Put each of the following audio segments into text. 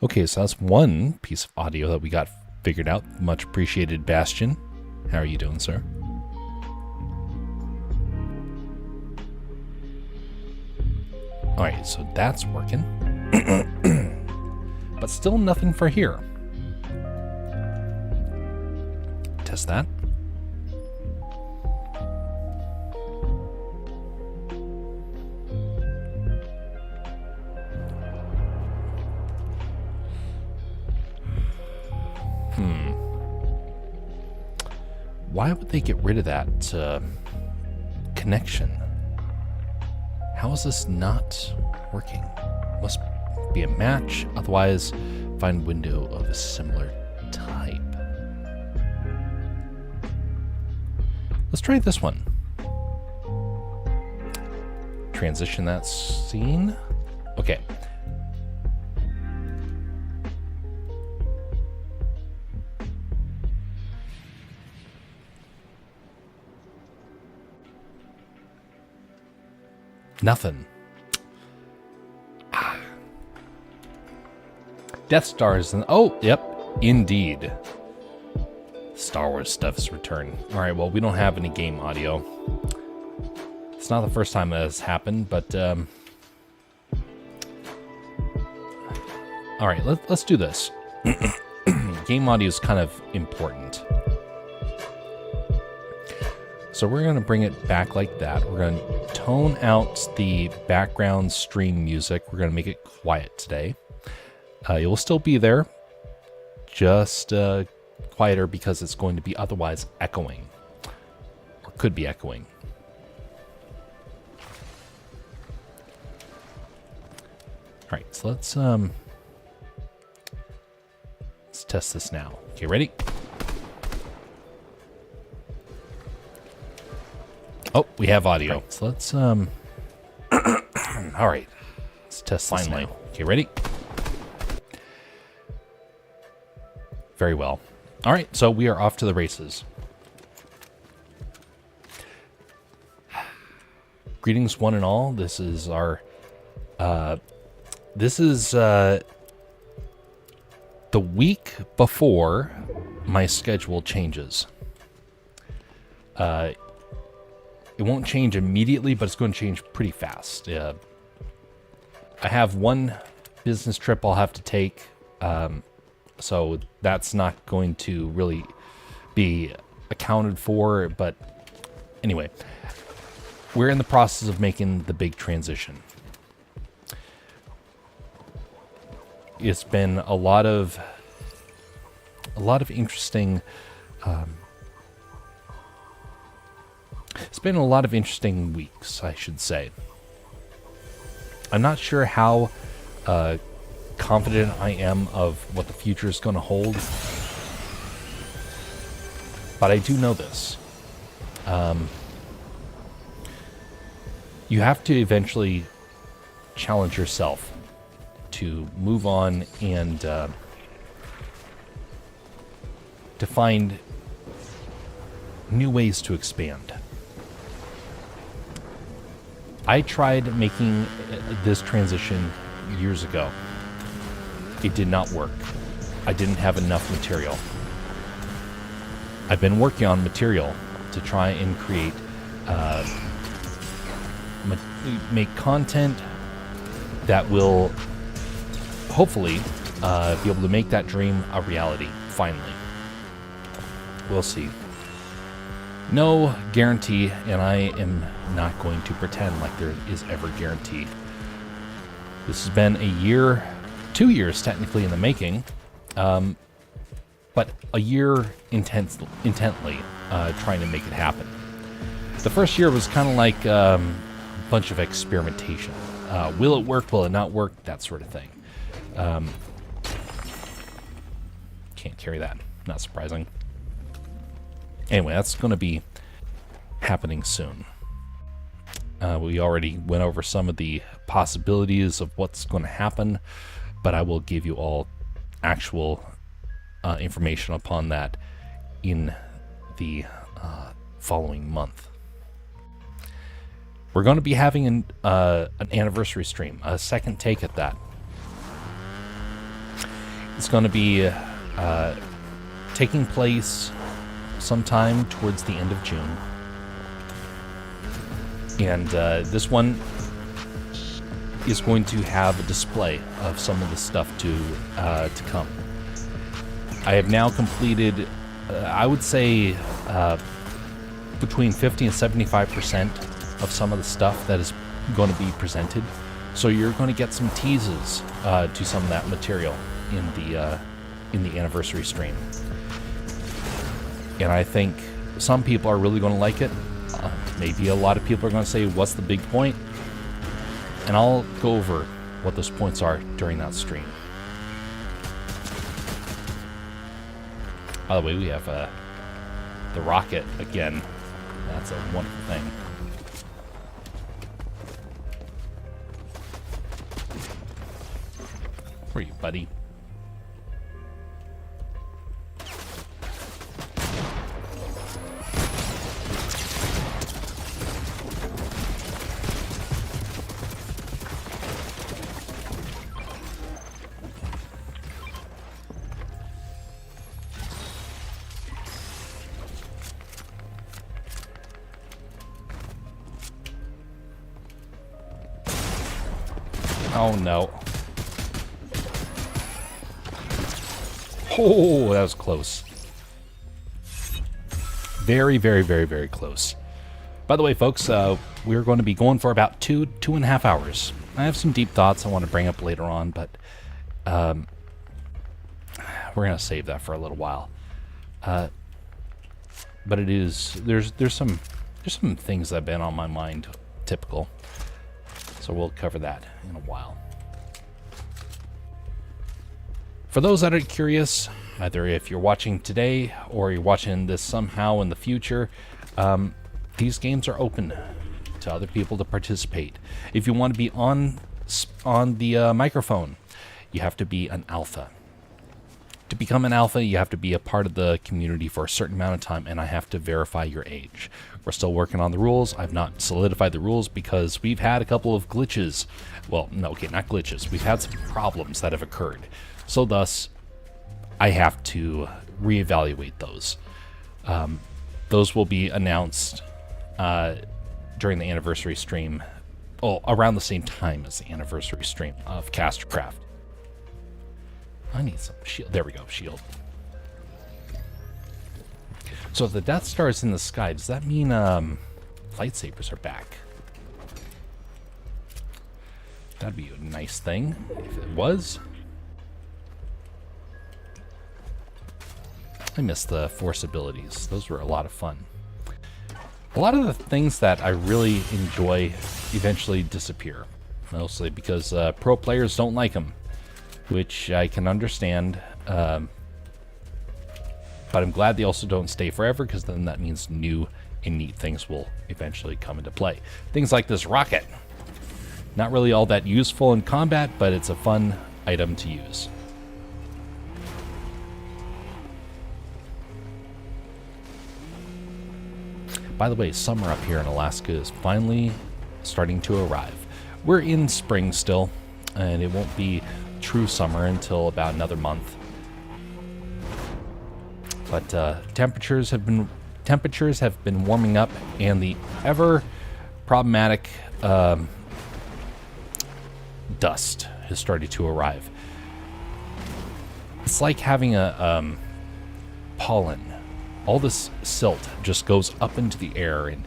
Okay, so that's one piece of audio that we got figured out. Much appreciated, Bastion. How are you doing, sir? Alright, so that's working. But still nothing for here. Test that. Why would they get rid of that connection? How is this not working? Must be a match, otherwise find window of a similar type. Let's try this one. Transition that scene. Okay. Nothing. Death Stars and oh, yep, indeed. Star Wars stuff's returned. All right, well, we don't have any game audio. It's not the first time that has happened, but all right, let's do this. Game audio is kind of important. So we're going to bring it back like that. We're going to tone out the background stream music. We're going to make it quiet today. It will still be there, just quieter because it's going to be otherwise echoing, or could be echoing. All right, so let's test this now. Okay, ready? Oh, we have audio. Right, so let's all right. Let's test this now. Okay, ready? Very well. All right, so we are off to the races. Greetings, one and all. This is our the week before my schedule changes. It won't change immediately, but it's going to change pretty fast. I have one business trip I'll have to take, so that's not going to really be accounted for. But anyway, we're in the process of making the big transition. It's been a lot of interesting. It's been a lot of interesting weeks, I should say. I'm not sure how confident I am of what the future is going to hold, but I do know this. You have to eventually challenge yourself to move on and to find new ways to expand. I tried making this transition years ago. It did not work. I didn't have enough material. I've been working on material to try and create, make content that will hopefully be able to make that dream a reality, finally. We'll see. No guarantee, and I am not going to pretend like there is ever guarantee. This has been a year, 2 years technically in the making, but a year intently trying to make it happen. The first year was kind of like a bunch of experimentation. Will it work? Will it not work? That sort of thing. Can't carry that. Not surprising. Anyway, that's going to be happening soon. We already went over some of the possibilities of what's going to happen, but I will give you all actual information upon that in the following month. We're going to be having an anniversary stream, a second take at that. It's going to be taking place sometime towards the end of June. And this one is going to have a display of some of the stuff to come. I have now completed, I would say, between 50 and 75% of some of the stuff that is going to be presented. So you're going to get some teases to some of that material in the anniversary stream. And I think some people are really going to like it. Maybe a lot of people are going to say, what's the big point? And I'll go over what those points are during that stream. By the way, we have the rocket again. That's a wonderful thing. Where are you, buddy? Oh no. Oh, that was close. Very, very, very, very close. By the way, folks, we're going to be going for about 2.5 hours. I have some deep thoughts I want to bring up later on, but we're going to save that for a little while. But it is there's some things that have been on my mind, typical. So we'll cover that in a while. For those that are curious, either if you're watching today or you're watching this somehow in the future, these games are open to other people to participate. If you want to be on the microphone, you have to be an alpha. To become an alpha, you have to be a part of the community for a certain amount of time, and I have to verify your age. We're still working on the rules. I've not solidified the rules because we've had a couple of glitches. Well, no, okay, not glitches. We've had some problems that have occurred. So thus, I have to reevaluate those. Those will be announced during the anniversary stream, around the same time as the anniversary stream of Castercraft. I need some shield. There we go, shield. So if the Death Star is in the sky, does that mean lightsabers are back? That'd be a nice thing if it was. I miss the Force abilities. Those were a lot of fun. A lot of the things that I really enjoy eventually disappear, mostly because pro players don't like them, which I can understand. But I'm glad they also don't stay forever, because then that means new and neat things will eventually come into play. Things like this rocket. Not really all that useful in combat, but it's a fun item to use. By the way, summer up here in Alaska is finally starting to arrive. We're in spring still, and it won't be true summer until about another month. But temperatures have been warming up, and the ever problematic dust has started to arrive. It's like having a pollen. All this silt just goes up into the air, and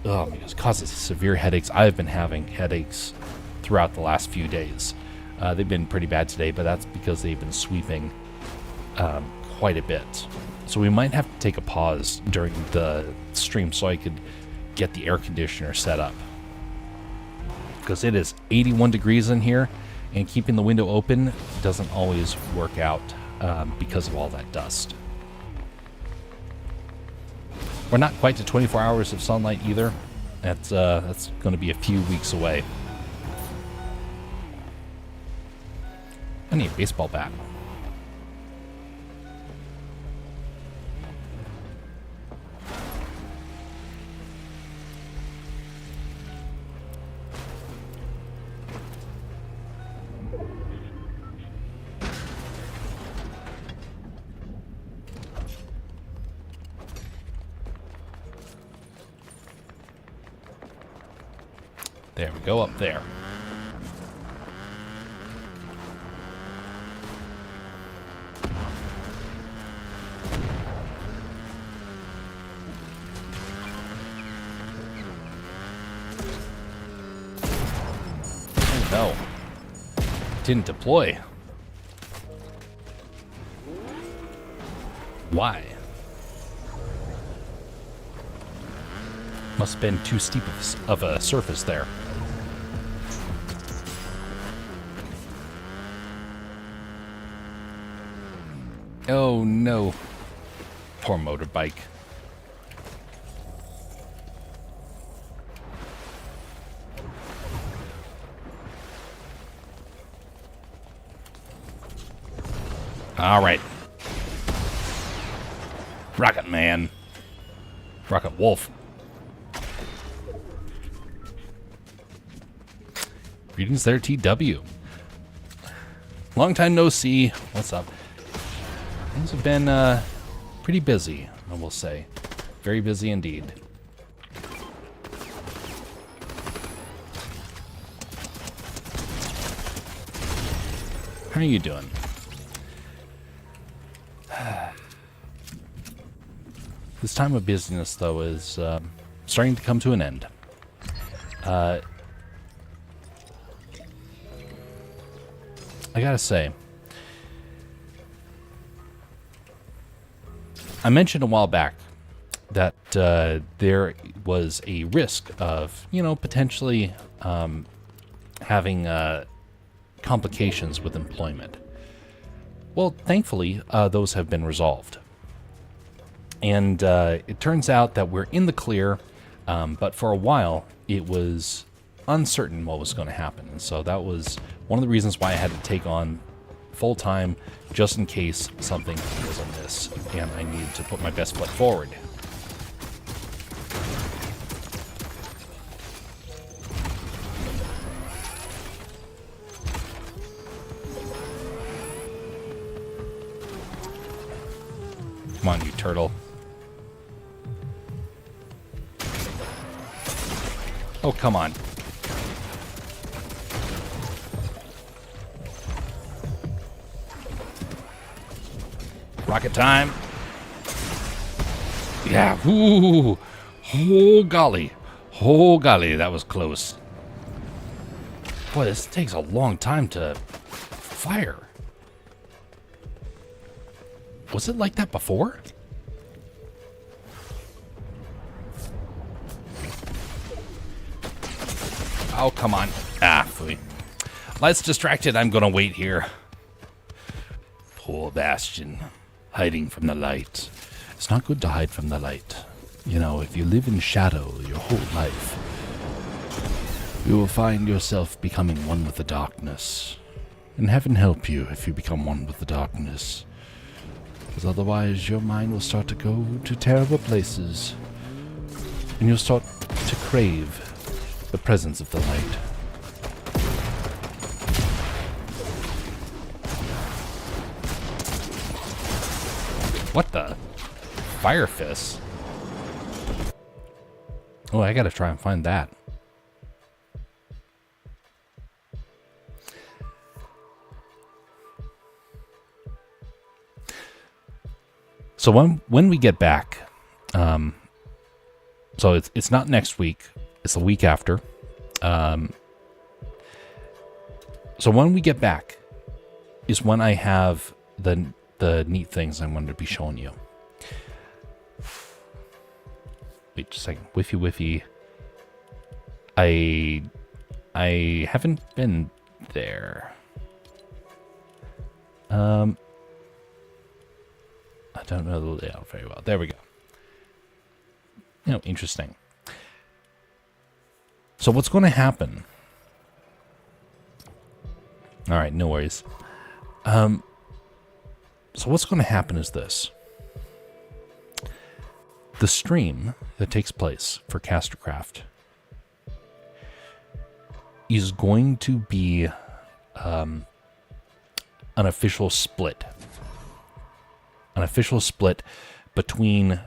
it causes severe headaches. I've been having headaches throughout the last few days. They've been pretty bad today, but that's because they've been sweeping quite a bit. So we might have to take a pause during the stream so I could get the air conditioner set up. Because it is 81 degrees in here, and keeping the window open doesn't always work out because of all that dust. We're not quite to 24 hours of sunlight either. That's going to be a few weeks away. I need a baseball bat. There we go, up there. Oh no. Didn't deploy. Why? Must have been too steep of a surface there. Oh no. Poor motorbike. All right. Rocket Man. Rocket Wolf. Greetings there, TW. Long time no see. What's up? Things have been pretty busy, I will say. Very busy indeed. How are you doing? This time of business, though, is starting to come to an end. I gotta say, I mentioned a while back that there was a risk of, potentially having complications with employment. Well, thankfully, those have been resolved. And it turns out that we're in the clear, but for a while, it was uncertain what was going to happen. And so that was one of the reasons why I had to take on full-time, just in case something was amiss, and I needed to put my best foot forward. Come on, you turtle. Oh, come on. Rocket time. Yeah. Ooh. Oh, golly. Oh, golly. That was close. Boy, this takes a long time to fire. Was it like that before? Oh, come on. Ah, phooey. Let's distract it. I'm gonna wait here. Poor Bastion. Hiding from the light. It's not good to hide from the light. You know, if you live in shadow your whole life, you will find yourself becoming one with the darkness. And heaven help you if you become one with the darkness. Because otherwise your mind will start to go to terrible places. And you'll start to crave the presence of the light. What the? Fire Fist? Oh, I gotta try and find that. So when we get back, so it's not next week, it's the week after. So when we get back is when I have the neat things I'm going to be showing you. Wait just a second. Whiffy. I haven't been there. I don't know the layout very well. There we go. Interesting. So what's going to happen? All right, no worries. So what's going to happen is this. The stream that takes place for Castercraft is going to be an official split. An official split between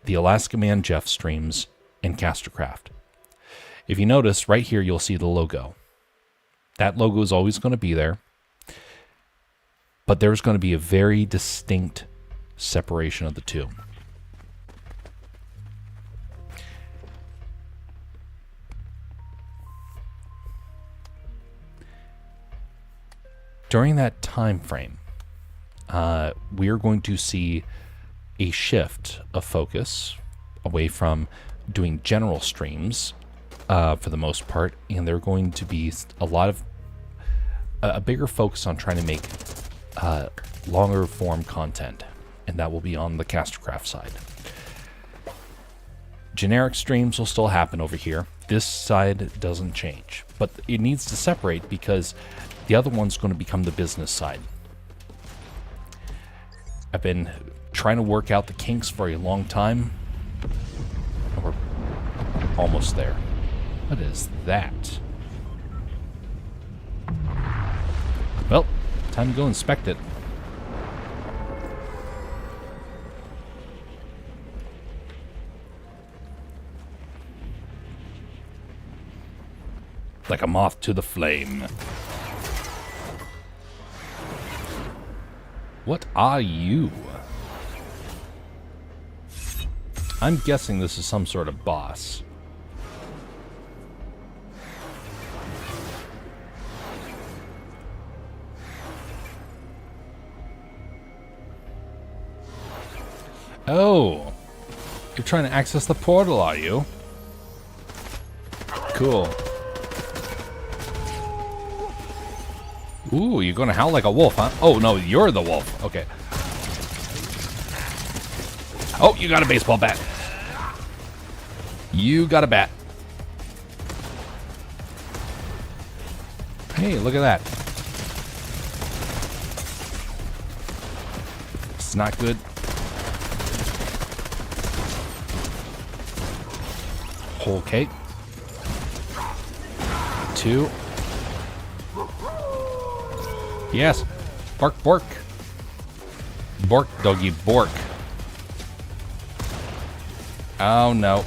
the Alaska Man Jeff streams and Castercraft. If you notice, right here, you'll see the logo. That logo is always going to be there. But there's going to be a very distinct separation of the two. During that time frame, we're going to see a shift of focus away from doing general streams for the most part, and they're going to be a bigger focus on trying to make longer form content, and that will be on the Castercraft side. Generic streams will still happen over here. This side doesn't change, but it needs to separate because the other one's going to become the business side. I've been trying to work out the kinks for a long time, and we're almost there. What is that? Well, time to go inspect it. Like a moth to the flame. What are you? I'm guessing this is some sort of boss. Oh, you're trying to access the portal, are you? Cool. Ooh, you're gonna howl like a wolf, huh? Oh, no, you're the wolf. Okay. Oh, you got a baseball bat. You got a bat. Hey, look at that. It's not good. Okay. 2. Yes. Bark, bork. Bork, doggy, bork. Oh, no.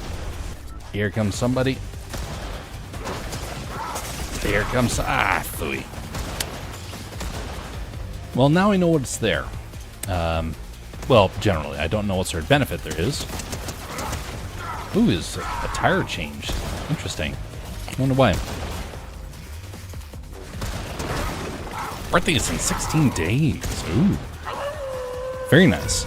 Here comes somebody. Here comes... Ah, phooey. Well, now I know what's there. Well, generally, I don't know what sort of benefit there is. Ooh, is a tire change. Interesting. I wonder why. Birthday is in 16 days. Ooh. Very nice.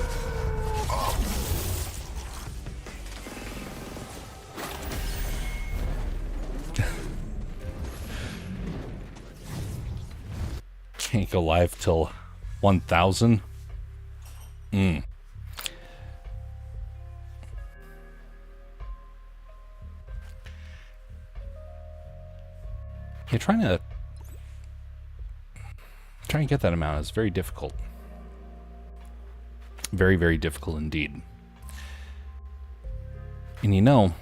Can't go live till 1,000. You're trying to get that amount is very difficult. Very, very difficult indeed. And you know,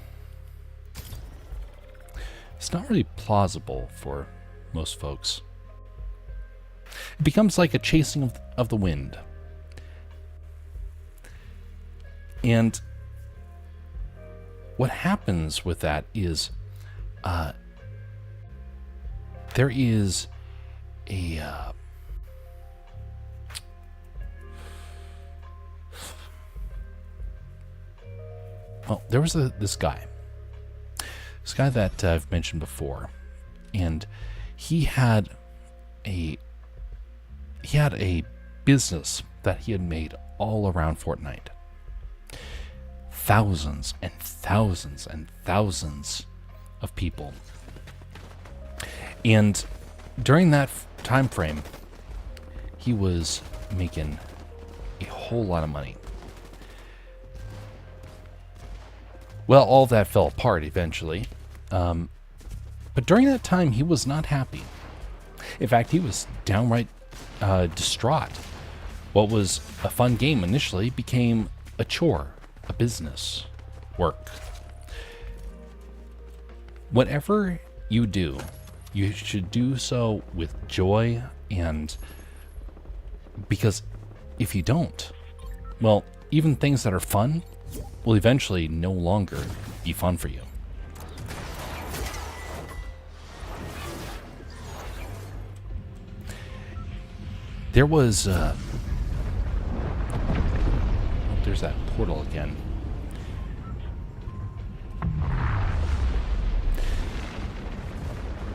it's not really plausible for most folks. It becomes like a chasing of the wind. And what happens with that is there is a well, there was this guy that I've mentioned before, and he had a business that he had made all around Fortnite. Thousands and thousands and thousands of people. And during that time frame, he was making a whole lot of money. Well, all that fell apart eventually. But during that time, he was not happy. In fact, he was downright distraught. What was a fun game initially became a chore, a business, work. Whatever you do, you should do so with joy, and because if you don't, well, even things that are fun will eventually no longer be fun for you. There was, there's that portal again.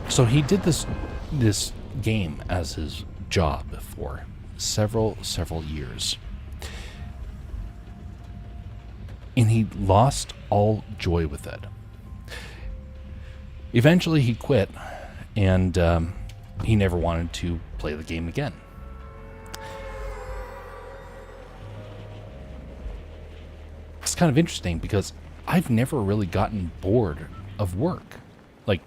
So he did this game as his job for several years. And he lost all joy with it. Eventually he quit, and he never wanted to play the game again. It's kind of interesting because I've never really gotten bored of work. Like,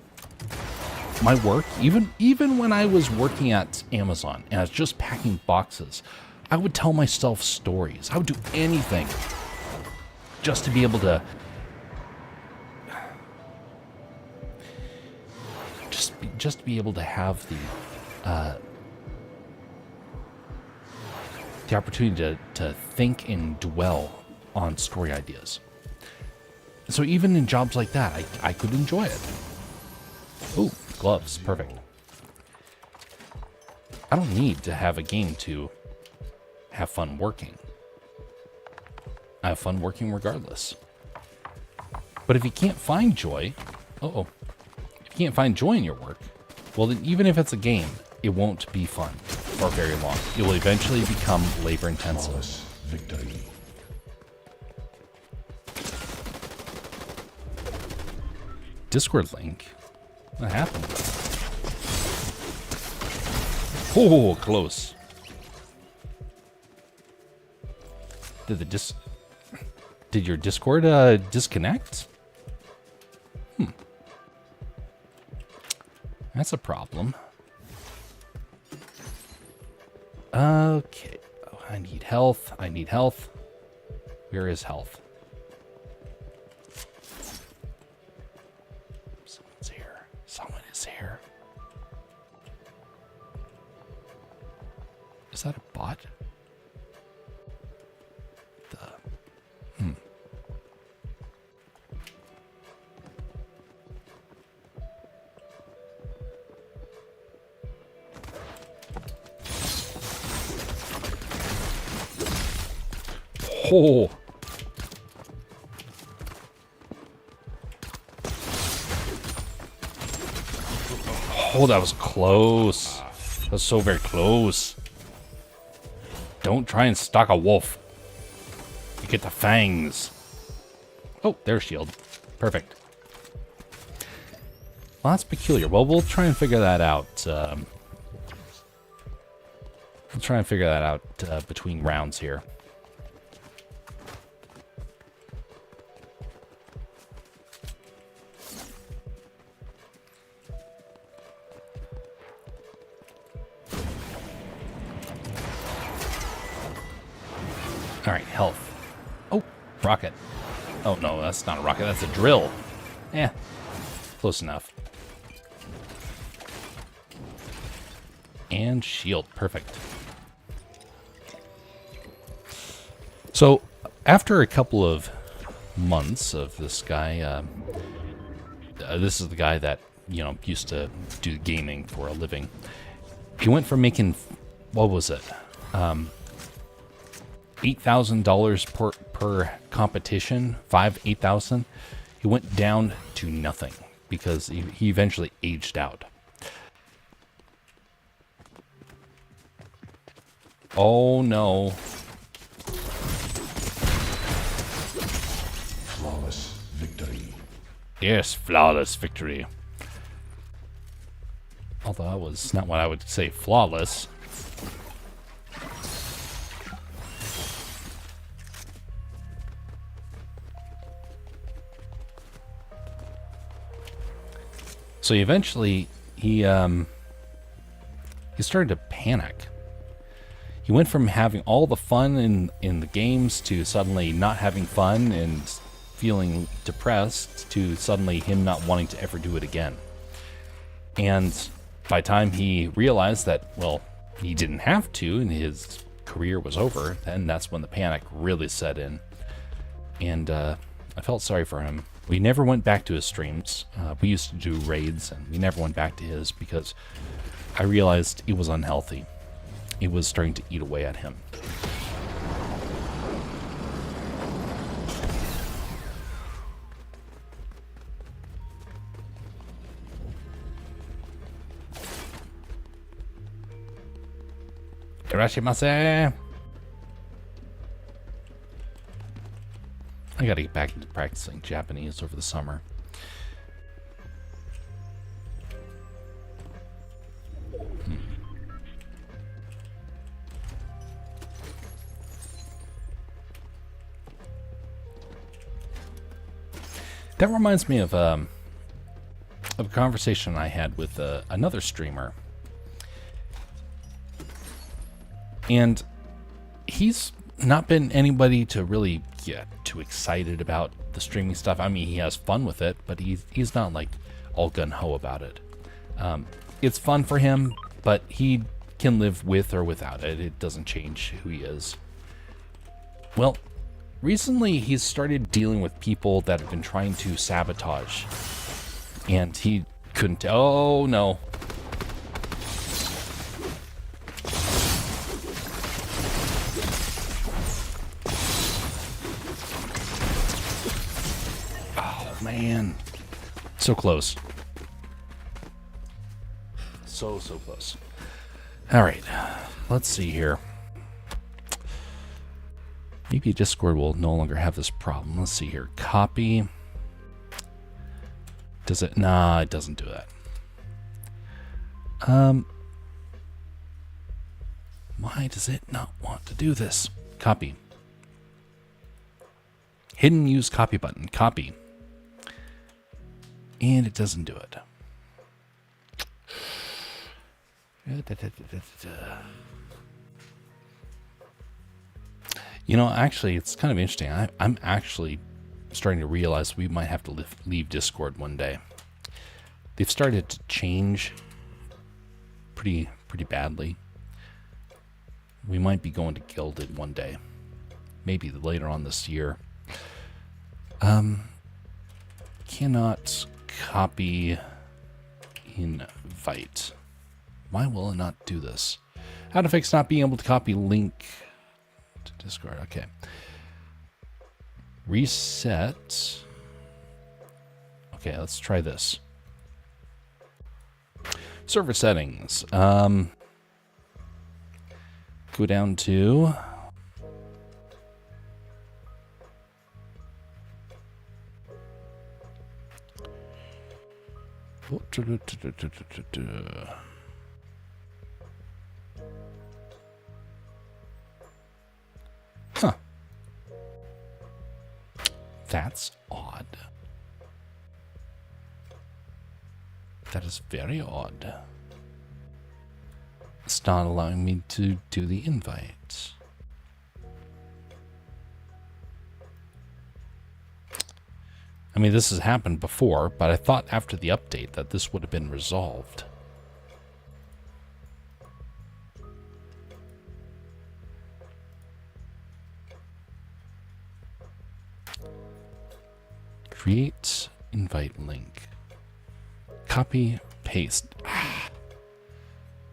my work, even when I was working at Amazon and I was just packing boxes, I would tell myself stories. I would do anything just to be able to just be able to have the opportunity to think and dwell on story ideas. So even in jobs like that, I could enjoy it. Ooh, gloves, perfect. I don't need to have a game to have fun working. I have fun working regardless. But if you can't find joy, if you can't find joy in your work, well then even if it's a game, it won't be fun for very long. It will eventually become labor intensive. Flawless victory. Discord link? What happened? Oh, close. Did your Discord disconnect? That's a problem. Okay. Oh, I need health. I need health. Where is health? Someone's here. Someone is here. Is that a bot? Oh. Oh, that was close. That was so very close. Don't try and stalk a wolf. You get the fangs. Oh, there's shield. Perfect. Well, that's peculiar. Well, we'll try and figure that out. We'll try and figure that out between rounds here. All right, health. Oh, rocket. Oh, no, that's not a rocket. That's a drill. Eh, close enough. And shield. Perfect. So, after a couple of months of this guy, this is the guy that, you know, used to do gaming for a living. He went from making, what was it? $8,000 per competition, $8,000. He went down to nothing because he eventually aged out. Oh no. Flawless victory. Yes, flawless victory. Although that was not what I would say flawless. So eventually, he started to panic. He went from having all the fun in the games to suddenly not having fun and feeling depressed to suddenly him not wanting to ever do it again. And by the time he realized that, well, he didn't have to and his career was over, then that's when the panic really set in. And I felt sorry for him. We never went back to his streams. We used to do raids, and we never went back to his because I realized it was unhealthy. it was starting to eat away at him. Irashimase! I gotta get back into practicing Japanese over the summer. That reminds me of a conversation I had with another streamer. And he's not been anybody to really get too excited about the streaming stuff. I mean, he has fun with it, but he's not like all gun-ho about it. It's fun for him, but he can live with or without it. It doesn't change who he is. Well, recently he's started dealing with people that have been trying to sabotage. And he couldn't... Oh, no. Man, so close. So close. All right, let's see here. Maybe Discord will no longer have this problem. Let's see here. Copy. Does it? Nah, it doesn't do that. Why does it not want to do this? Copy. Hidden use copy button. Copy. And it doesn't do it. You know, actually, it's kind of interesting. I'm actually starting to realize we might have to leave Discord one day. They've started to change pretty badly. We might be going to Gilded one day. Maybe later on this year. Cannot copy invite. Why will it not do this? How to fix not being able to copy link to Discord. Okay. Reset. Okay, let's try this. Server settings. Go down to huh. That's odd. That is very odd. It's not allowing me to do the invite. I mean, this has happened before, but I thought after the update that this would have been resolved. Create invite link. Copy, paste.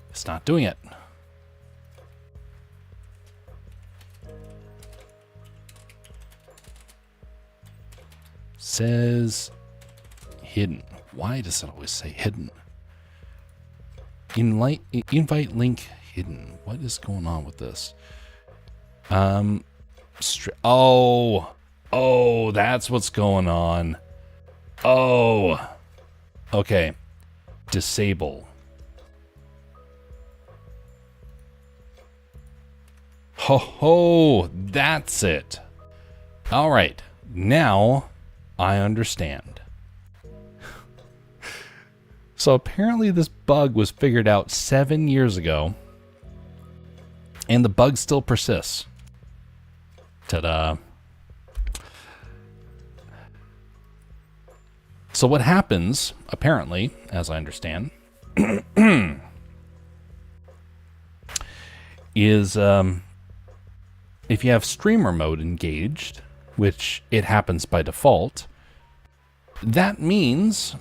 It's not doing it. Says hidden. Why does it always say hidden? Invite link hidden. What is going on with this? Oh, that's what's going on. Oh, okay. Disable. Ho, that's it. All right, now I understand. So apparently this bug was figured out 7 years ago, and the bug still persists. Ta-da. So what happens, apparently, as I understand, is if you have streamer mode engaged, which it happens by default, that means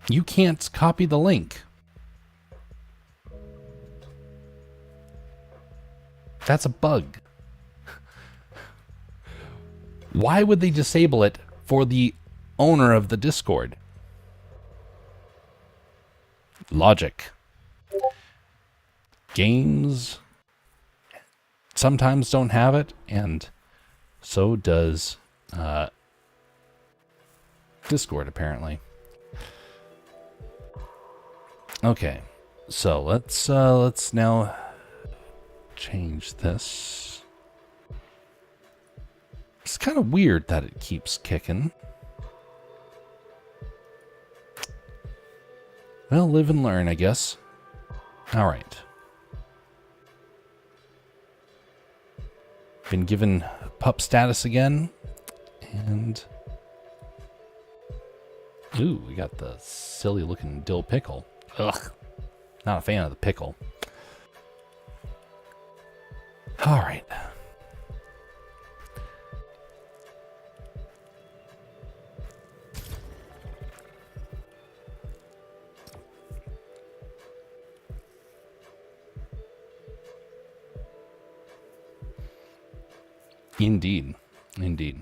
you can't copy the link. That's a bug. Why would they disable it for the owner of the Discord? Logic. Games sometimes don't have it, and so does Discord, apparently. Okay, so let's now change this. It's kind of weird that it keeps kicking. Well, live and learn, I guess. All right. Been given pup status again, and ooh, we got the silly looking dill pickle. Ugh, not a fan of the pickle. All right. Indeed. Indeed.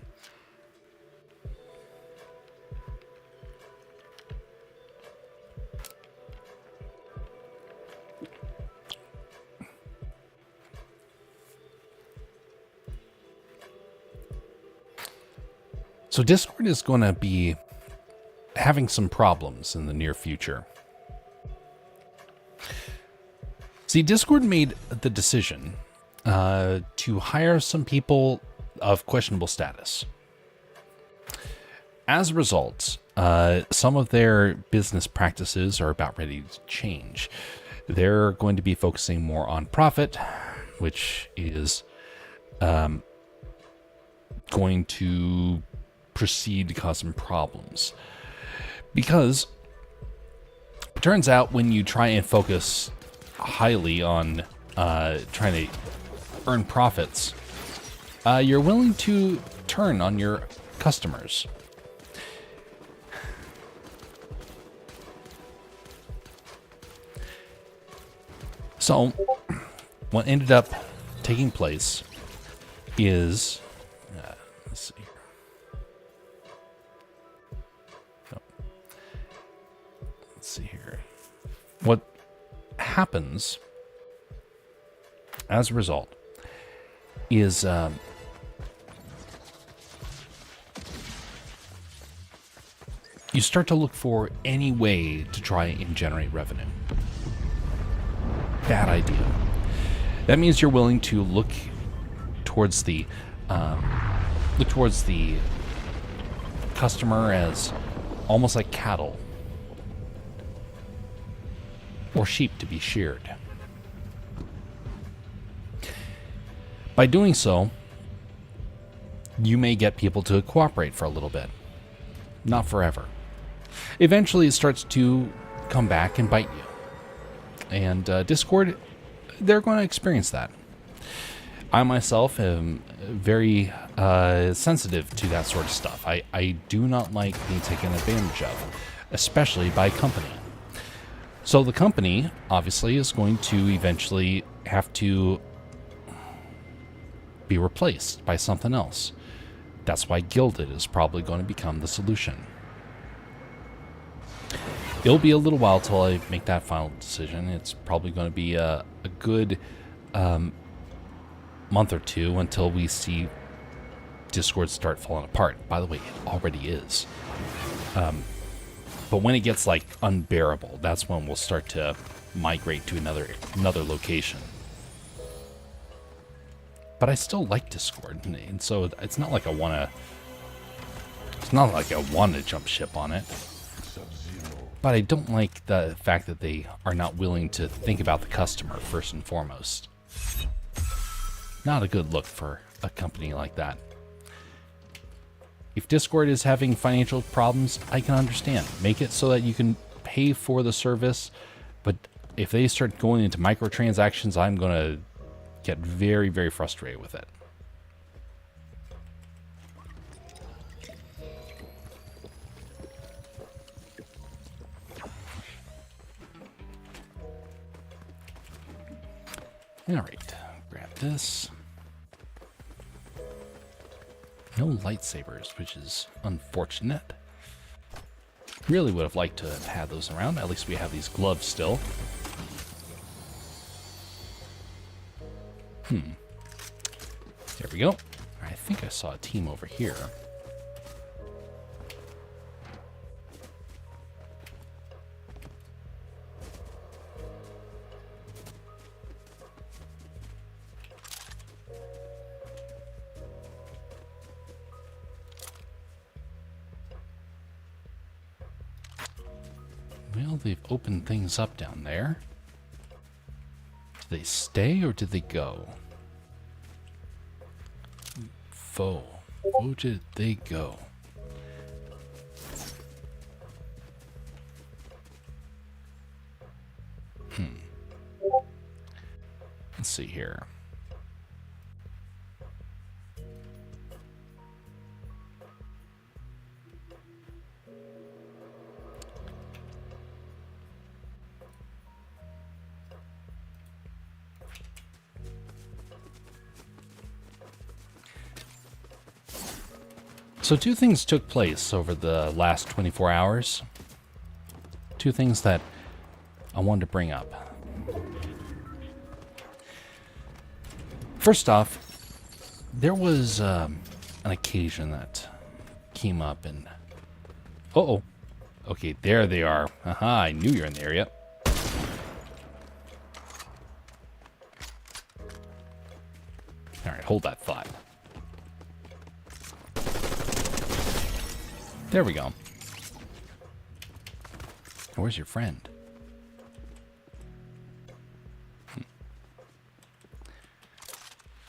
So Discord is going to be having some problems in the near future. See, Discord made the decision to hire some people of questionable status. As a result, some of their business practices are about ready to change. They're going to be focusing more on profit, which is going to proceed to cause some problems. Because it turns out when you try and focus highly on trying to earn profits, you're willing to turn on your customers. So, what ended up taking place is, let's see here. Oh. Let's see here. What happens as a result is you start to look for any way to try and generate revenue. Bad idea. That means you're willing to look towards the customer as almost like cattle or sheep to be sheared. By doing so, you may get people to cooperate for a little bit, not forever. Eventually, it starts to come back and bite you. And Discord, they're going to experience that. I myself am very sensitive to that sort of stuff. I do not like being taken advantage of, especially by company. So the company, obviously, is going to eventually have to be replaced by something else. That's why Gilded is probably going to become the solution. It'll be a little while till I make that final decision. It's probably going to be a good month or two until we see Discord start falling apart. By the way, it already is. But when it gets like unbearable, that's when we'll start to migrate to another location. But I still like Discord, and so it's not like I want to jump ship on it. But I don't like the fact that they are not willing to think about the customer first and foremost. Not a good look for a company like that. If Discord is having financial problems, I can understand. Make it so that you can pay for the service, but if they start going into microtransactions, I'm going to get very, very frustrated with it. All right, grab this. No lightsabers, which is unfortunate. Really would have liked to have had those around. At least we have these gloves still. There we go. I think I saw a team over here. Well, they've opened things up down there. Did they stay or did they go? Foe. Where did they go? Let's see here. So two things took place over the last 24 hours. Two things that I wanted to bring up. First off, there was an occasion that came up and... Uh-oh. Okay, there they are. Aha, I knew you were in the area. Alright, hold that thought. There we go. Where's your friend?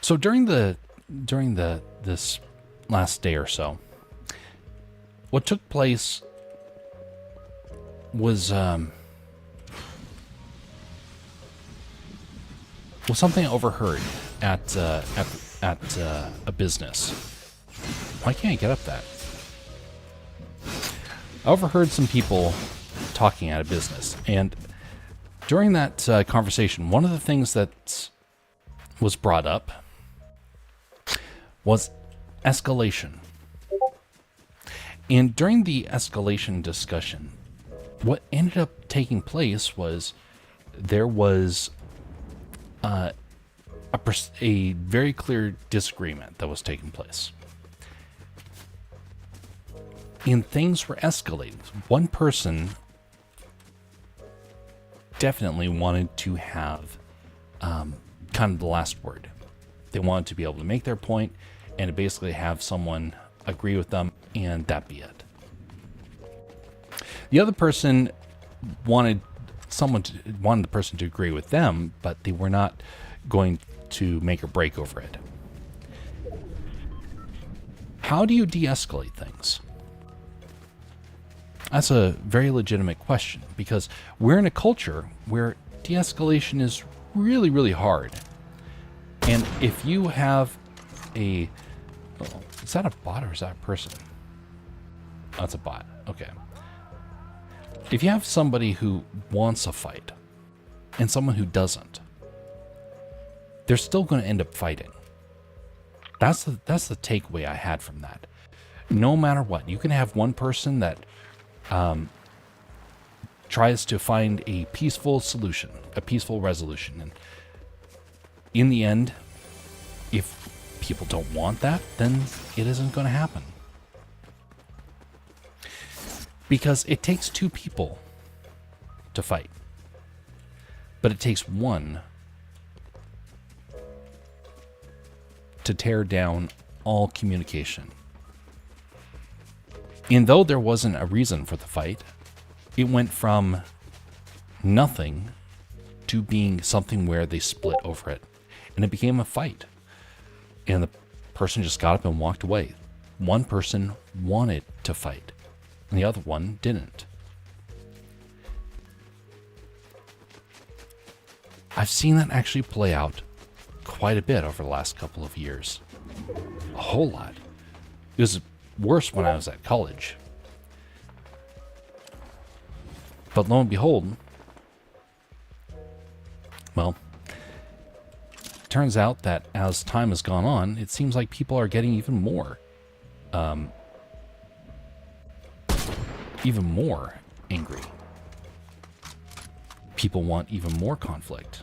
So during this last day or so, what took place was something I overheard at a business. Why can't I get up that? I overheard some people talking at a business, and during that conversation, one of the things that was brought up was escalation. And during the escalation discussion, what ended up taking place was there was a very clear disagreement that was taking place. And things were escalating. One person definitely wanted to have kind of the last word. They wanted to be able to make their point and to basically have someone agree with them, and that be it. The other person wanted the person to agree with them, but they were not going to make or break over it. How do you de-escalate things? That's a very legitimate question, because we're in a culture where de-escalation is really, really hard. And if you have a... Oh, is that a bot or is that a person? Oh, it's a bot. Okay. If you have somebody who wants a fight and someone who doesn't, they're still going to end up fighting. That's the takeaway I had from that. No matter what, you can have one person that tries to find a peaceful solution, a peaceful resolution. And in the end, if people don't want that, then it isn't going to happen. Because it takes two people to fight. But it takes one to tear down all communication. And though there wasn't a reason for the fight, it went from nothing to being something where they split over it. And it became a fight. And the person just got up and walked away. One person wanted to fight, and the other one didn't. I've seen that actually play out quite a bit over the last couple of years. A whole lot. It was worse when I was at college. But lo and behold, well, turns out that as time has gone on, it seems like people are getting even more angry. People want even more conflict.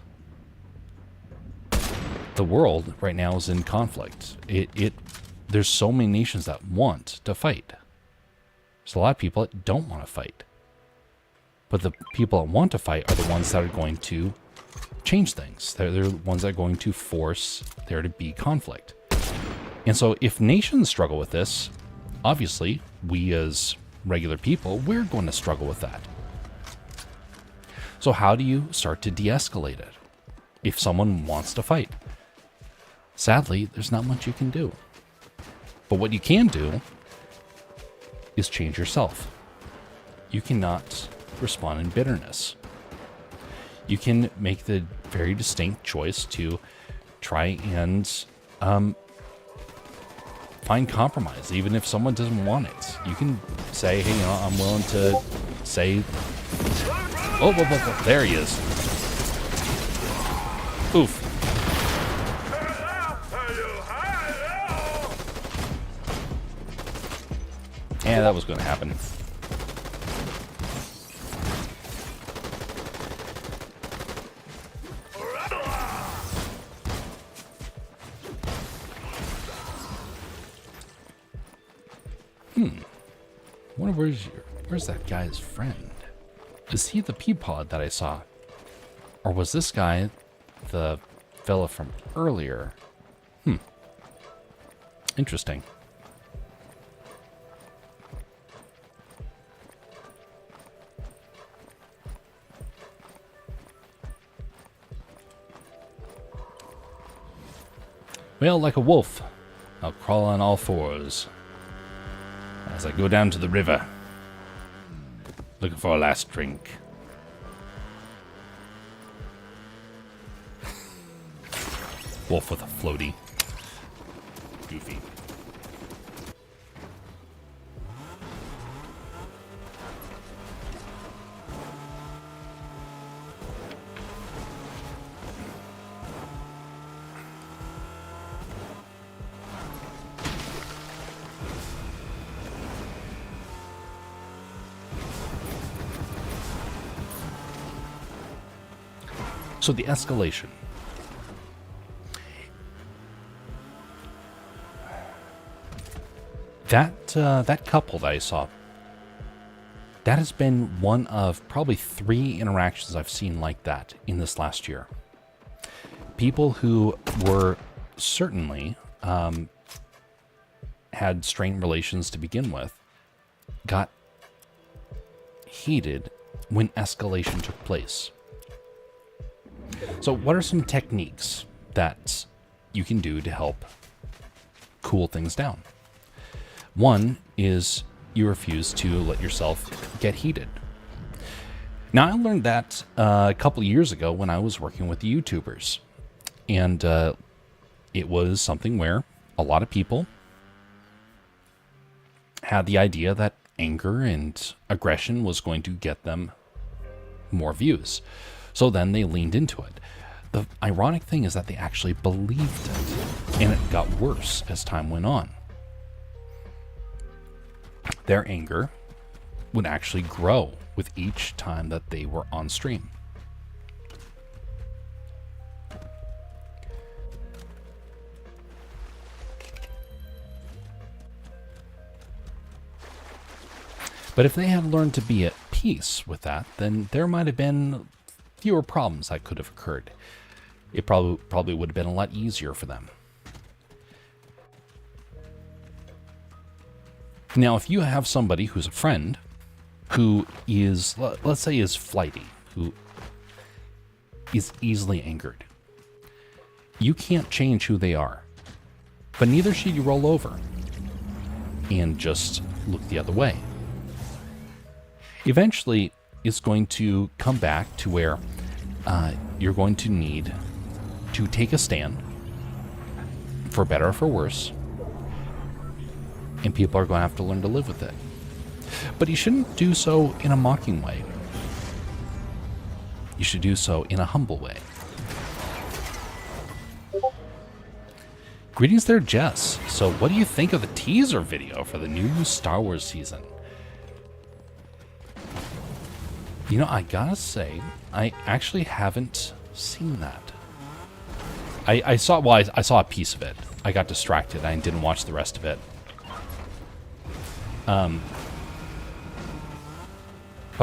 The world right now is in conflict. There's so many nations that want to fight. There's a lot of people that don't want to fight. But the people that want to fight are the ones that are going to change things. They're the ones that are going to force there to be conflict. And so if nations struggle with this, obviously we as regular people, we're going to struggle with that. So how do you start to de-escalate it if someone wants to fight? Sadly, there's not much you can do. But what you can do is change yourself. You cannot respond in bitterness. You can make the very distinct choice to try and find compromise, even if someone doesn't want it. You can say, hey, I'm willing to say, oh, there he is. Oof. Yeah, that was going to happen. I wonder where's that guy's friend? Is he the pea pod that I saw? Or was this guy the fella from earlier? Interesting. Well, like a wolf, I'll crawl on all fours as I go down to the river, looking for a last drink. Wolf with a floaty. Goofy. So the escalation. That couple that I saw, that has been one of probably 3 interactions I've seen like that in this last year. People who were certainly had strained relations to begin with, got heated when escalation took place. So what are some techniques that you can do to help cool things down? One is you refuse to let yourself get heated. Now, I learned that a couple of years ago when I was working with the YouTubers. And it was something where a lot of people had the idea that anger and aggression was going to get them more views. So then they leaned into it. The ironic thing is that they actually believed it, and it got worse as time went on. Their anger would actually grow with each time that they were on stream. But if they had learned to be at peace with that, then there might have been fewer problems that could have occurred. It probably would have been a lot easier for them. Now, if you have somebody who's a friend who is, let's say, is flighty, who is easily angered, you can't change who they are. But neither should you roll over and just look the other way. Eventually, it's going to come back to where you're going to need to take a stand, for better or for worse, and people are going to have to learn to live with it. But you shouldn't do so in a mocking way. You should do so in a humble way. Greetings there, Jess. So what do you think of the teaser video for the new Star Wars season? You know, I gotta say, I actually haven't seen that. I saw, well, I saw a piece of it. I got distracted. I didn't watch the rest of it. But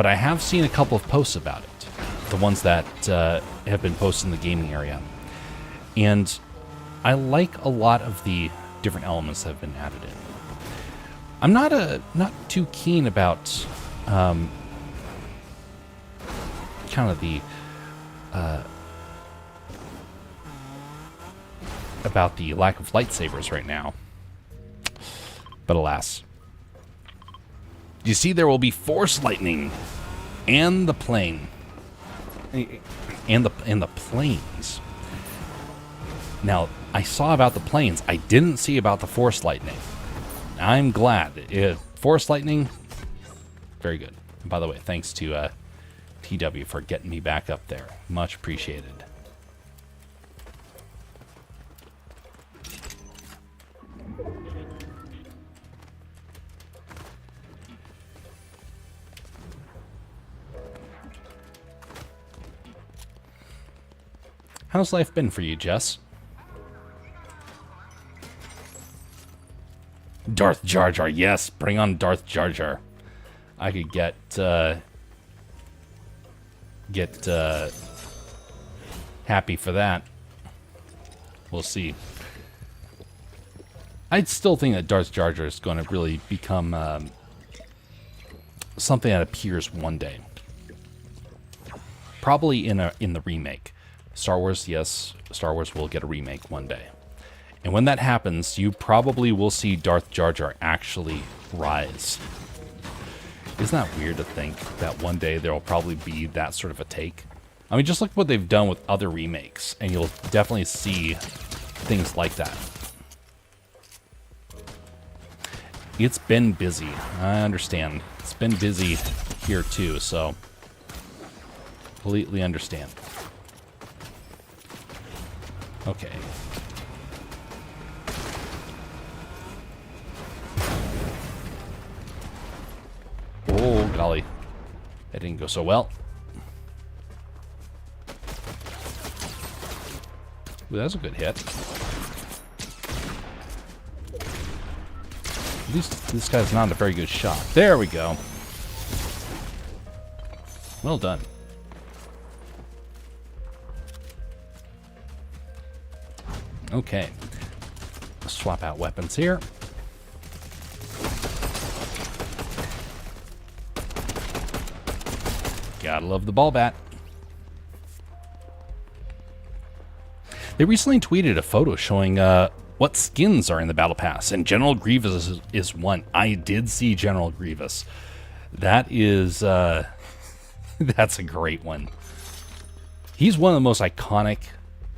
I have seen a couple of posts about it. The ones that have been posted in the gaming area. And I like a lot of the different elements that have been added in. I'm not too keen about kind of the about the lack of lightsabers right now. But alas. You see, there will be force lightning and the plane and the planes. Now, I saw about the planes. I didn't see about the force lightning. I'm glad. Force lightning, very good. And by the way, thanks to TW for getting me back up there. Much appreciated. How's life been for you, Jess? Darth Jar Jar, yes, bring on Darth Jar Jar. I could get happy for that. We'll see. I still think that Darth Jar Jar is going to really become something that appears one day. Probably in the remake. Star Wars, yes, Star Wars will get a remake one day. And when that happens, you probably will see Darth Jar Jar actually rise. Isn't that weird to think that one day there will probably be that sort of a take? I mean, just look at what they've done with other remakes, and you'll definitely see things like that. It's been busy. I understand. It's been busy here too, so completely understand. Okay. Oh, golly. That didn't go so well. Ooh, that was a good hit. At least this guy's not a very good shot. There we go. Well done. Okay. Swap out weapons here. Gotta love the ball bat. They recently tweeted a photo showing what skins are in the Battle Pass, and General Grievous is one. I did see General Grievous. That is, that's a great one. He's one of the most iconic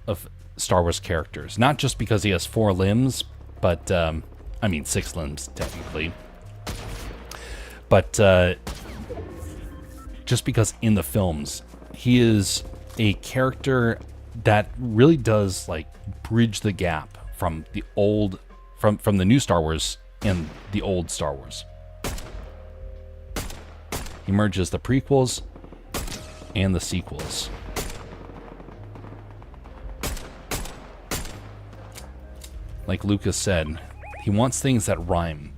of Star Wars characters, not just because he has 4 limbs, but, I mean 6 limbs, technically. But, just because in the films, he is a character that really does, like, bridge the gap from the old, from the new Star Wars and the old Star Wars. He merges the prequels and the sequels. Like Lucas said, he wants things that rhyme.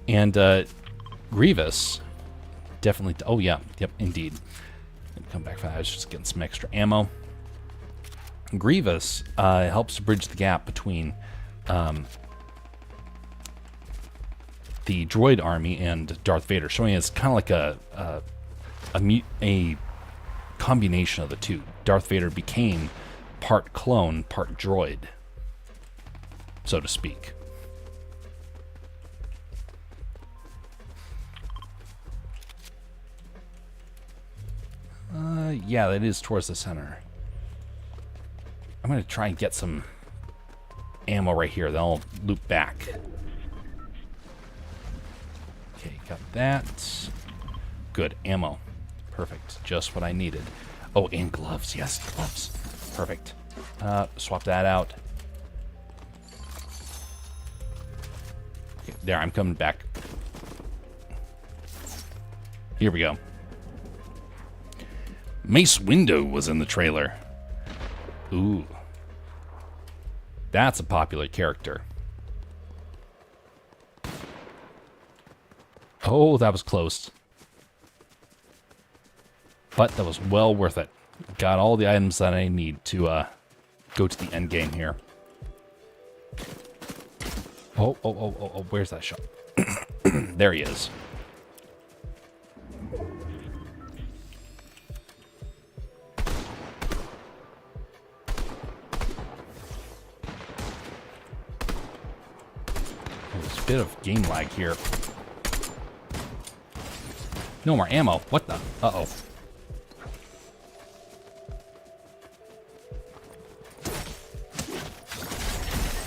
And Grievous definitely... Oh, yeah. Yep, indeed. Come back for that. I was just getting some extra ammo. Grievous helps bridge the gap between the droid army and Darth Vader, showing it's kind of like a combination of the two. Darth Vader became part clone, part droid, so to speak. Yeah, that is towards the center. I'm going to try and get some ammo right here. Then I'll loop back. Okay, got that. Good, ammo. Perfect, just what I needed. Oh, and gloves. Yes, gloves. Perfect. Swap that out. Okay, there, I'm coming back. Here we go. Mace Windu was in the trailer. Ooh. That's a popular character. Oh, that was close. But that was well worth it. Got all the items that I need to go to the end game here. Oh, where's that shot? There he is. There's a bit of game lag here. No more ammo. What the? Uh-oh.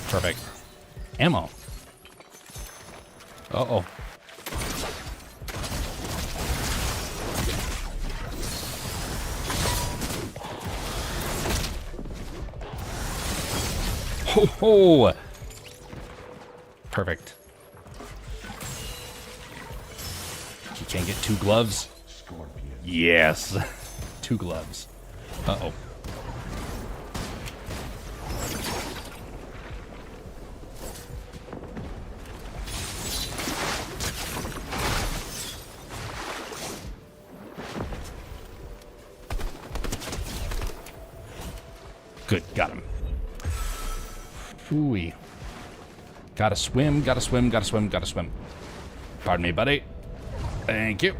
Perfect. Ammo. Uh-oh. Ho ho! Perfect. You can't get 2 gloves. Scorpion. Yes. 2 gloves. Uh-oh. Good, got him. Ooh-wee. Gotta swim, gotta swim, gotta swim, gotta swim. Pardon me, buddy. Thank you.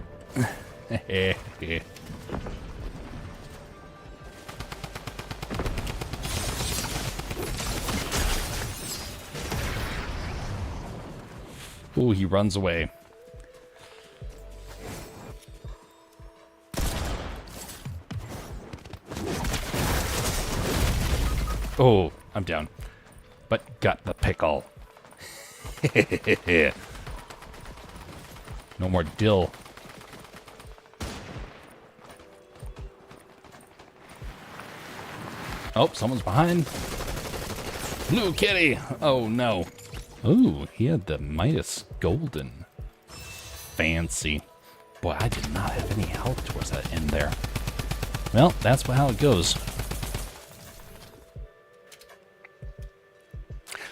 Ooh, he runs away. Oh, I'm down. But got the pickle. No more dill. Oh, someone's behind. Blue kitty. Oh, no. Ooh, he had the Midas Golden. Fancy. Boy, I did not have any health towards that end there. Well, that's how it goes.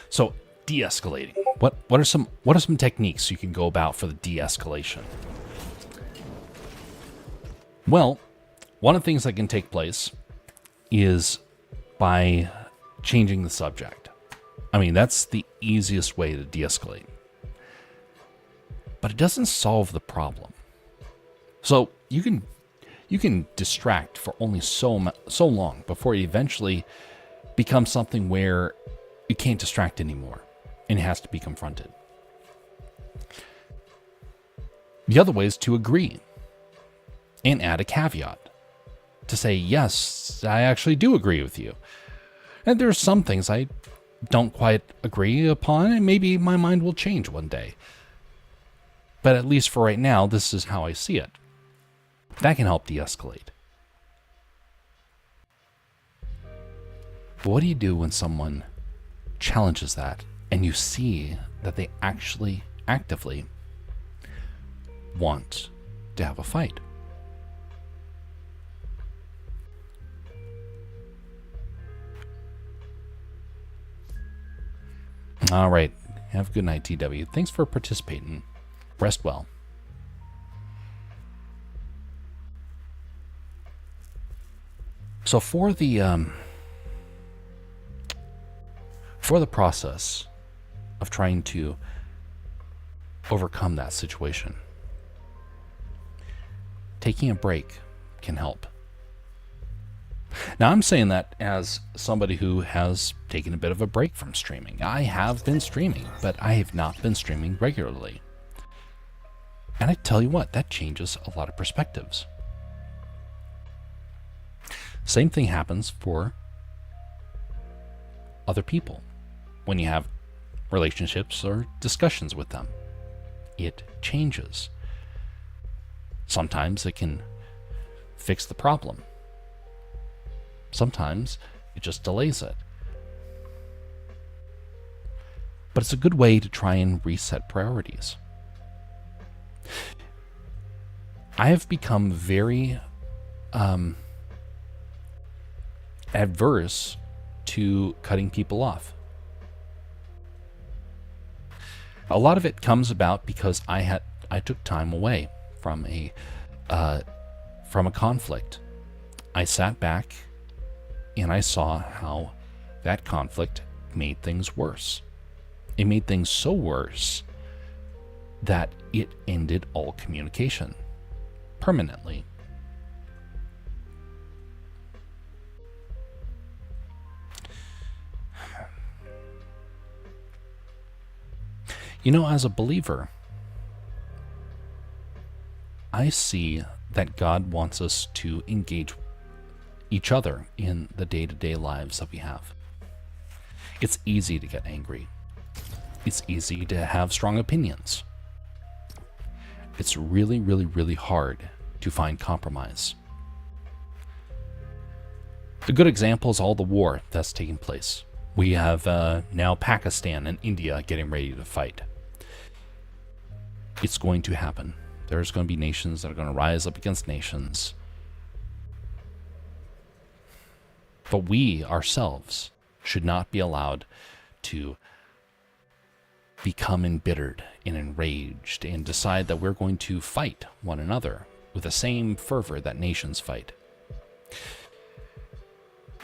So, de-escalating. What are some techniques you can go about for the de-escalation? Well, one of the things that can take place is by changing the subject. I mean, that's the easiest way to de-escalate. But it doesn't solve the problem. So, you can distract for only so long before it eventually becomes something where you can't distract anymore, and it has to be confronted. The other way is to agree and add a caveat to say, yes, I actually do agree with you. And there's some things I don't quite agree upon, and maybe my mind will change one day. But at least for right now, this is how I see it. That can help de-escalate. But what do you do when someone challenges that and you see that they actually actively want to have a fight? All right. Have a good night, TW. Thanks for participating. Rest well. So for the process of trying to overcome that situation, taking a break can help. Now, I'm saying that as somebody who has taken a bit of a break from streaming. I have been streaming, but I have not been streaming regularly. And I tell you what, that changes a lot of perspectives. Same thing happens for other people when you have relationships or discussions with them. It changes. Sometimes it can fix the problem. Sometimes it just delays it. but it's a good way to try and reset priorities. I have become very adverse to cutting people off. A lot of it comes about because I took time away from a conflict. I sat back and I saw how that conflict made things worse. It made things so worse that it ended all communication permanently. You know, as a believer, I see that God wants us to engage each other in the day-to-day lives that we have. It's easy to get angry. It's easy to have strong opinions. It's really, really, really hard to find compromise. A good example is all the war that's taking place. We have now Pakistan and India getting ready to fight. It's going to happen. There's going to be nations that are going to rise up against nations. But we ourselves should not be allowed to become embittered and enraged and decide that we're going to fight one another with the same fervor that nations fight.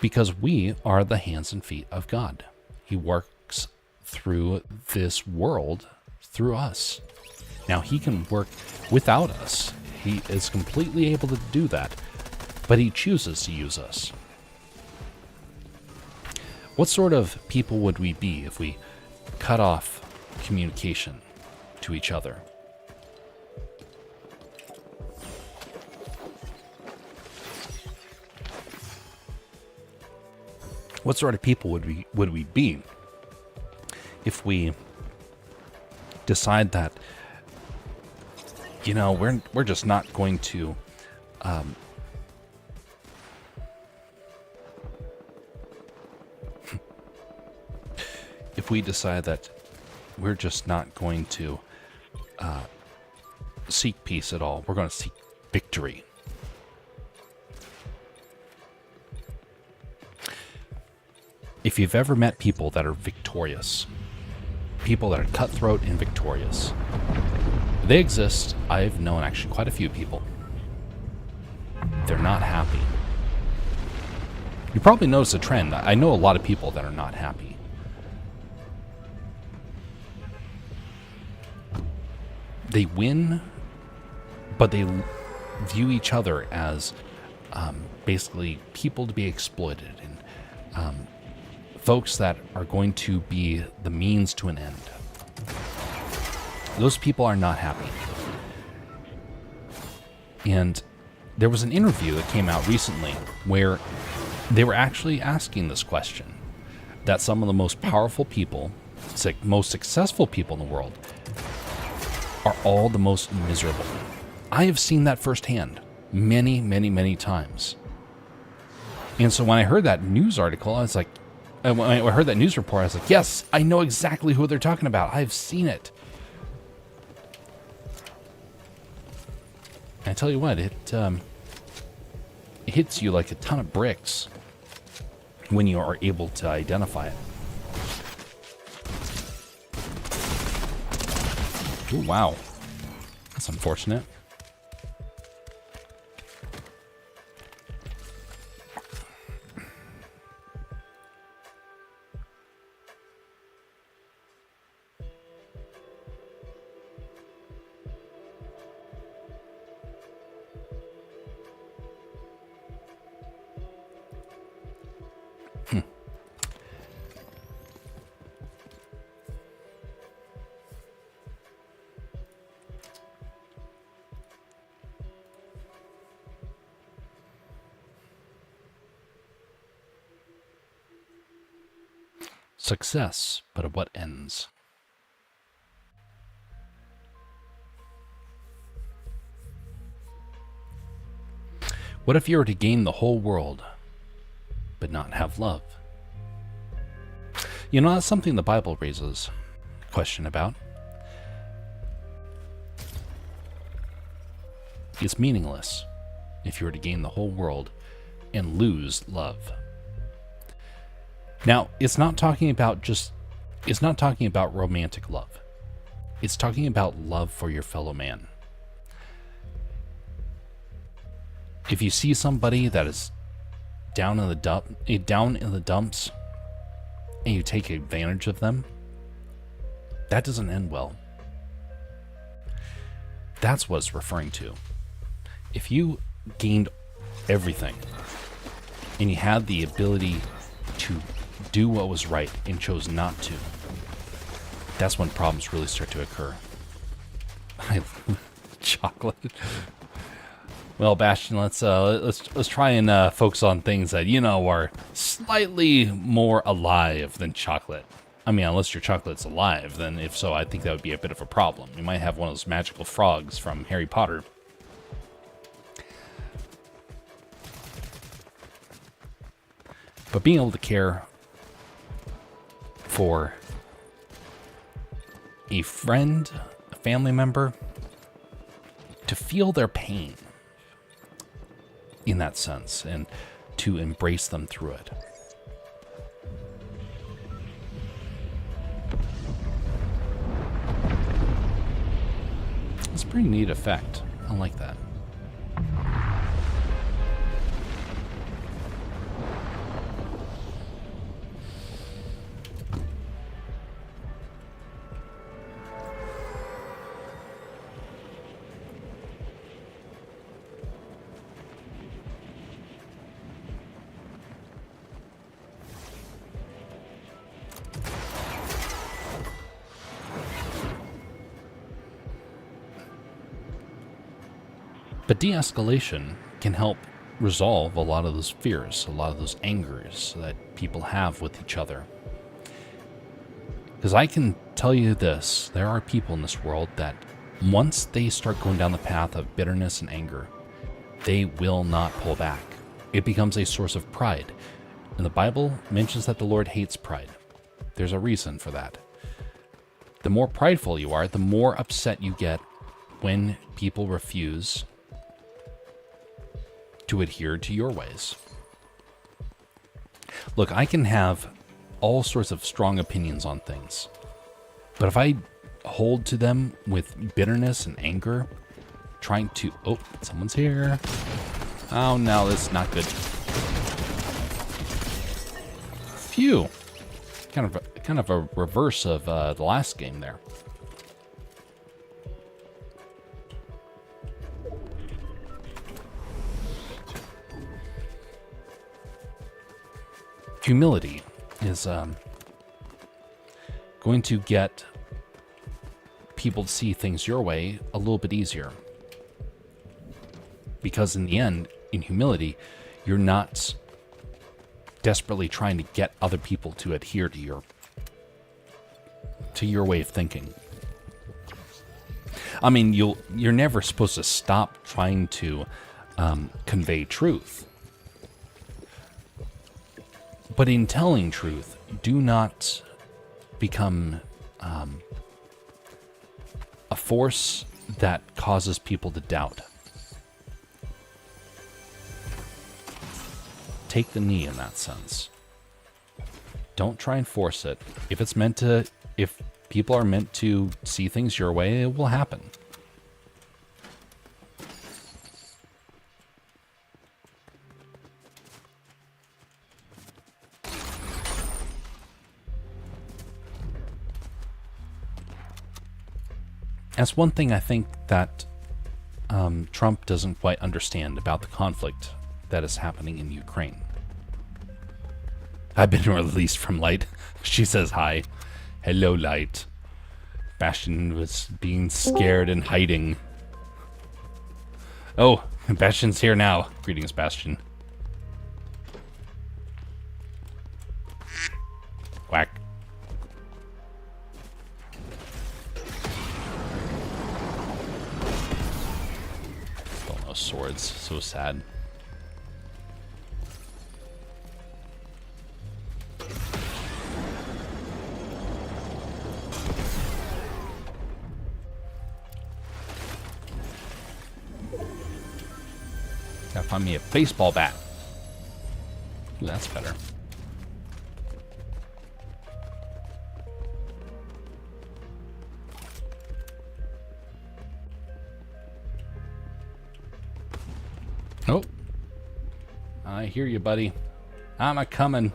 Because we are the hands and feet of God. He works through this world through us. Now, he can work without us. He is completely able to do that, but he chooses to use us. What sort of people would we be if we cut off communication to each other? What sort of people would we be if we decide that, you know, we're just not going to if we decide that we're just not going to seek peace at all, we're going to seek victory. If you've ever met people that are victorious, people that are cutthroat and victorious, they exist. I've known actually quite a few people. They're not happy. You probably notice a trend. I know a lot of people that are not happy. They win, but they view each other as basically people to be exploited and folks that are going to be the means to an end. Those people are not happy. And there was an interview that came out recently where they were actually asking this question, that some of the most powerful people, most successful people in the world, are all the most miserable. I have seen that firsthand many, many, many times. And so when I heard that news article, I was like, when I heard that news report, I was like, yes, I know exactly who they're talking about. I've seen it. And I tell you what, it hits you like a ton of bricks when you are able to identify it. Oh, wow. That's unfortunate. Success, but at what ends? What if you were to gain the whole world, but not have love? You know, that's something the Bible raises. question about is meaningless if you were to gain the whole world and lose love. Now, it's not talking about romantic love. It's talking about love for your fellow man. If you see somebody that is down in the dumps and you take advantage of them, that doesn't end well. That's what it's referring to. If you gained everything and you had the ability to do what was right and chose not to, that's when problems really start to occur. Chocolate. Well, Bastion, let's try and focus on things that are slightly more alive than chocolate. I mean, unless your chocolate's alive, then if so, I think that would be a bit of a problem. You might have one of those magical frogs from Harry Potter. But being able to care for a friend, a family member, to feel their pain in that sense and to embrace them through it. It's a pretty neat effect. I like that. But de-escalation can help resolve a lot of those fears, a lot of those angers that people have with each other. Because I can tell you this, there are people in this world that once they start going down the path of bitterness and anger, they will not pull back. It becomes a source of pride. And the Bible mentions that the Lord hates pride. There's a reason for that. The more prideful you are, the more upset you get when people refuse to adhere to your ways. Look, I can have all sorts of strong opinions on things, but if I hold to them with bitterness and anger, trying to... Oh, someone's here. Oh, no, this is not good. Phew. Kind of a reverse of the last game there. Humility is going to get people to see things your way a little bit easier. Because in the end, in humility, you're not desperately trying to get other people to adhere to your way of thinking. I mean, you're never supposed to stop trying to convey truth. But in telling truth, do not become a force that causes people to doubt. Take the knee in that sense. Don't try and force it. If people are meant to see things your way, it will happen. That's one thing I think that Trump doesn't quite understand about the conflict that is happening in Ukraine. I've been released from Light. She says hi. Hello, Light. Bastion was being scared and hiding. Oh, Bastion's here now. Greetings, Bastion. Whack. Still no swords. So sad. Gotta find me a baseball bat. Ooh, that's better. Oh. I hear you, buddy. I'm a-coming.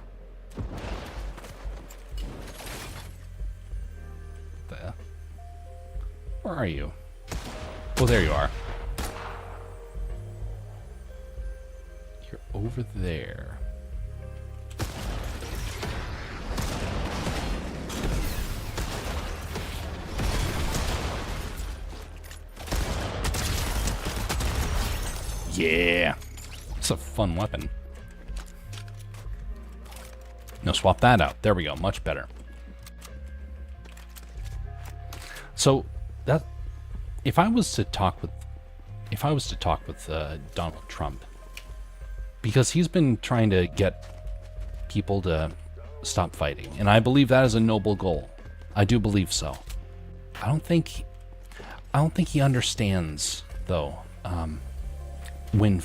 Where are you? Oh, there you are. You're over there. Yeah. It's a fun weapon. No, swap that out. There we go. Much better. So that if I was to talk with Donald Trump, because he's been trying to get people to stop fighting, and I believe that is a noble goal. I do believe so. I don't think he understands though when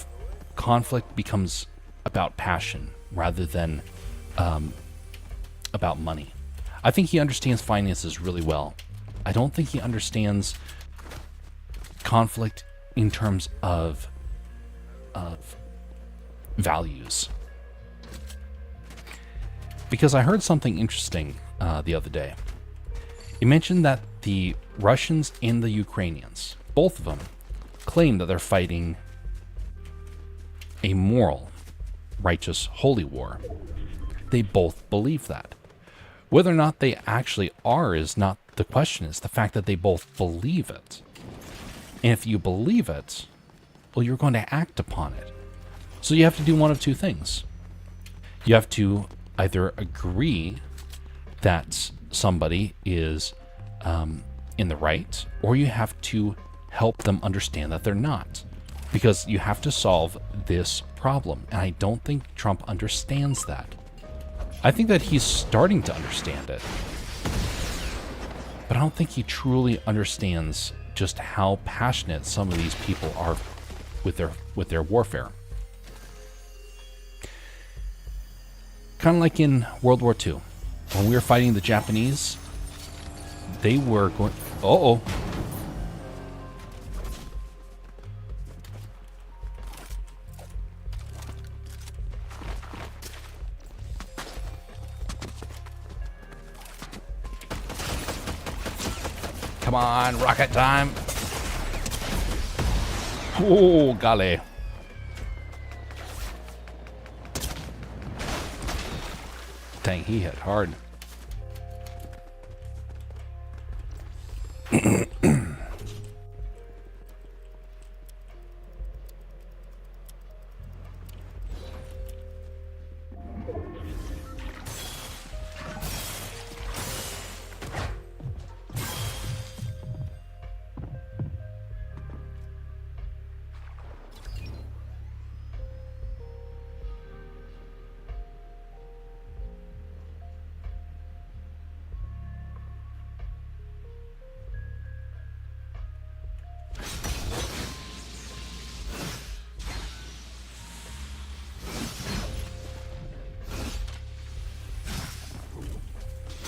conflict becomes about passion rather than about money. I think he understands finances really well. I don't think he understands conflict in terms of values. Because I heard something interesting the other day. It mentioned that the Russians and the Ukrainians, both of them, claim that they're fighting a moral, righteous, holy war. They both believe that. Whether or not they actually are is not the question. It's the fact that they both believe it. And if you believe it, well, you're going to act upon it. So you have to do one of two things. You have to either agree that somebody is in the right, or you have to help them understand that they're not. Because you have to solve this problem. And I don't think Trump understands that. I think that he's starting to understand it. But I don't think he truly understands just how passionate some of these people are with their warfare. Kind of like in World War II. When we were fighting the Japanese, they were going... Uh-oh. Come on, rocket time. Oh, golly. Dang, he hit hard.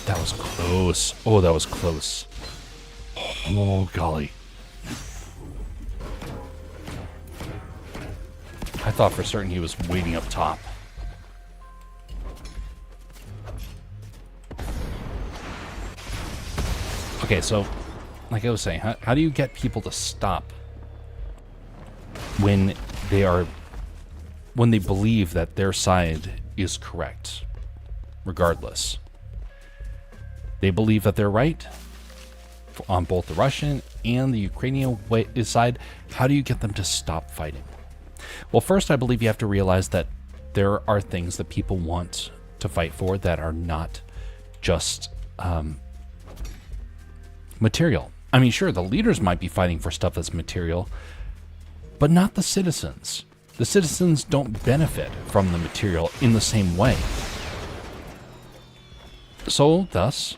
That was close. Oh, that was close. Oh, golly. I thought for certain he was waiting up top. Okay, so, like I was saying, how do you get people to stop when they believe that their side is correct, regardless? They believe that they're right on both the Russian and the Ukrainian side. How do you get them to stop fighting? Well, first, I believe you have to realize that there are things that people want to fight for that are not just material. I mean, sure, the leaders might be fighting for stuff that's material, but not the citizens. The citizens don't benefit from the material in the same way. So, thus,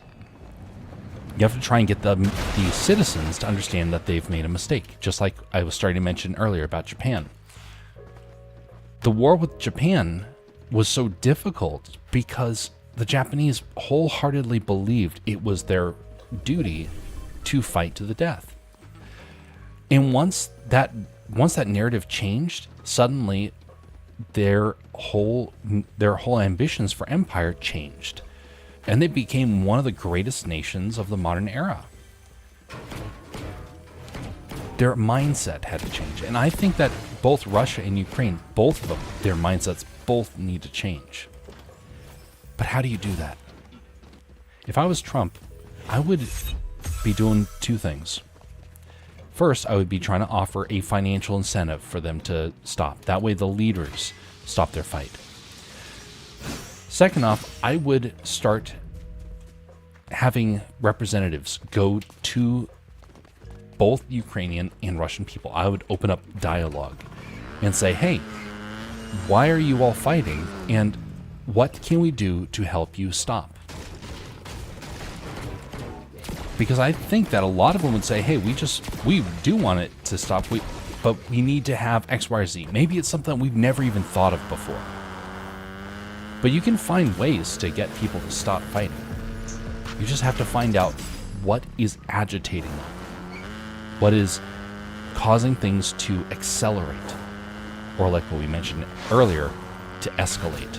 you have to try and get the citizens to understand that they've made a mistake, just like I was starting to mention earlier about Japan. the war with Japan was so difficult because the Japanese wholeheartedly believed it was their duty to fight to the death. And once that narrative changed, suddenly their whole ambitions for empire changed, and they became one of the greatest nations of the modern era. Their mindset had to change, and I think that both Russia and Ukraine, both of them, their mindsets both need to change. But how do you do that? If I was Trump, I would be doing two things. First, I would be trying to offer a financial incentive for them to stop. That way the leaders stop their fight. Second off, I would start having representatives go to both Ukrainian and Russian people. I would open up dialogue and say, hey, why are you all fighting? And what can we do to help you stop? Because I think that a lot of them would say, hey, we do want it to stop, but we need to have X, Y, or Z. Maybe it's something we've never even thought of before. But you can find ways to get people to stop fighting. You just have to find out what is agitating them. What is causing things to accelerate. Or like what we mentioned earlier, to escalate.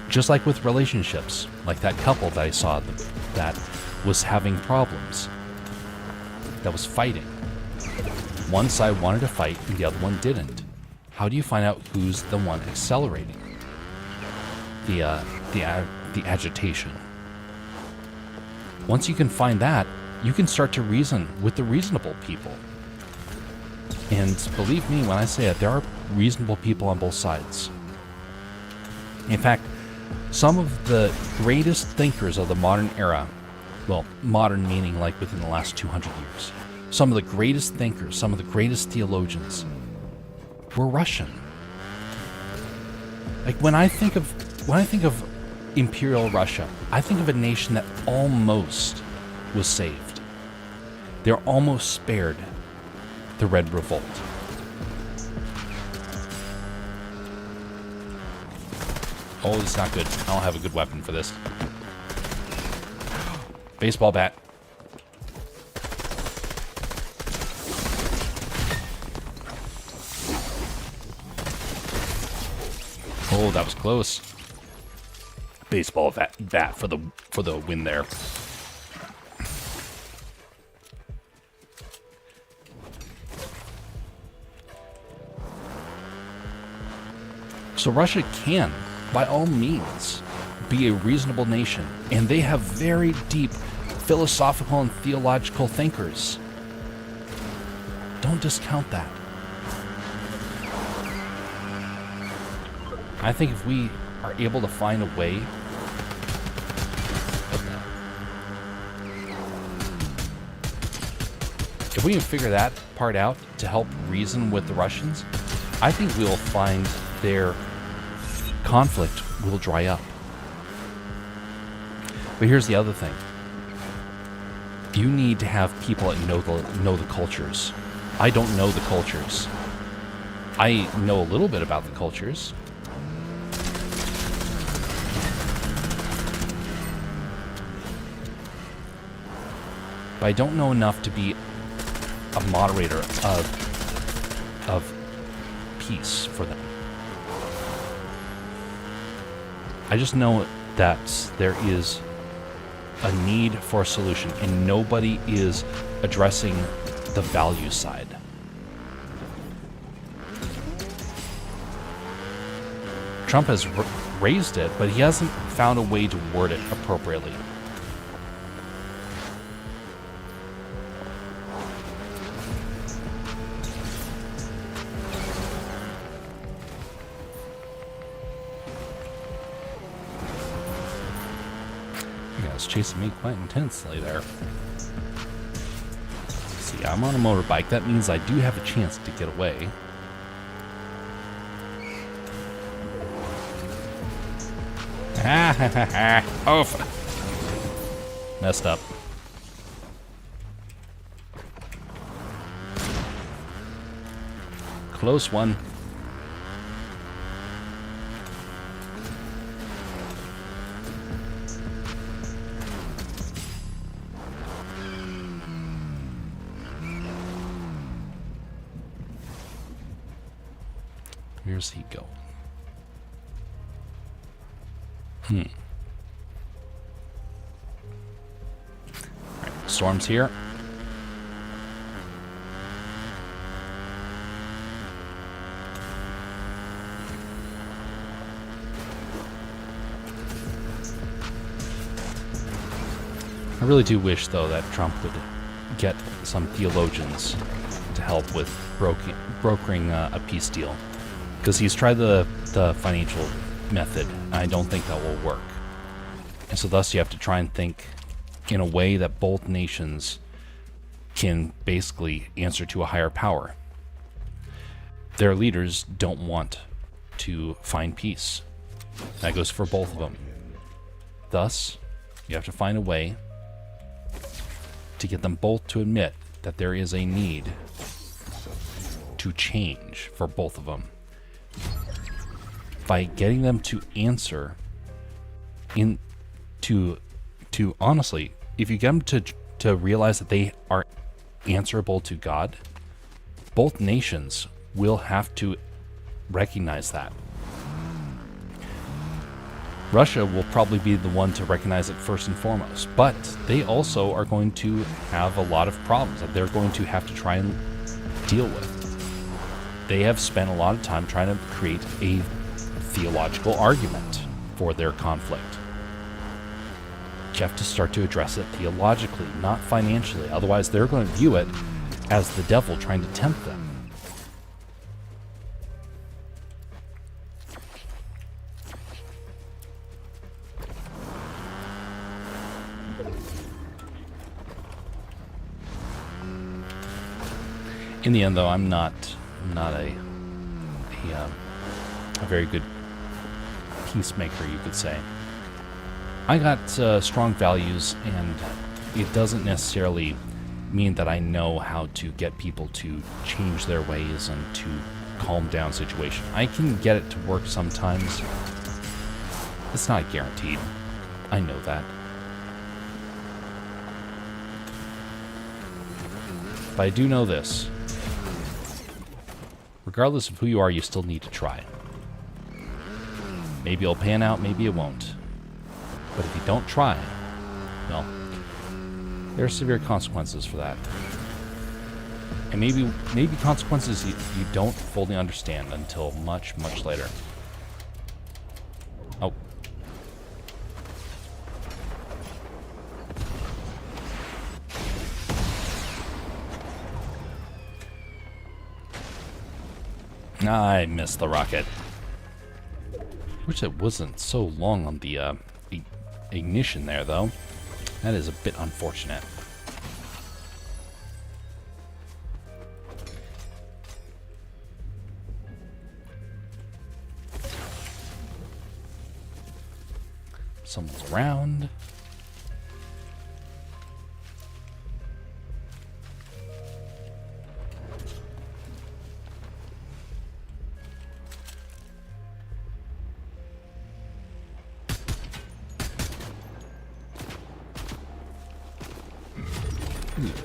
Just like with relationships, like that couple that I saw that was having problems, that was fighting. One side wanted to fight and the other one didn't. How do you find out who's the one accelerating the agitation? Once you can find that, you can start to reason with the reasonable people. And believe me when I say it, there are reasonable people on both sides. In fact, some of the greatest thinkers of the modern era, well, modern meaning like within the last 200 years, some of the greatest thinkers, some of the greatest theologians were Russian. Like when I think of Imperial Russia, I think of a nation that almost was saved. They're almost spared the Red Revolt. Oh, it's not good. I don't have a good weapon for this. Baseball bat. Oh, that was close. Baseball bat for the win there. So Russia can, by all means, be a reasonable nation, and they have very deep philosophical and theological thinkers. Don't discount that. I think if we are able to find a way if we can figure that part out to help reason with the Russians, I think we'll find their conflict will dry up. But here's the other thing. You need to have people that know the cultures. I don't know the cultures. I know a little bit about the cultures. But I don't know enough to be a moderator of peace for them. I just know that there is a need for a solution, and nobody is addressing the value side. Trump has raised it, but he hasn't found a way to word it appropriately. Chasing me quite intensely there. See, I'm on a motorbike. That means I do have a chance to get away. Oh, messed up. close one. Where's he go? Alright, storm's here. I really do wish, though, that Trump would get some theologians to help with brokering a peace deal. Because he's tried the financial method, and I don't think that will work. And so thus you have to try and think in a way that both nations can basically answer to a higher power. Their leaders don't want to find peace. That goes for both of them. Thus, you have to find a way to get them both to admit that there is a need to change for both of them. By getting them to answer to honestly, if you get them to realize that they are answerable to God, both nations will have to recognize that. Russia will probably be the one to recognize it first and foremost, but they also are going to have a lot of problems that they're going to have to try and deal with. They have spent a lot of time trying to create a theological argument for their conflict. You have to start to address it theologically, not financially. Otherwise, they're going to view it as the devil trying to tempt them. In the end, though, I'm not a very good peacemaker, you could say. I got strong values, and it doesn't necessarily mean that I know how to get people to change their ways and to calm down situation. I can get it to work sometimes. It's not guaranteed. I know that. But I do know this. Regardless of who you are, you still need to try. Maybe it'll pan out, maybe it won't. But if you don't try, well, there are severe consequences for that. And maybe consequences you don't fully understand until much, much later. Oh. I missed the rocket. Wish it wasn't so long on the ignition there, though. That is a bit unfortunate. Someone's around.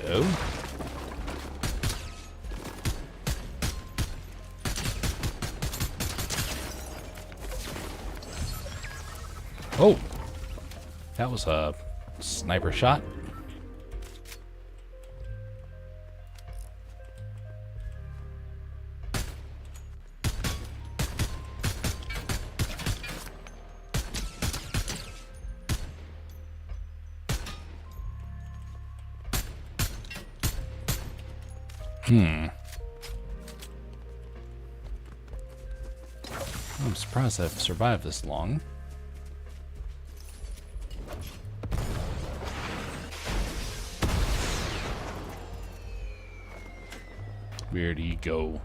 Hello. Oh, that was a sniper shot. I'm surprised I've survived this long. Where'd he go?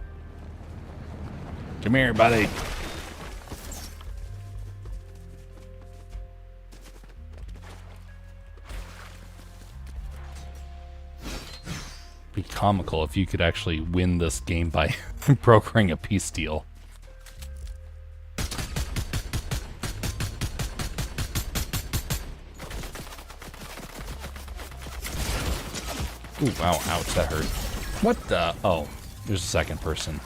Come here, buddy. Be comical if you could actually win this game by brokering a peace deal. Ooh, wow, ouch, that hurt. What the? Oh, there's a second person.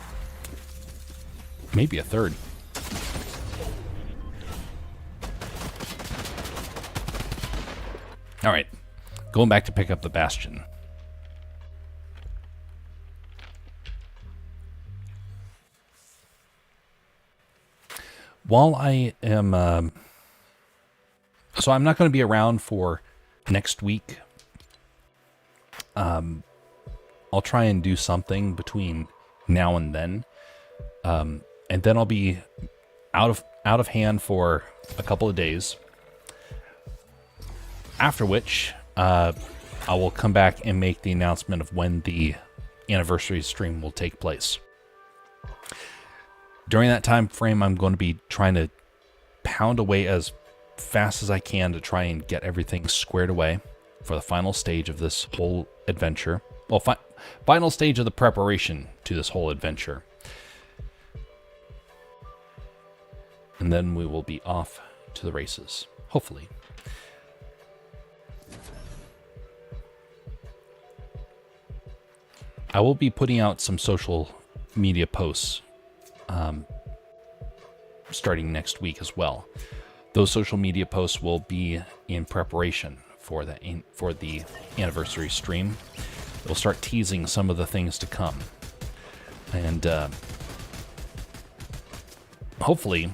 Maybe a third. Alright, going back to pick up the Bastion. While I am... so I'm not going to be around for next week. I'll try and do something between now and then. And then I'll be out of hand for a couple of days. After which, I will come back and make the announcement of when the anniversary stream will take place. During that time frame, I'm going to be trying to pound away as fast as I can to try and get everything squared away for the final stage of this whole adventure. Well, final stage of the preparation to this whole adventure. And then we will be off to the races, hopefully. I will be putting out some social media posts starting next week as well. Those social media posts will be in preparation for the anniversary stream. We'll start teasing some of the things to come, and hopefully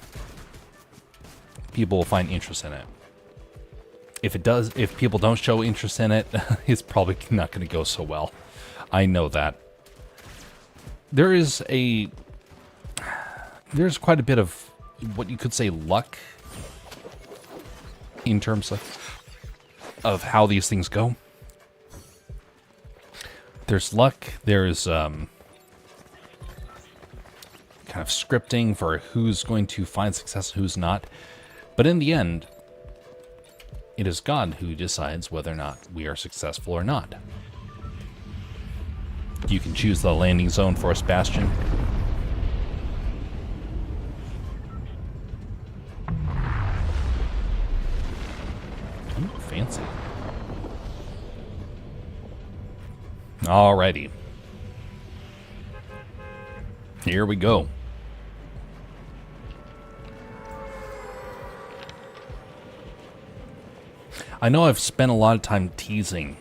people will find interest in it. If people don't show interest in it, it's probably not going to go so well. I know that. There's quite a bit of what you could say luck in terms of how these things go. There's luck, there's kind of scripting for who's going to find success, who's not. But in the end, it is God who decides whether or not we are successful or not. You can choose the landing zone for us, Bastion. Ooh, fancy. Alrighty. Here we go. I know I've spent a lot of time teasing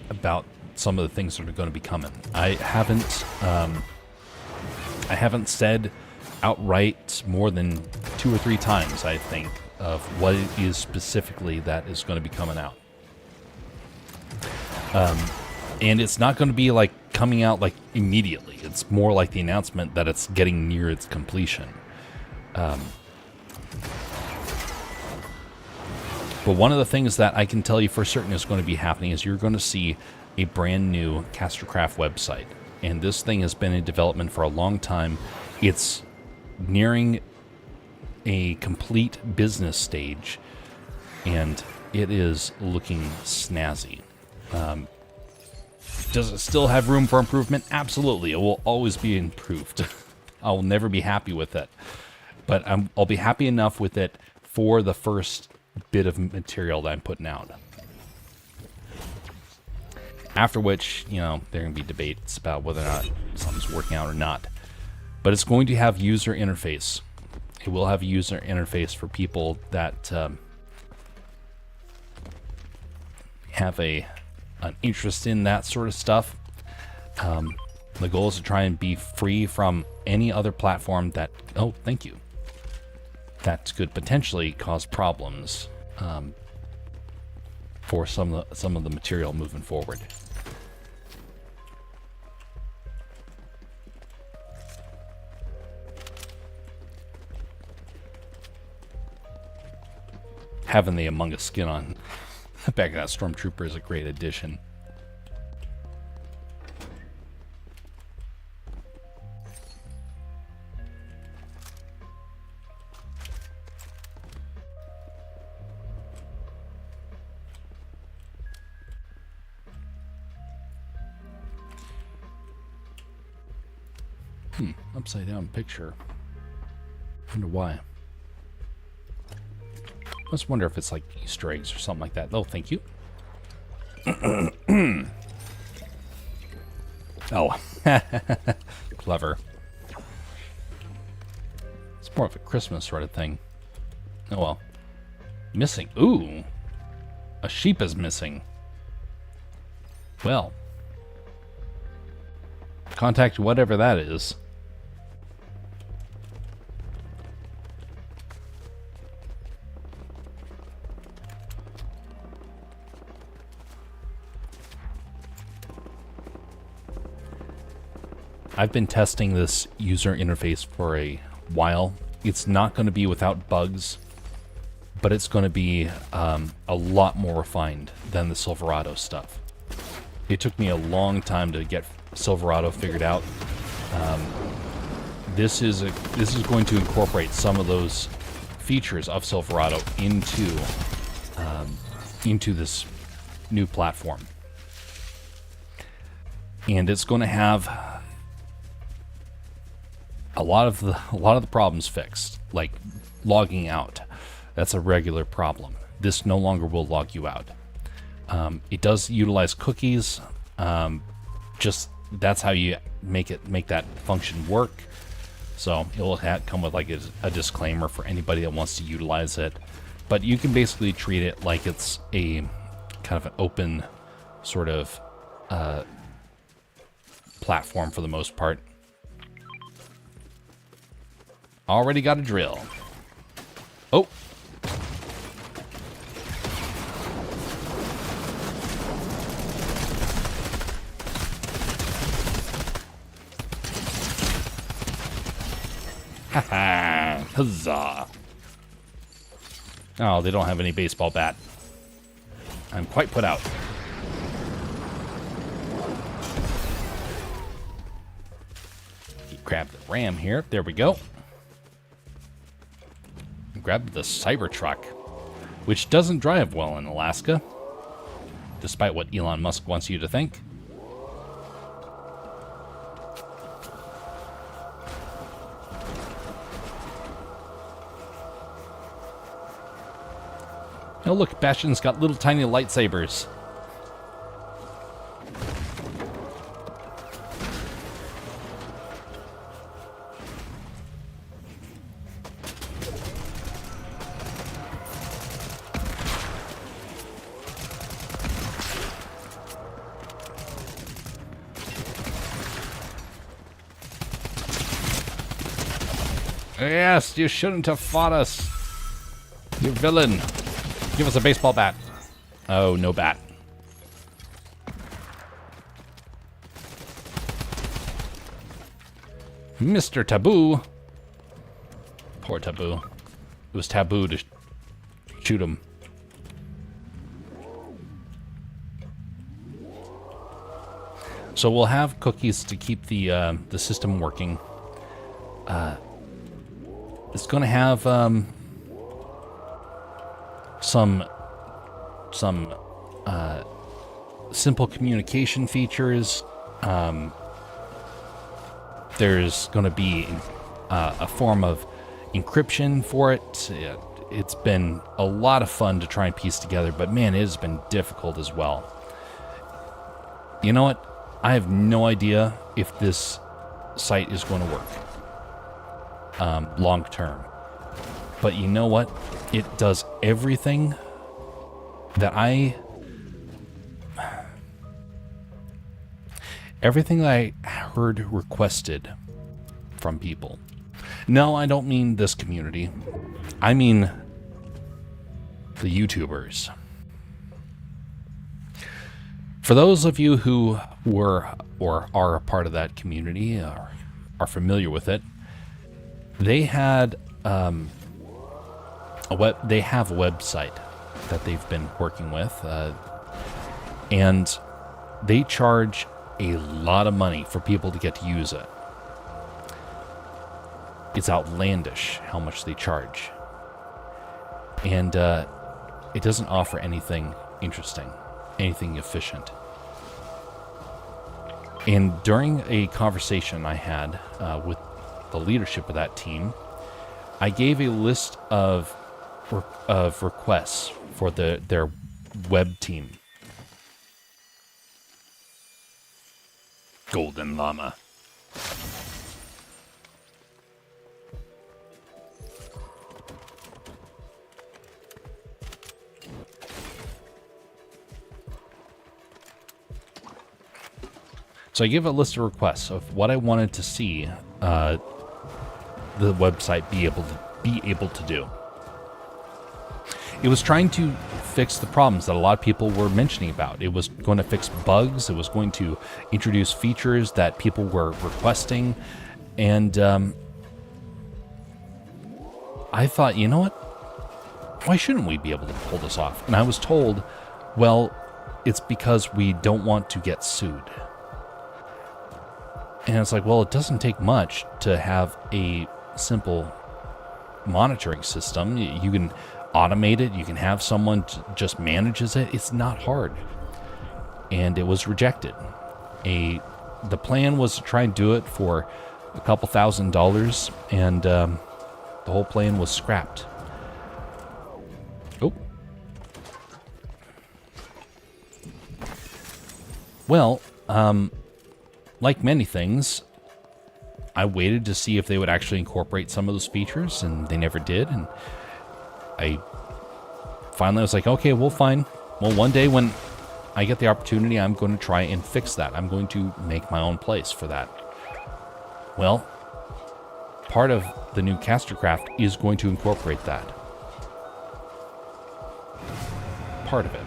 about some of the things that are going to be coming. I haven't said outright more than 2 or 3 times, I think, of what it is specifically that is going to be coming out. And it's not going to be like coming out like immediately. It's more like the announcement that it's getting near its completion. But one of the things that I can tell you for certain is going to be happening is you're going to see a brand new Castercraft website. And this thing has been in development for a long time. It's nearing a complete business stage, and it is looking snazzy. Does it still have room for improvement? Absolutely. It will always be improved. I will never be happy with it. But I'll be happy enough with it for the first bit of material that I'm putting out. After which, you know, there can be debates about whether or not something's working out or not. But it's going to have user interface. It will have a user interface for people that have an interest in that sort of stuff. The goal is to try and be free from any other platform that, oh, thank you, that could potentially cause problems for some of the material moving forward. Having the Among Us skin on the back of that Stormtrooper is a great addition. Upside down picture. Wonder why. Let's wonder if it's like Easter eggs or something like that. Oh, thank you. Oh. Clever. It's more of a Christmas sort of thing. Oh well. Missing. Ooh. A sheep is missing. Well. Contact whatever that is. I've been testing this user interface for a while. It's not going to be without bugs, but it's going to be a lot more refined than the Silverado stuff. It took me a long time to get Silverado figured out. This is going to incorporate some of those features of Silverado into this new platform, and it's going to have a lot of the problems fixed, like logging out. That's a regular problem. This no longer will log you out. It does utilize cookies. Just that's how you make that function work. So it will come with like a disclaimer for anybody that wants to utilize it. But you can basically treat it like it's a kind of an open sort of platform for the most part. Already got a drill. Oh. Haha. Huzzah. Oh, they don't have any baseball bat. I'm quite put out. Grab the ram here. There we go. Grab the Cybertruck, which doesn't drive well in Alaska, despite what Elon Musk wants you to think. Oh look, Bastion's got little tiny lightsabers. Yes, you shouldn't have fought us. You villain. Give us a baseball bat. Oh, no bat. Mr. Taboo. Poor Taboo. It was taboo to shoot him. So we'll have cookies to keep the system working. It's going to have some simple communication features. There's going to be a form of encryption for it. It's been a lot of fun to try and piece together, but man, it has been difficult as well. You know what? I have no idea if this site is going to work long term. But you know what? It does everything that I heard requested from people. No, I don't mean this community. I mean the YouTubers. For those of you who were or are a part of that community or are familiar with it, they had they have a website that they've been working with, and they charge a lot of money for people to get to use it. It's outlandish how much they charge, and it doesn't offer anything interesting, anything efficient. And during a conversation I had with the leadership of that team, I gave a list of requests for their web team. Golden Llama. So I gave a list of requests of what I wanted to see the website be able to do. It was trying to fix the problems that a lot of people were mentioning about. It was going to fix bugs. It was going to introduce features that people were requesting. And I thought, you know what? Why shouldn't we be able to pull this off? And I was told, well, it's because we don't want to get sued. And it's like, well, it doesn't take much to have a simple monitoring system. You can automate it. You can have someone just manages it. It's not hard. And it was rejected. The plan was to try and do it for a couple $1,000, and the whole plan was scrapped. Oh. Well, like many things, I waited to see if they would actually incorporate some of those features, and they never did. And I finally was like, okay, well, fine. Well, one day when I get the opportunity, I'm going to try and fix that. I'm going to make my own place for that. Well, part of the new Castercraft is going to incorporate that. Part of it.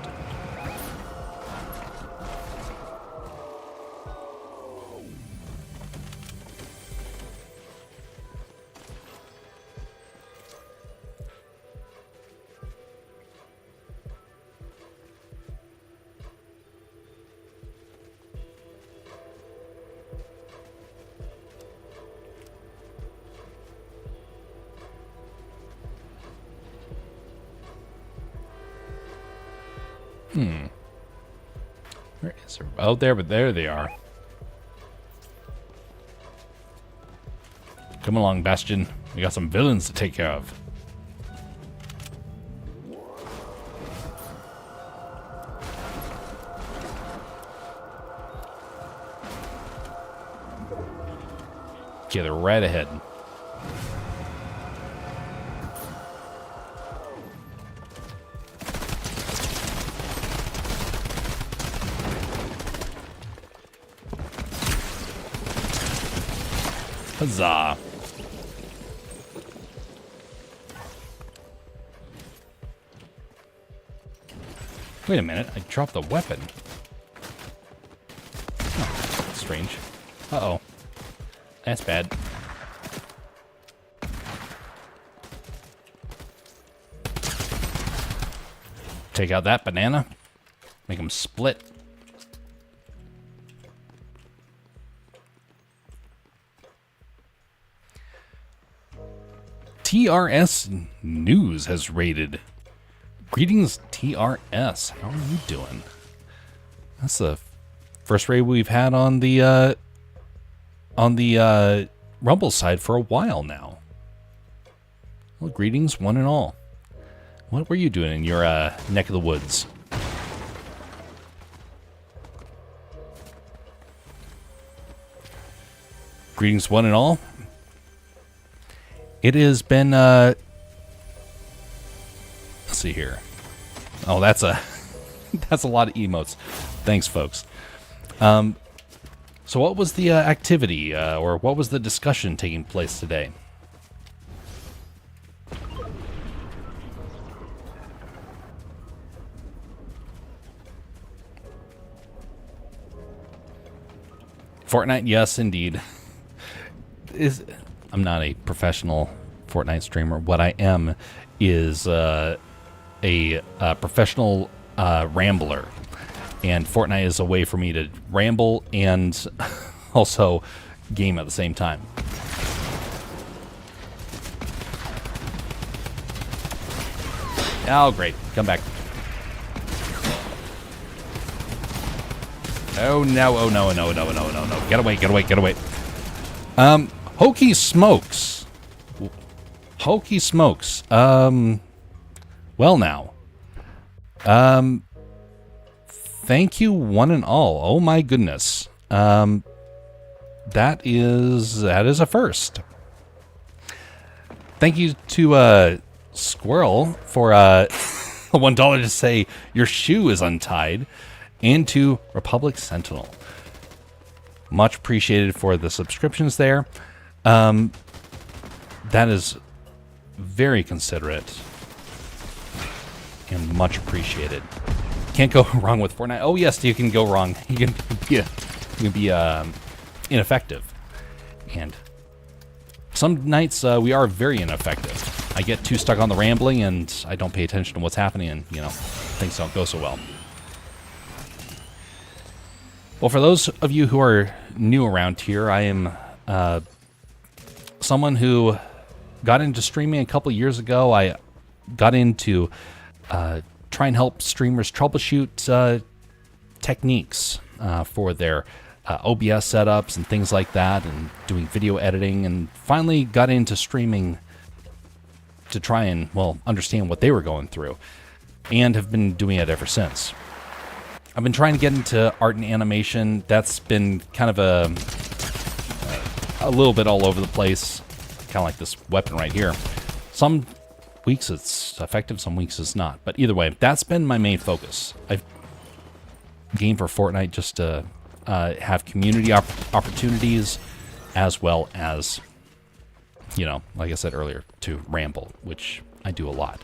Where is there? Oh, there, but there they are. Come along, Bastion. We got some villains to take care of. Okay, they're right ahead. Huzzah. Wait a minute, I dropped the weapon. Oh, that's strange. Uh-oh. That's bad. Take out that banana. Make them split. TRS News has raided. Greetings, TRS. How are you doing? That's the first raid we've had on the Rumble side for a while now. Well, greetings, one and all. What were you doing in your neck of the woods? Greetings, one and all. It has been, let's see here. Oh, that's a lot of emotes. Thanks, folks. So what was the activity, or what was the discussion taking place today? Fortnite, yes, indeed. I'm not a professional Fortnite streamer. What I am is a professional rambler. And Fortnite is a way for me to ramble and also game at the same time. Oh, great. Come back. Oh no, oh no, no, no, no, no, no. Get away, get away, get away. Hokey smokes. Hokey smokes. Well now. Thank you one and all. Oh my goodness. That is a first. Thank you to Squirrel for $1 to say your shoe is untied, and to Republic Sentinel. Much appreciated for the subscriptions there. That is very considerate and much appreciated. Can't go wrong with Fortnite. Oh yes, you can go wrong. You can be ineffective, and some nights we are very ineffective. I get too stuck on the rambling and I don't pay attention to what's happening, and things don't go so well. Well, for those of you who are new around here, I am someone who got into streaming a couple years ago. I got into try and help streamers troubleshoot techniques for their OBS setups and things like that, and doing video editing, and finally got into streaming to try and, well, understand what they were going through, and have been doing it ever since. I've been trying to get into art and animation. That's been kind of a little bit all over the place, kind of like this weapon right here. Some weeks it's effective, some weeks it's not. But either way, that's been my main focus. I've gamed for Fortnite just to have community opportunities, as well as, like I said earlier, to ramble, which I do a lot.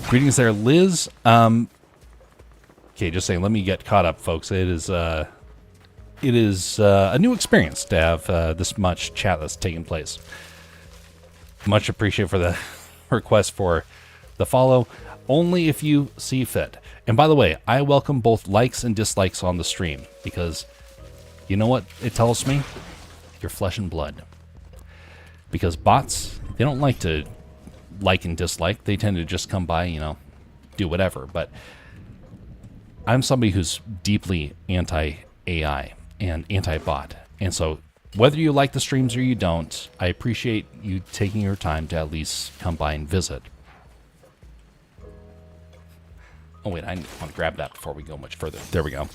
Greetings there, Liz. Okay, just saying, let me get caught up, folks. It is a new experience to have this much chat that's taking place. Much appreciated for the request for the follow, only if you see fit. And by the way, I welcome both likes and dislikes on the stream, because you know what it tells me? You're flesh and blood. Because bots, they don't like to like and dislike. They tend to just come by, do whatever. But I'm somebody who's deeply anti-AI and anti-bot. And so whether you like the streams or you don't, I appreciate you taking your time to at least come by and visit. Oh wait, I want to grab that before we go much further. There we go.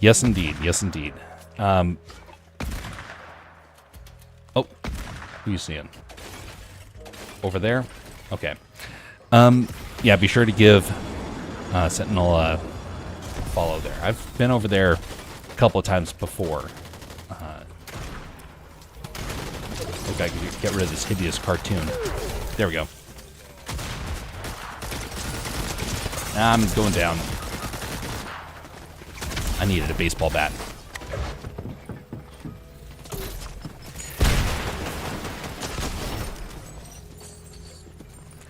Yes, indeed. Yes, indeed. Oh, who you seeing? Over there? Okay. Yeah, be sure to give Sentinel a follow there. I've been over there a couple of times before. Look, I can get rid of this hideous cartoon. There we go. I'm going down. I needed a baseball bat.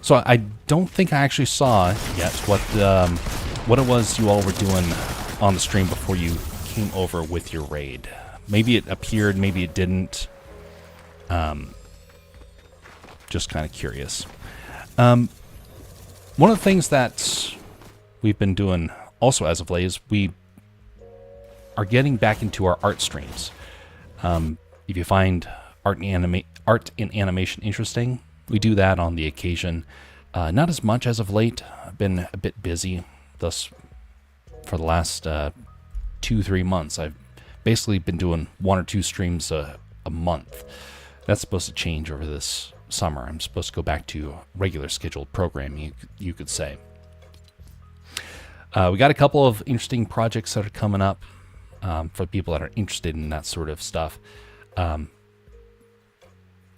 So I don't think I actually saw yet what it was you all were doing on the stream before you came over with your raid. Maybe it appeared, maybe it didn't. Just kind of curious. One of the things that we've been doing also as of late is we are getting back into our art streams. If you find art and animation interesting, we do that on the occasion. Not as much as of late. I've been a bit busy. Thus, for the last 2-3 months, I've basically been doing 1 or 2 streams a month. That's supposed to change over this summer. I'm supposed to go back to regular scheduled programming, you could say. We got a couple of interesting projects that are coming up for people that are interested in that sort of stuff.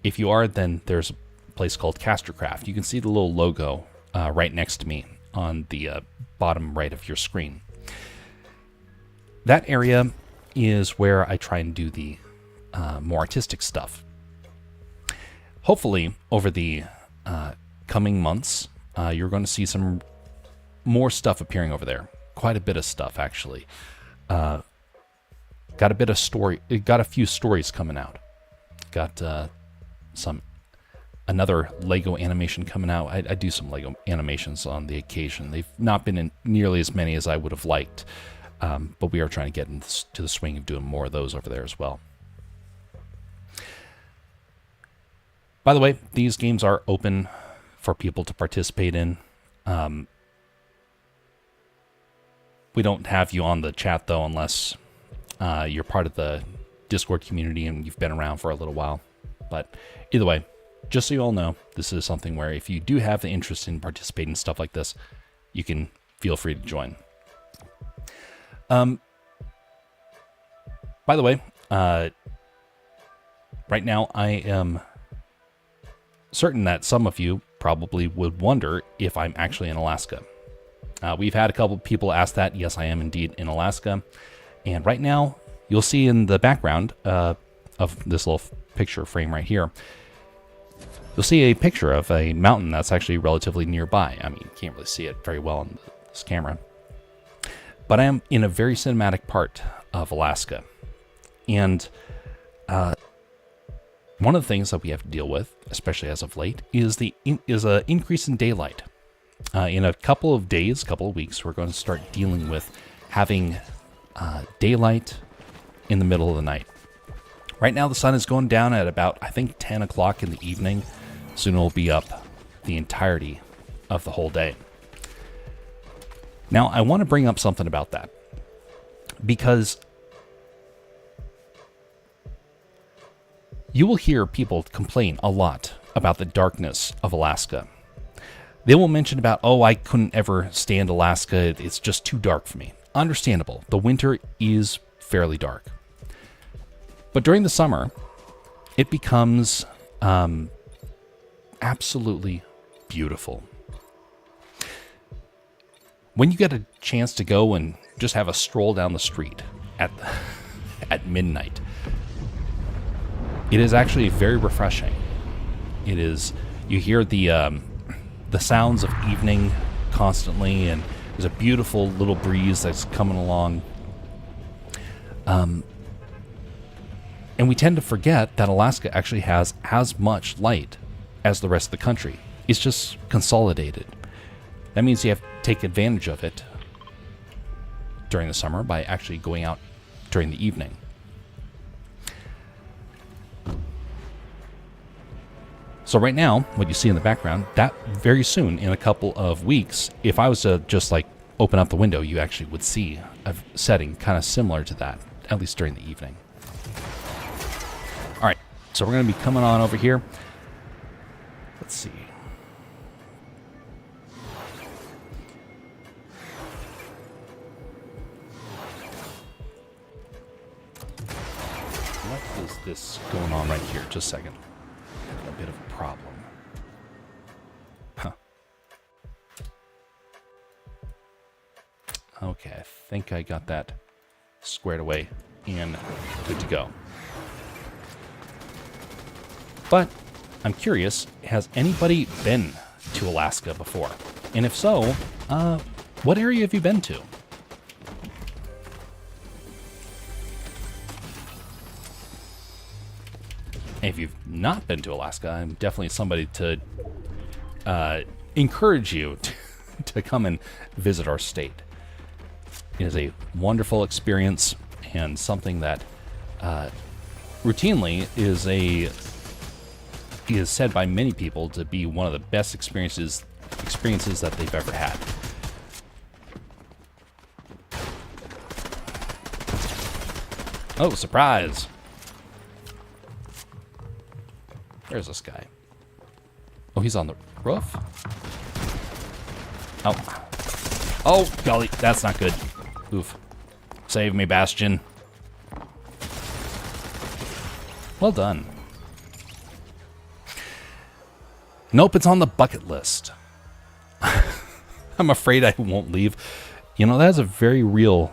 If you are, then there's a place called Castercraft. You can see the little logo right next to me on the bottom right of your screen. That area is where I try and do the more artistic stuff. Hopefully, over the coming months, you're going to see some more stuff appearing over there. Quite a bit of stuff, actually. Got a bit of story. Got a few stories coming out. Got some another Lego animation coming out. I do some Lego animations on the occasion. They've not been in nearly as many as I would have liked, but we are trying to get into the swing of doing more of those over there as well. By the way, these games are open for people to participate in. We don't have you on the chat, though, unless you're part of the Discord community and you've been around for a little while. But either way, just so you all know, this is something where if you do have the interest in participating in stuff like this, you can feel free to join. By the way, right now I am certain that some of you probably would wonder if I'm actually in Alaska. We've had a couple of people ask that. Yes, I am indeed in Alaska. And right now, you'll see in the background of this little picture frame right here, you'll see a picture of a mountain that's actually relatively nearby. I mean, you can't really see it very well on this camera. But I am in a very cinematic part of Alaska. And one of the things that we have to deal with, especially as of late, is an increase in daylight. In a couple of days, couple of weeks, we're going to start dealing with having daylight in the middle of the night. Right now, the sun is going down at about, I think, 10 o'clock in the evening. Soon it'll be up the entirety of the whole day. Now, I want to bring up something about that, because you will hear people complain a lot about the darkness of Alaska. They will mention about, oh, I couldn't ever stand Alaska. It's just too dark for me. Understandable. The winter is fairly dark. But during the summer, it becomes absolutely beautiful. When you get a chance to go and just have a stroll down the street at midnight, it is actually very refreshing. It is, you hear the sounds of evening constantly, and there's a beautiful little breeze that's coming along. And we tend to forget that Alaska actually has as much light as the rest of the country. It's just consolidated. That means you have to take advantage of it during the summer by actually going out during the evening. So right now, what you see in the background, that very soon, in a couple of weeks, if I was to just like open up the window, you actually would see a setting kind of similar to that, at least during the evening. All right, so we're going to be coming on over here. Let's see. What is this going on right here? Just a second. A bit of a problem. Huh. Okay, I think I got that squared away and good to go. But I'm curious, has anybody been to Alaska before? And if so, what area have you been to? And if you've not been to Alaska, I'm definitely somebody to encourage you to come and visit our state. It is a wonderful experience and something that routinely is said by many people to be one of the best experiences that they've ever had. Oh, surprise! There's this guy. Oh, he's on the roof? Oh. Oh, golly, that's not good. Oof. Save me, Bastion. Well done. Nope, it's on the bucket list. I'm afraid I won't leave. You know, that's a very real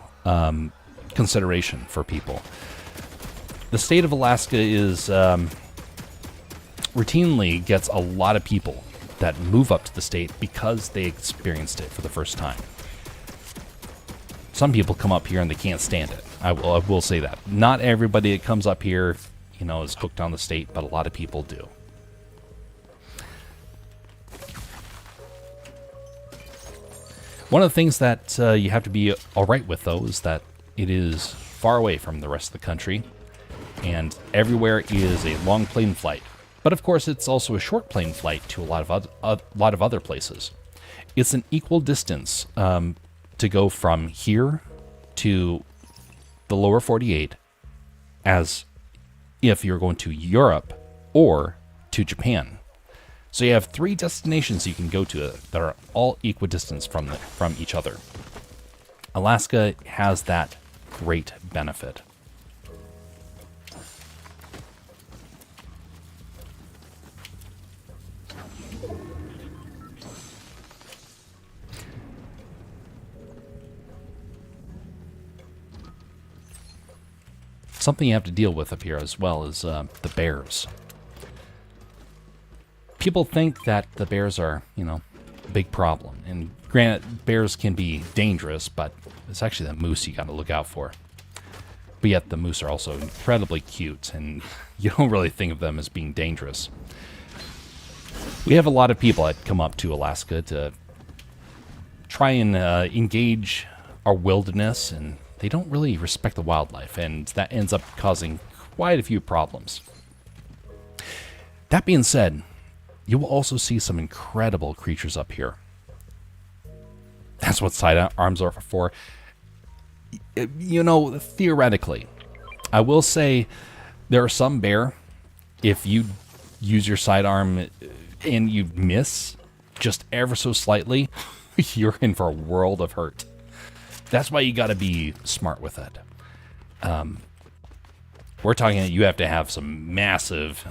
consideration for people. The state of Alaska is routinely gets a lot of people that move up to the state because they experienced it for the first time. Some people come up here and they can't stand it. I will say that. Not everybody that comes up here, you know, is hooked on the state, but a lot of people do. One of the things that you have to be all right with, though, is that it is far away from the rest of the country, and everywhere is a long plane flight. But of course, it's also a short plane flight to a lot of other places. It's an equal distance to go from here to the lower 48 as if you're going to Europe or to Japan. So you have 3 destinations you can go to that are all equidistant from each other. Alaska has that great benefit. Something you have to deal with up here as well is the bears. People think that the bears are, a big problem. And granted, bears can be dangerous, but it's actually the moose you got to look out for. But yet the moose are also incredibly cute, and you don't really think of them as being dangerous. We have a lot of people that come up to Alaska to try and engage our wilderness, and they don't really respect the wildlife, and that ends up causing quite a few problems. That being said, you will also see some incredible creatures up here. That's what sidearms are for. Theoretically, I will say there are some bear, if you use your sidearm and you miss just ever so slightly, you're in for a world of hurt. That's why you got to be smart with it. We're talking that you have to have some massive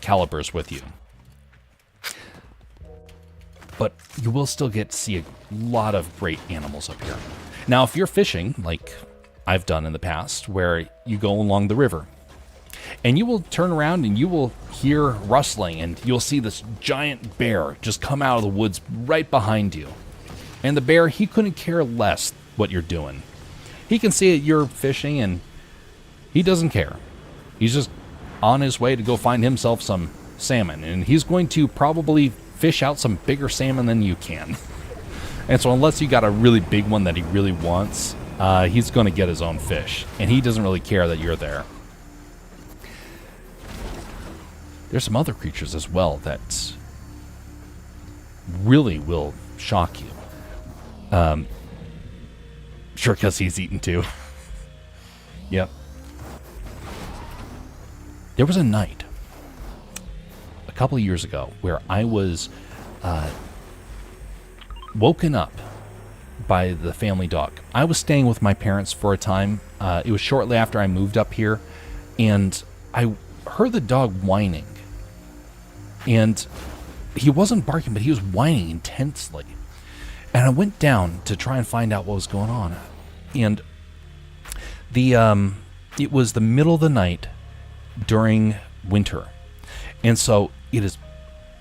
calibers with you. But you will still get to see a lot of great animals up here. Now, if you're fishing, like I've done in the past, where you go along the river, and you will turn around and you will hear rustling, and you'll see this giant bear just come out of the woods right behind you. And the bear, he couldn't care less what you're doing. He can see that you're fishing, and he doesn't care. He's just on his way to go find himself some salmon, and he's going to probably fish out some bigger salmon than you can. And so unless you got a really big one that he really wants, he's going to get his own fish, and he doesn't really care that you're there. There's some other creatures as well that really will shock you. Sure, because he's eaten too. Yep. There was a night a couple of years ago where I was woken up by the family dog. I was staying with my parents for a time. It was shortly after I moved up here, and I heard the dog whining. And he wasn't barking, but he was whining intensely. And I went down to try and find out what was going on. And it was the middle of the night during winter. And so it is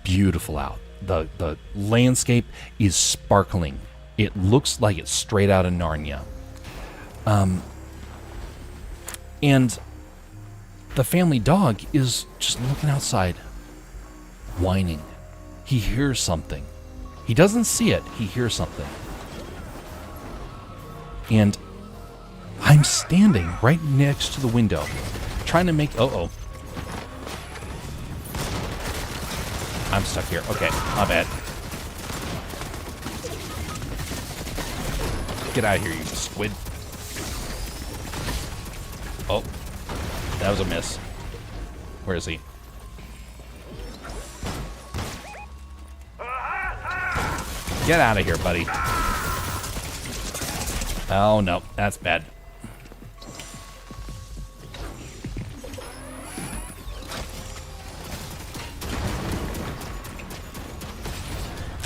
beautiful out. The landscape is sparkling. It looks like it's straight out of Narnia. And the family dog is just looking outside, whining. He hears something. He doesn't see it. He hears something. And I'm standing right next to the window, trying to make... Uh-oh. I'm stuck here. Okay, my bad. Get out of here, you squid. Oh, that was a miss. Where is he? Get out of here, buddy. Oh, no. That's bad.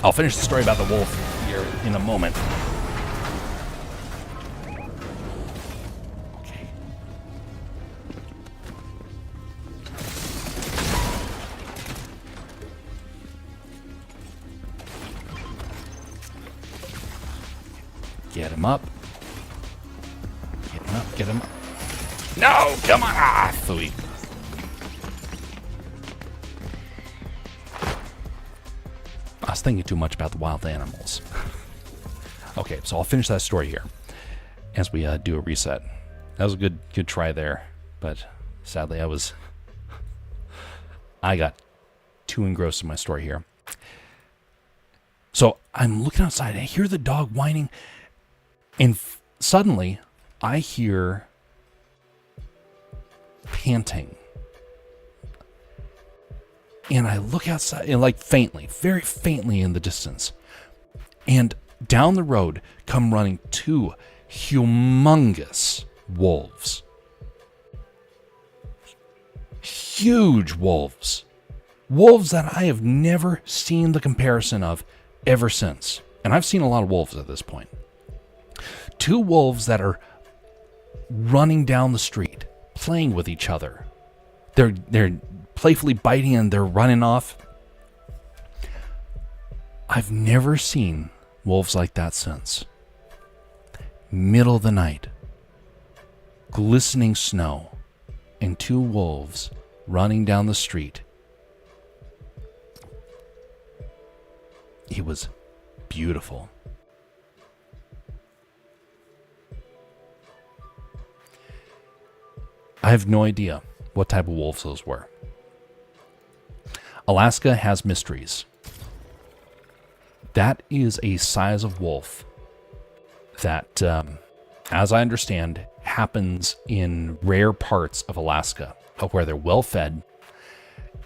I'll finish the story about the wolf here in a moment. Okay. Get him up. Get him up, get him up. No, come on. Ah, phooey. I was thinking too much about the wild animals. Okay, so I'll finish that story here as we do a reset. That was a good try there, but sadly I got too engrossed in my story here. So I'm looking outside, and I hear the dog whining, and suddenly I hear panting. And I look outside, and like faintly, very faintly in the distance. And down the road come running two humongous wolves. Huge wolves. Wolves that I have never seen the comparison of ever since. And I've seen a lot of wolves at this point. Two wolves that are running down the street, playing with each other. They're playfully biting and they're running off. I've never seen wolves like that since. Middle of the night, glistening snow, and two wolves running down the street. It was beautiful. I have no idea what type of wolves those were. Alaska has mysteries. That is a size of wolf that, as I understand, happens in rare parts of Alaska, where they're well fed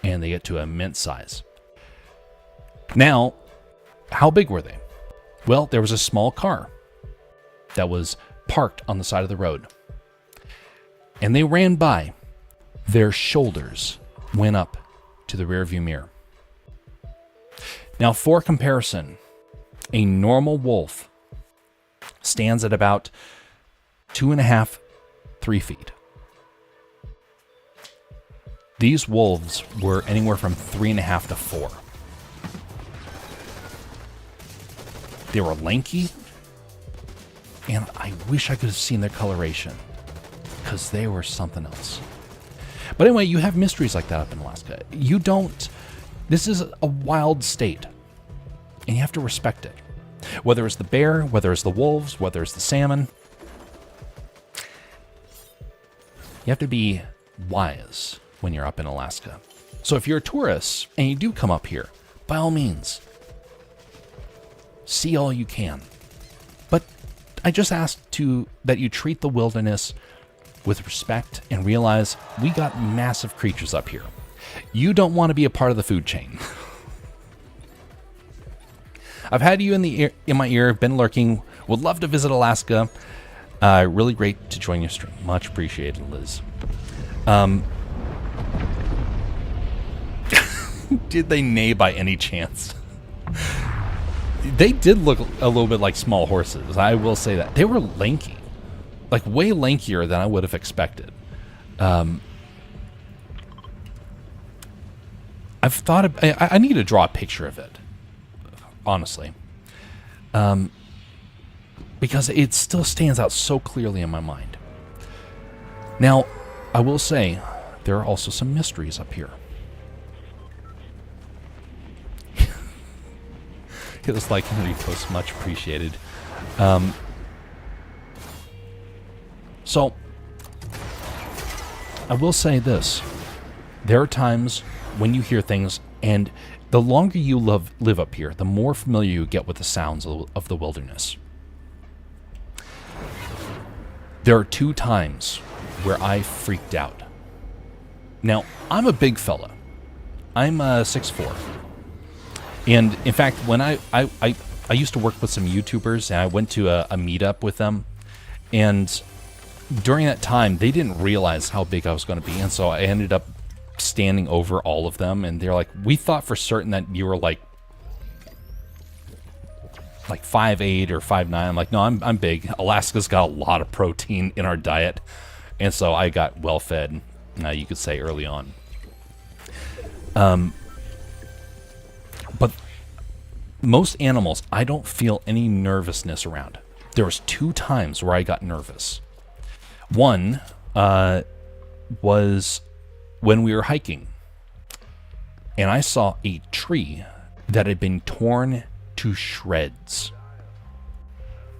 and they get to an immense size. Now, how big were they? Well, there was a small car that was parked on the side of the road, and they ran by. Their shoulders went up to the rearview mirror. Now, for comparison, a normal wolf stands at about 2.5, 3 feet. These wolves were anywhere from 3.5 to 4. They were lanky, and I wish I could have seen their coloration, because they were something else. But anyway, you have mysteries like that up in Alaska. You don't. This is a wild state, and you have to respect it. Whether it's the bear, whether it's the wolves, whether it's the salmon, you have to be wise when you're up in Alaska. So if you're a tourist and you do come up here, by all means, see all you can. But I just ask that you treat the wilderness with respect and realize we got massive creatures up here. You don't want to be a part of the food chain. I've had you in my ear, been lurking, would love to visit Alaska. Really great to join your stream. Much appreciated, Liz. Did they neigh by any chance? They did look a little bit like small horses. I will say that. They were lanky. Like way lankier than I would have expected. I've thought I need to draw a picture of it, honestly, because it still stands out so clearly in my mind. Now, I will say there are also some mysteries up here. It was like and repost, much appreciated. So, I will say this. There are times when you hear things, and the longer you live up here, the more familiar you get with the sounds of the wilderness. There are 2 times where I freaked out. Now, I'm a big fella. I'm 6'4". And in fact, when I used to work with some YouTubers, and I went to a meetup with them, and during that time, they didn't realize how big I was going to be, and so I ended up standing over all of them, and they're like, we thought for certain that you were like 5'8" or 5'9". I'm like, no, I'm big. Alaska's got a lot of protein in our diet, and so I got well fed, you could say, early on. But most animals, I don't feel any nervousness around. There was 2 times where I got nervous. One was when we were hiking, and I saw a tree that had been torn to shreds.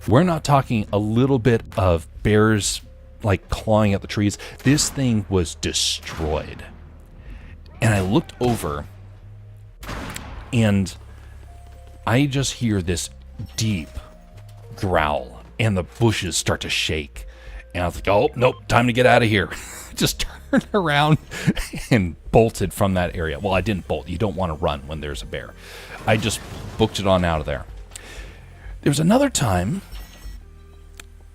We're not talking a little bit of bears like clawing at the trees. This thing was destroyed. And I looked over and I just hear this deep growl and the bushes start to shake. And I was like, oh, nope, time to get out of here. Just turned around and bolted from that area. Well, I didn't bolt. You don't want to run when there's a bear. I just booked it on out of there. There was another time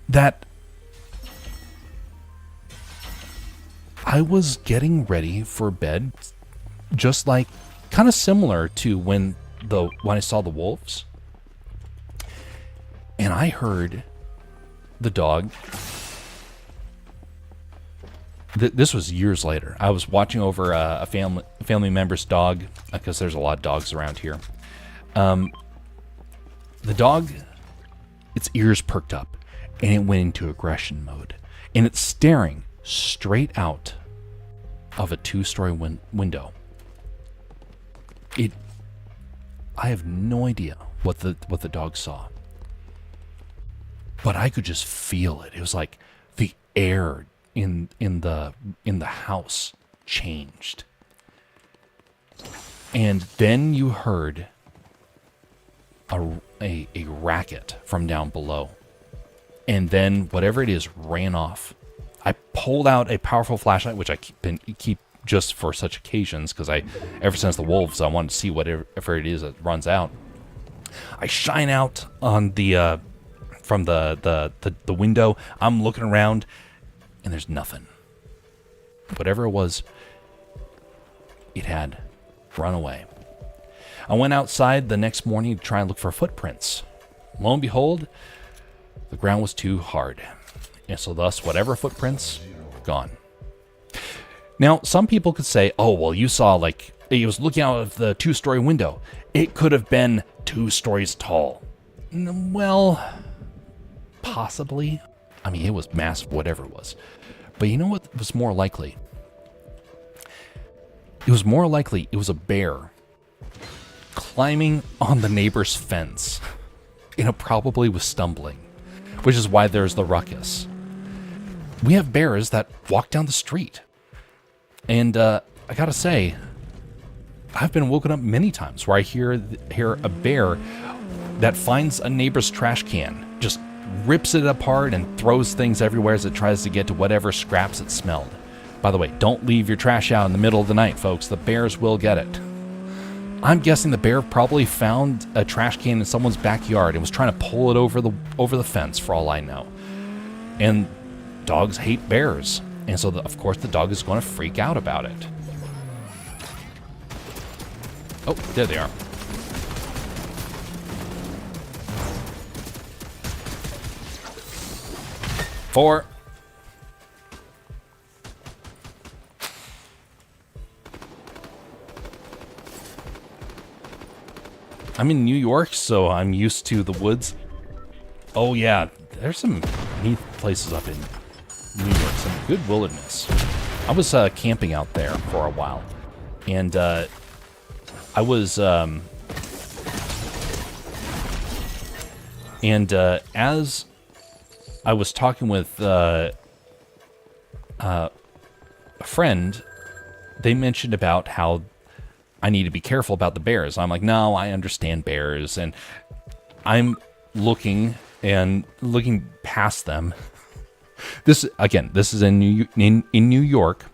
that I was getting ready for bed, just like kind of similar to when I saw the wolves. And I heard the dog. This was years later. I was watching over a family member's dog, because there's a lot of dogs around here. The dog, its ears perked up, and it went into aggression mode. And it's staring straight out of a 2-story window. I have no idea what the dog saw, but I could just feel it. It was like the air in the house changed, and then you heard a racket from down below, and then whatever it is ran off. I pulled out a powerful flashlight, which I keep just for such occasions, because ever since the wolves, I wanted to see whatever it is that runs out. I shine out on the from the window. I'm looking around, and there's nothing. Whatever it was, it had run away. I went outside the next morning to try and look for footprints. Lo and behold, the ground was too hard. And so thus, whatever footprints, gone. Now, some people could say, oh, well, you saw, like, he was looking out of the 2-story window. It could have been 2 stories tall. Well, possibly. I mean, it was massive, whatever it was. But you know what was more likely? It was more likely it was a bear climbing on the neighbor's fence. And it probably was stumbling, which is why there's the ruckus. We have bears that walk down the street. And I gotta say, I've been woken up many times where I hear a bear that finds a neighbor's trash can, just rips it apart and throws things everywhere as it tries to get to whatever scraps it smelled. By the way, don't leave your trash out in the middle of the night, folks. The bears will get it. I'm guessing the bear probably found a trash can in someone's backyard and was trying to pull it over the fence, for all I know. And dogs hate bears. And so, of course, the dog is going to freak out about it. Oh, there they are. Four. I'm in New York, so I'm used to the woods. Oh, yeah, there's some neat places up in New York, some good wilderness. I was camping out there for a while, and I was as I was talking with a friend, they mentioned about how I need to be careful about the bears. I'm like, no, I understand bears, and I'm looking past them. This is in New York.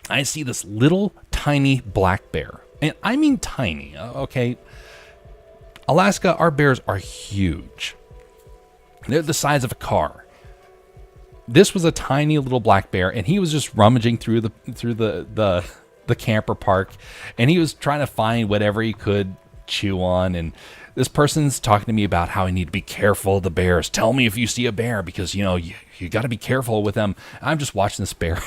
I see this little tiny black bear, and I mean tiny. Okay, Alaska, our bears are huge. They're the size of a car. This was a tiny little black bear, and he was just rummaging through the camper park, and he was trying to find whatever he could chew on. And this person's talking to me about how I need to be careful of the bears. Tell me if you see a bear, because you got to be careful with them. I'm just watching this bear.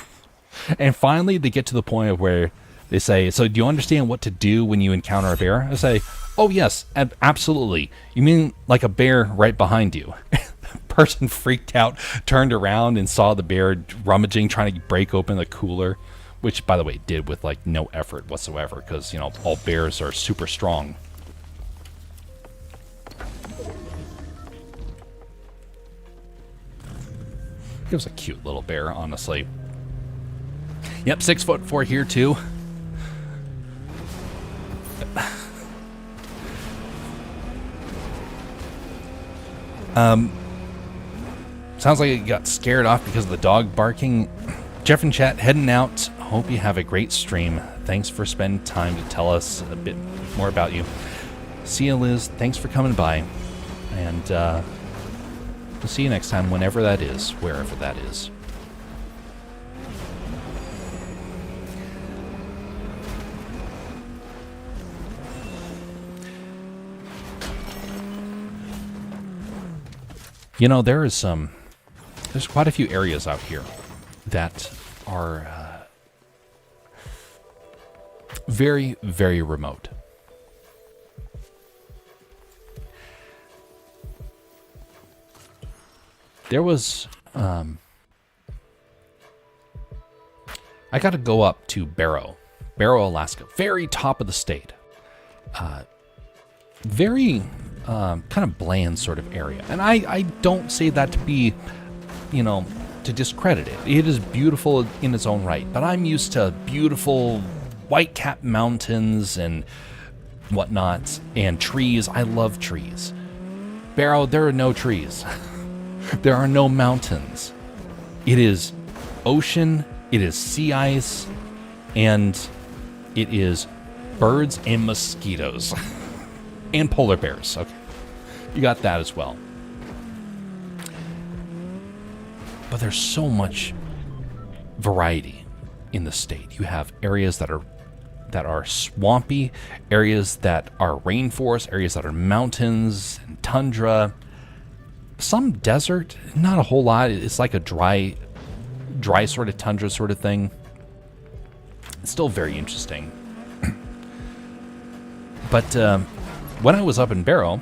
And finally they get to the point of where they say, so do you understand what to do when you encounter a bear? I say, oh yes, absolutely. You mean like a bear right behind you? The person freaked out, turned around and saw the bear rummaging, trying to break open the cooler. which, by the way, did with like no effort whatsoever, because, you know, all bears are super strong. It was a cute little bear, honestly. Yep, 6'4" here too. Sounds like it got scared off because of the dog barking. Jeff and chat, heading out. Hope you have a great stream. Thanks for spending time to tell us a bit more about you. See you, Liz. Thanks for coming by. And we'll see you next time, whenever that is, wherever that is. You know, there's quite a few areas out here that are very, very remote. There was, I got to go up to Barrow, Alaska, very top of the state. Very kind of bland sort of area. And I don't say that to be, you know, to discredit it. It is beautiful in its own right. But I'm used to beautiful white-capped mountains and whatnot, and trees. I love trees. Barrow, there are no trees. There are no mountains. It is ocean, it is sea ice, and it is birds and mosquitoes. And polar bears. Okay. You got that as well. But there's so much variety in the state. You have areas that are swampy, areas that are rainforest, areas that are mountains and tundra. Some desert, not a whole lot. It's like a dry sort of tundra sort of thing. It's still very interesting. But when I was up in Barrow,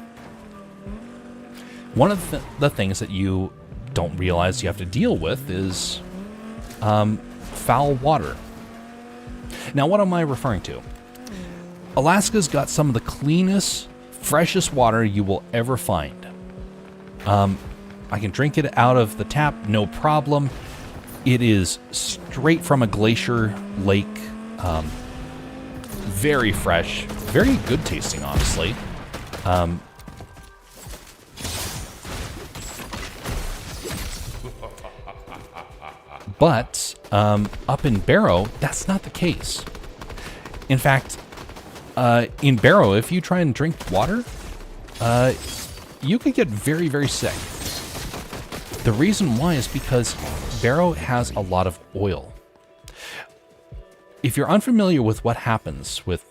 one of the things that you don't realize you have to deal with is foul water. Now, what am I referring to? Alaska's got some of the cleanest, freshest water you will ever find. I can drink it out of the tap, no problem. It is straight from a glacier lake. Very fresh, very good tasting, honestly. But up in Barrow, that's not the case. In fact, in Barrow, if you try and drink water, you could get very, very sick. The reason why is because Barrow has a lot of oil. If you're unfamiliar with what happens with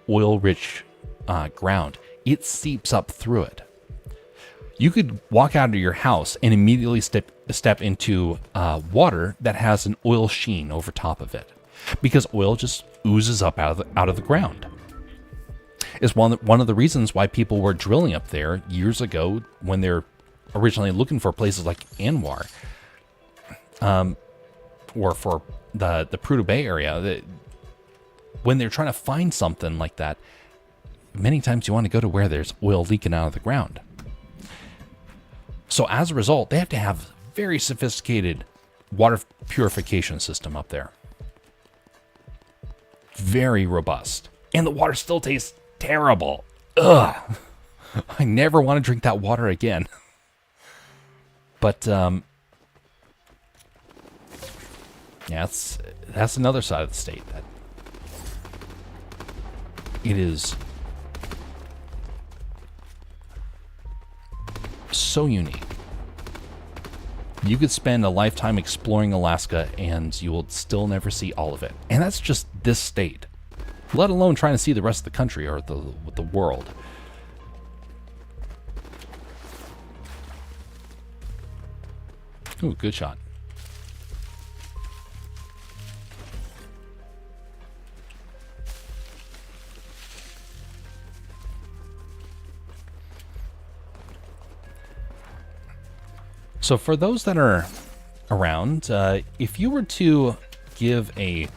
oil-rich ground, it seeps up through it. You could walk out of your house and immediately step into water that has an oil sheen over top of it, because oil just oozes up out of the ground. It's one of the reasons why people were drilling up there years ago when they're originally looking for places like Anwar, or for the Prudhoe Bay area. When they're trying to find something like that, many times you want to go to where there's oil leaking out of the ground. So as a result, they have to have very sophisticated water purification system up there. Very robust. And the water still tastes terrible. Ugh. I never want to drink that water again. But, yeah, that's another side of the state. That it is so unique. You could spend a lifetime exploring Alaska and you will still never see all of it. And that's just this state, let alone trying to see the rest of the country or the world. Ooh, good shot. So for those that are around, if you were to give a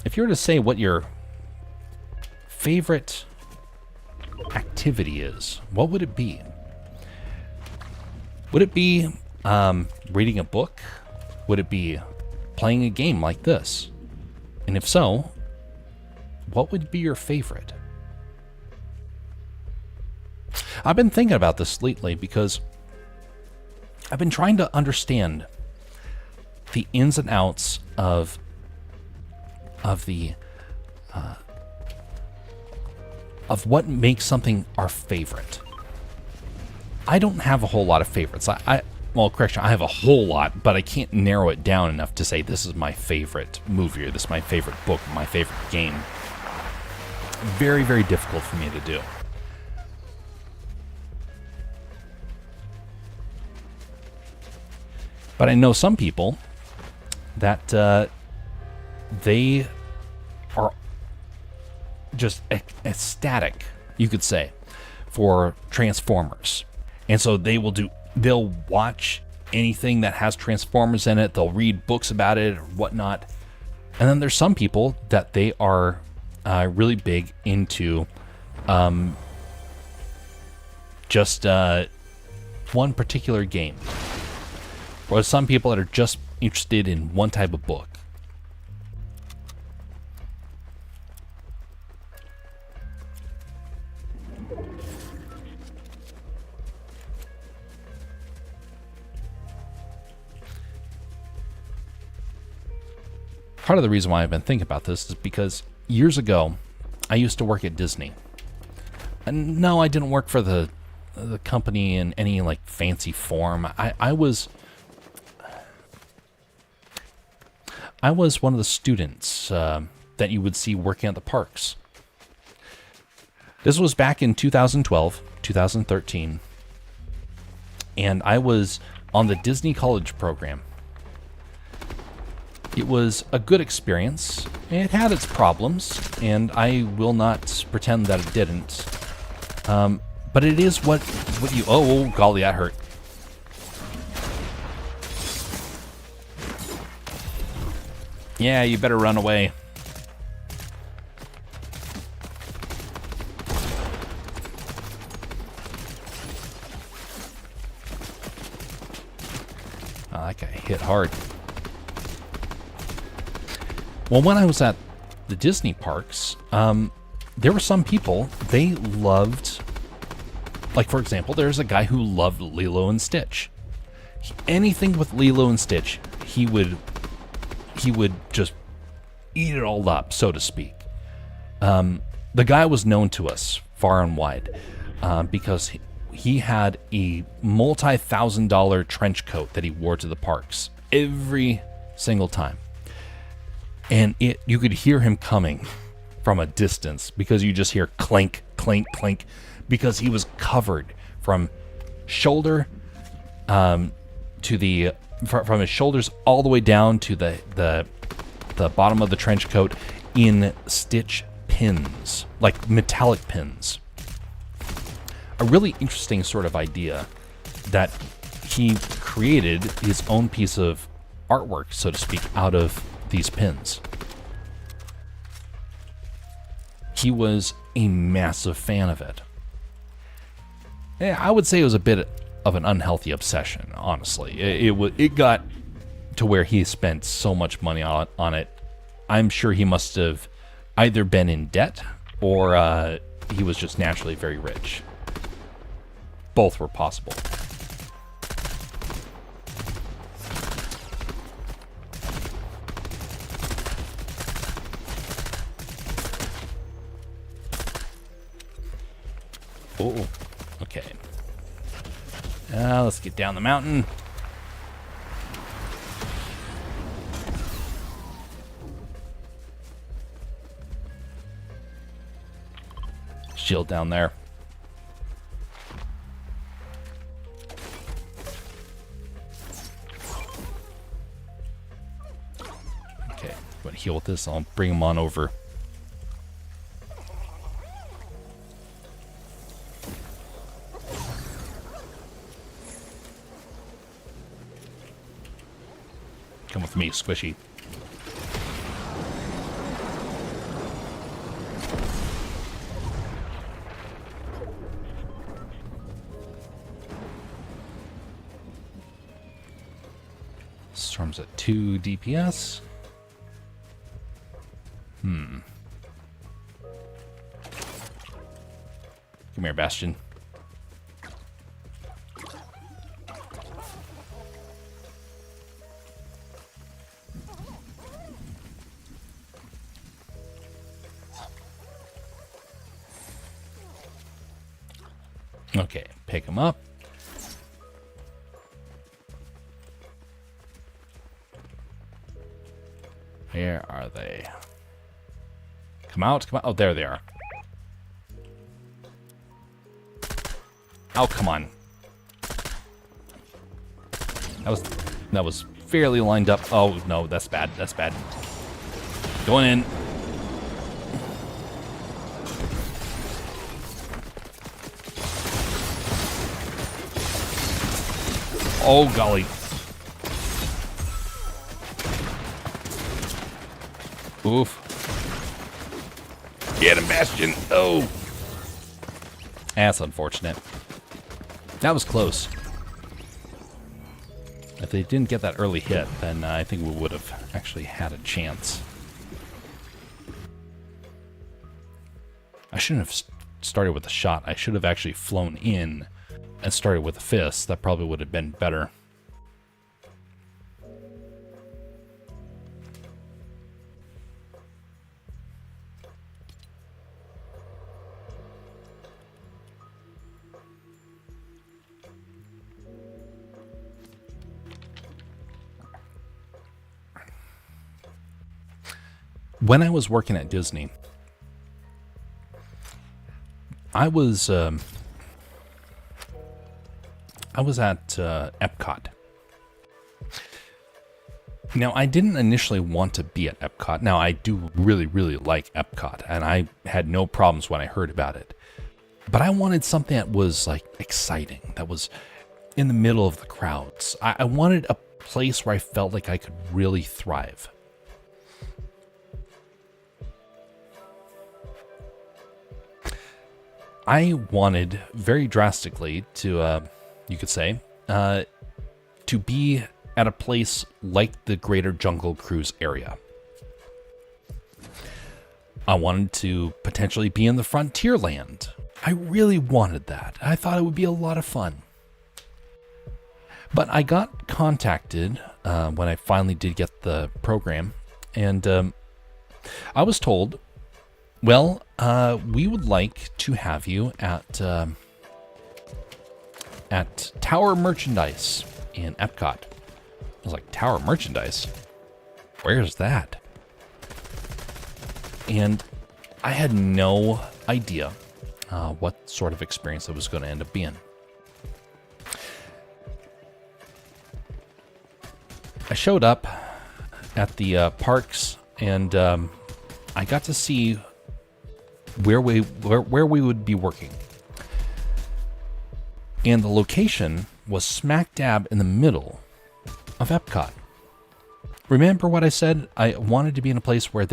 if you were to say what your favorite activity is, what would it be? Would it be reading a book? Would it be playing a game like this? And if so, what would be your favorite? I've been thinking about this lately because I've been trying to understand the ins and outs of what makes something our favorite. I don't have a whole lot of favorites. Well, correction, I have a whole lot, but I can't narrow it down enough to say this is my favorite movie or this is my favorite book, my favorite game. Very, very difficult for me to do. But I know some people that they are just ecstatic, you could say, for Transformers. And so they'll watch anything that has Transformers in it, they'll read books about it or whatnot. And then there's some people that they are really big into just one particular game. Or some people that are just interested in one type of book. Part of the reason why I've been thinking about this is because years ago, I used to work at Disney. And no, I didn't work for the company in any like fancy form. I was one of the students that you would see working at the parks. This was back in 2012, 2013, and I was on the Disney College program. It was a good experience. It had its problems, and I will not pretend that it didn't. But it is what you... Oh, golly, that hurt. Yeah, you better run away. Oh, that guy hit hard. Well, when I was at the Disney parks, there were some people, they loved... Like, for example, there's a guy who loved Lilo and Stitch. Anything with Lilo and Stitch, he would just eat it all up, so to speak. The guy was known to us far and wide because he had a multi-$1,000 trench coat that he wore to the parks every single time. And you could hear him coming from a distance because you just hear clink, clink, clink, because he was covered from shoulder from his shoulders all the way down to the bottom of the trench coat in Stitch pins, like metallic pins. A really interesting sort of idea that he created his own piece of artwork, so to speak, out of these pins. He was a massive fan of it. I would say it was a bit of an unhealthy obsession, honestly. It got to where he spent so much money on it. I'm sure he must have either been in debt or he was just naturally very rich. Both were possible. Oh, okay. Let's get down the mountain. Shield down there. Okay, I'm going to heal with this. I'll bring him on over. Come with me, Squishy. Storm's at 2 DPS. Come here, Bastion. Okay, pick him up. Where are they? Come out, come out. Oh, there they are. Oh, come on. That was fairly lined up. Oh, no, that's bad. That's bad. Going in. Oh, golly. Oof. Get him, Bastion. Oh. That's unfortunate. That was close. If they didn't get that early hit, then I think we would have actually had a chance. I shouldn't have started with a shot. I should have actually flown in and started with a fist. That probably would have been better. When I was working at Disney, I was at Epcot. Now, I didn't initially want to be at Epcot. Now, I do really, really like Epcot, and I had no problems when I heard about it. But I wanted something that was, like, exciting, that was in the middle of the crowds. I wanted a place where I felt like I could really thrive. I wanted very drastically to, you could say, to be at a place like the Greater Jungle Cruise area. I wanted to potentially be in the Frontierland. I really wanted that. I thought it would be a lot of fun. But I got contacted when I finally did get the program, and I was told, well, we would like to have you at Tower Merchandise in Epcot. I was like, Tower Merchandise? Where's that? And I had no idea what sort of experience it was going to end up being. I showed up at the parks, and I got to see where we would be working. And the location was smack dab in the middle of Epcot. Remember what I said? I wanted to be in a place where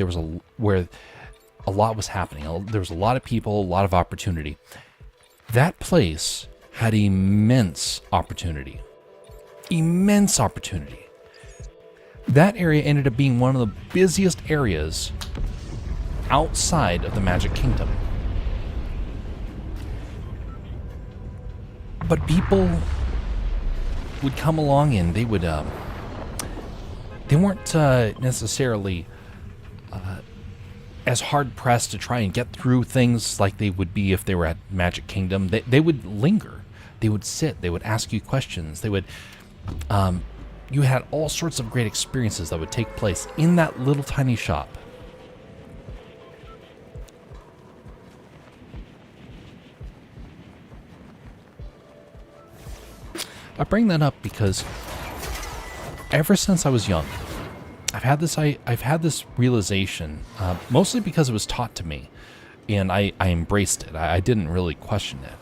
where a lot was happening. There was a lot of people, a lot of opportunity. That place had immense opportunity. Immense opportunity. That area ended up being one of the busiest areas outside of the Magic Kingdom. But people would come along and they would, they weren't necessarily as hard pressed to try and get through things like they would be if they were at Magic Kingdom. They would linger. They would sit. They would ask you questions. They would, you had all sorts of great experiences that would take place in that little tiny shop. I bring that up because ever since I was young, I've had this realization, mostly because it was taught to me, and I embraced it. I didn't really question it.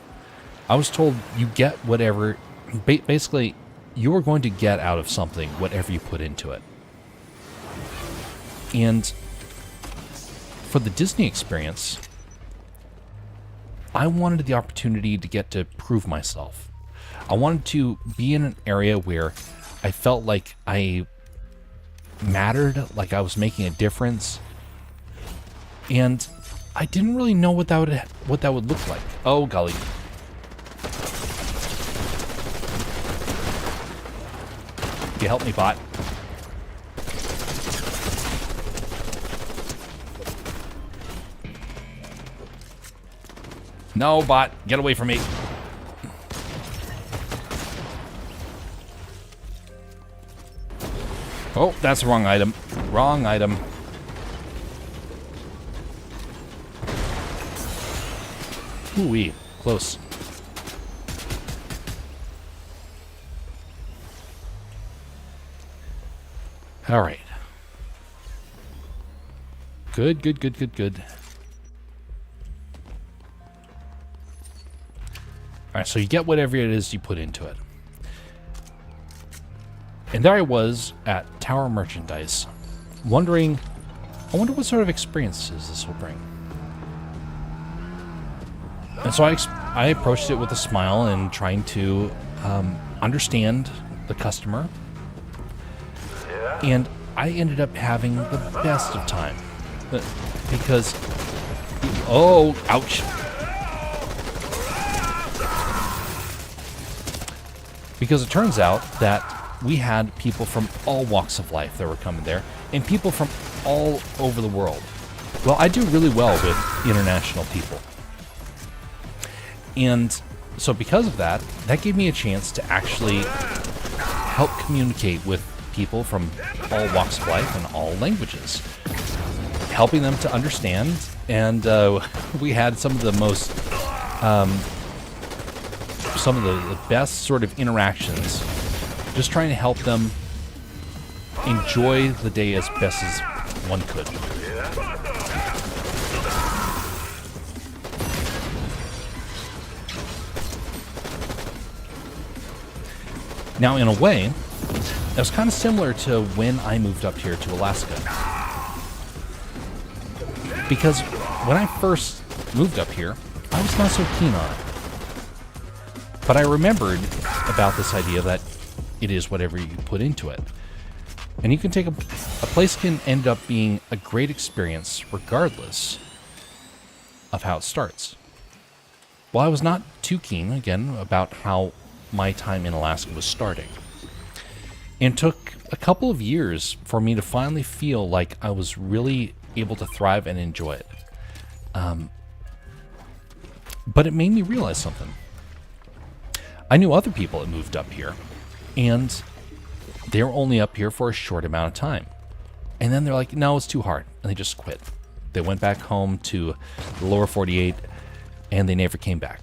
I was told you get whatever, basically, you are going to get out of something whatever you put into it. And for the Disney experience, I wanted the opportunity to get to prove myself. I wanted to be in an area where I felt like I mattered, like I was making a difference. And I didn't really know what that would look like. Oh golly. You help me, bot. No, bot, get away from me. Oh, that's the wrong item. Wrong item. Ooh-wee, close. All right. Good, good, good, good, good. All right, so you get whatever it is you put into it. And there I was at Tower Merchandise, wondering, I wonder what sort of experiences this will bring. And so I approached it with a smile and trying to understand the customer. And I ended up having the best of time. Because, oh, ouch. Because it turns out that we had people from all walks of life that were coming there, and people from all over the world. Well, I do really well with international people. And so because of that, that gave me a chance to actually help communicate with people from all walks of life and all languages, helping them to understand. And we had some of the most, some of the best sort of interactions, just trying to help them enjoy the day as best as one could. Now, in a way, it was kind of similar to when I moved up here to Alaska. Because when I first moved up here, I was not so keen on it. But I remembered about this idea that it is whatever you put into it. And you can take a place can end up being a great experience regardless of how it starts. Well, I was not too keen, again, about how my time in Alaska was starting. It took a couple of years for me to finally feel like I was really able to thrive and enjoy it. But it made me realize something. I knew other people that moved up here, and they were only up here for a short amount of time. And then they're like, no, it's too hard. And they just quit. They went back home to the lower 48, and they never came back.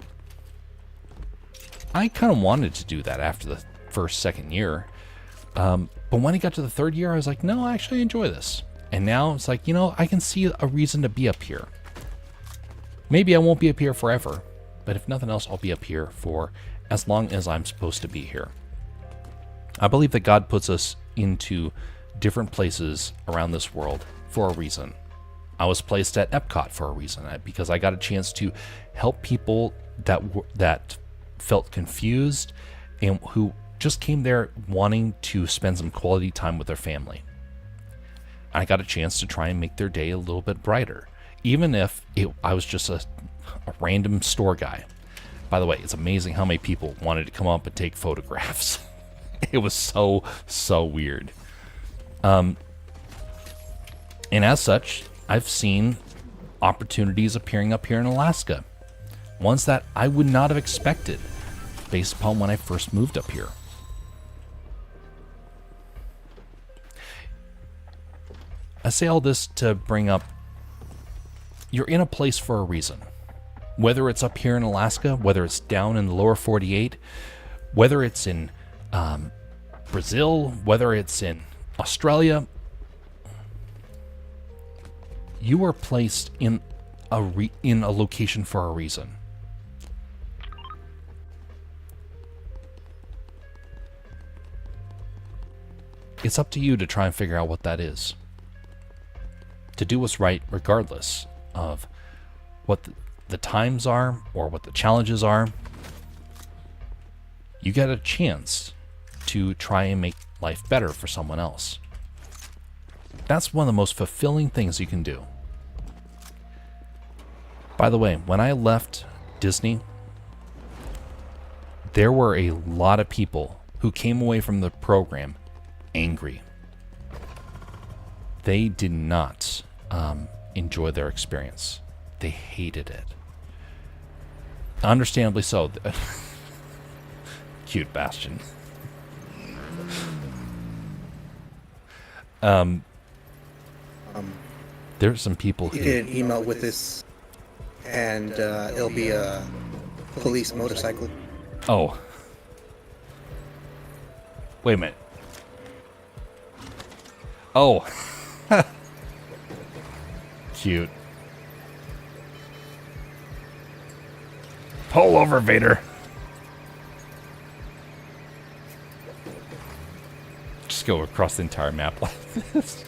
I kind of wanted to do that after the second year. But when I got to the third year, I was like, no, I actually enjoy this. And now it's like, I can see a reason to be up here. Maybe I won't be up here forever, but if nothing else, I'll be up here for as long as I'm supposed to be here. I believe that God puts us into different places around this world for a reason. I was placed at Epcot for a reason, because I got a chance to help people that felt confused and who just came there wanting to spend some quality time with their family. I got a chance to try and make their day a little bit brighter, even if I was just a random store guy. By the way, it's amazing how many people wanted to come up and take photographs. It was so weird. And as such, I've seen opportunities appearing up here in Alaska. Ones that I would not have expected based upon when I first moved up here. I say all this to bring up, you're in a place for a reason. Whether it's up here in Alaska, whether it's down in the lower 48, whether it's in Brazil, whether it's in Australia, you are placed in a location for a reason. It's up to you to try and figure out what that is. To do what's right regardless of what the times are or what the challenges are. You get a chance to try and make life better for someone else. That's one of the most fulfilling things you can do. By the way, when I left Disney, there were a lot of people who came away from the program angry. They did not enjoy their experience. They hated it. Understandably so. Cute Bastion. There's some people who... You did an email with this, and it'll be a police motorcycle. Oh. Wait a minute. Oh. Cute. Pull over, Vader. Just go across the entire map like this.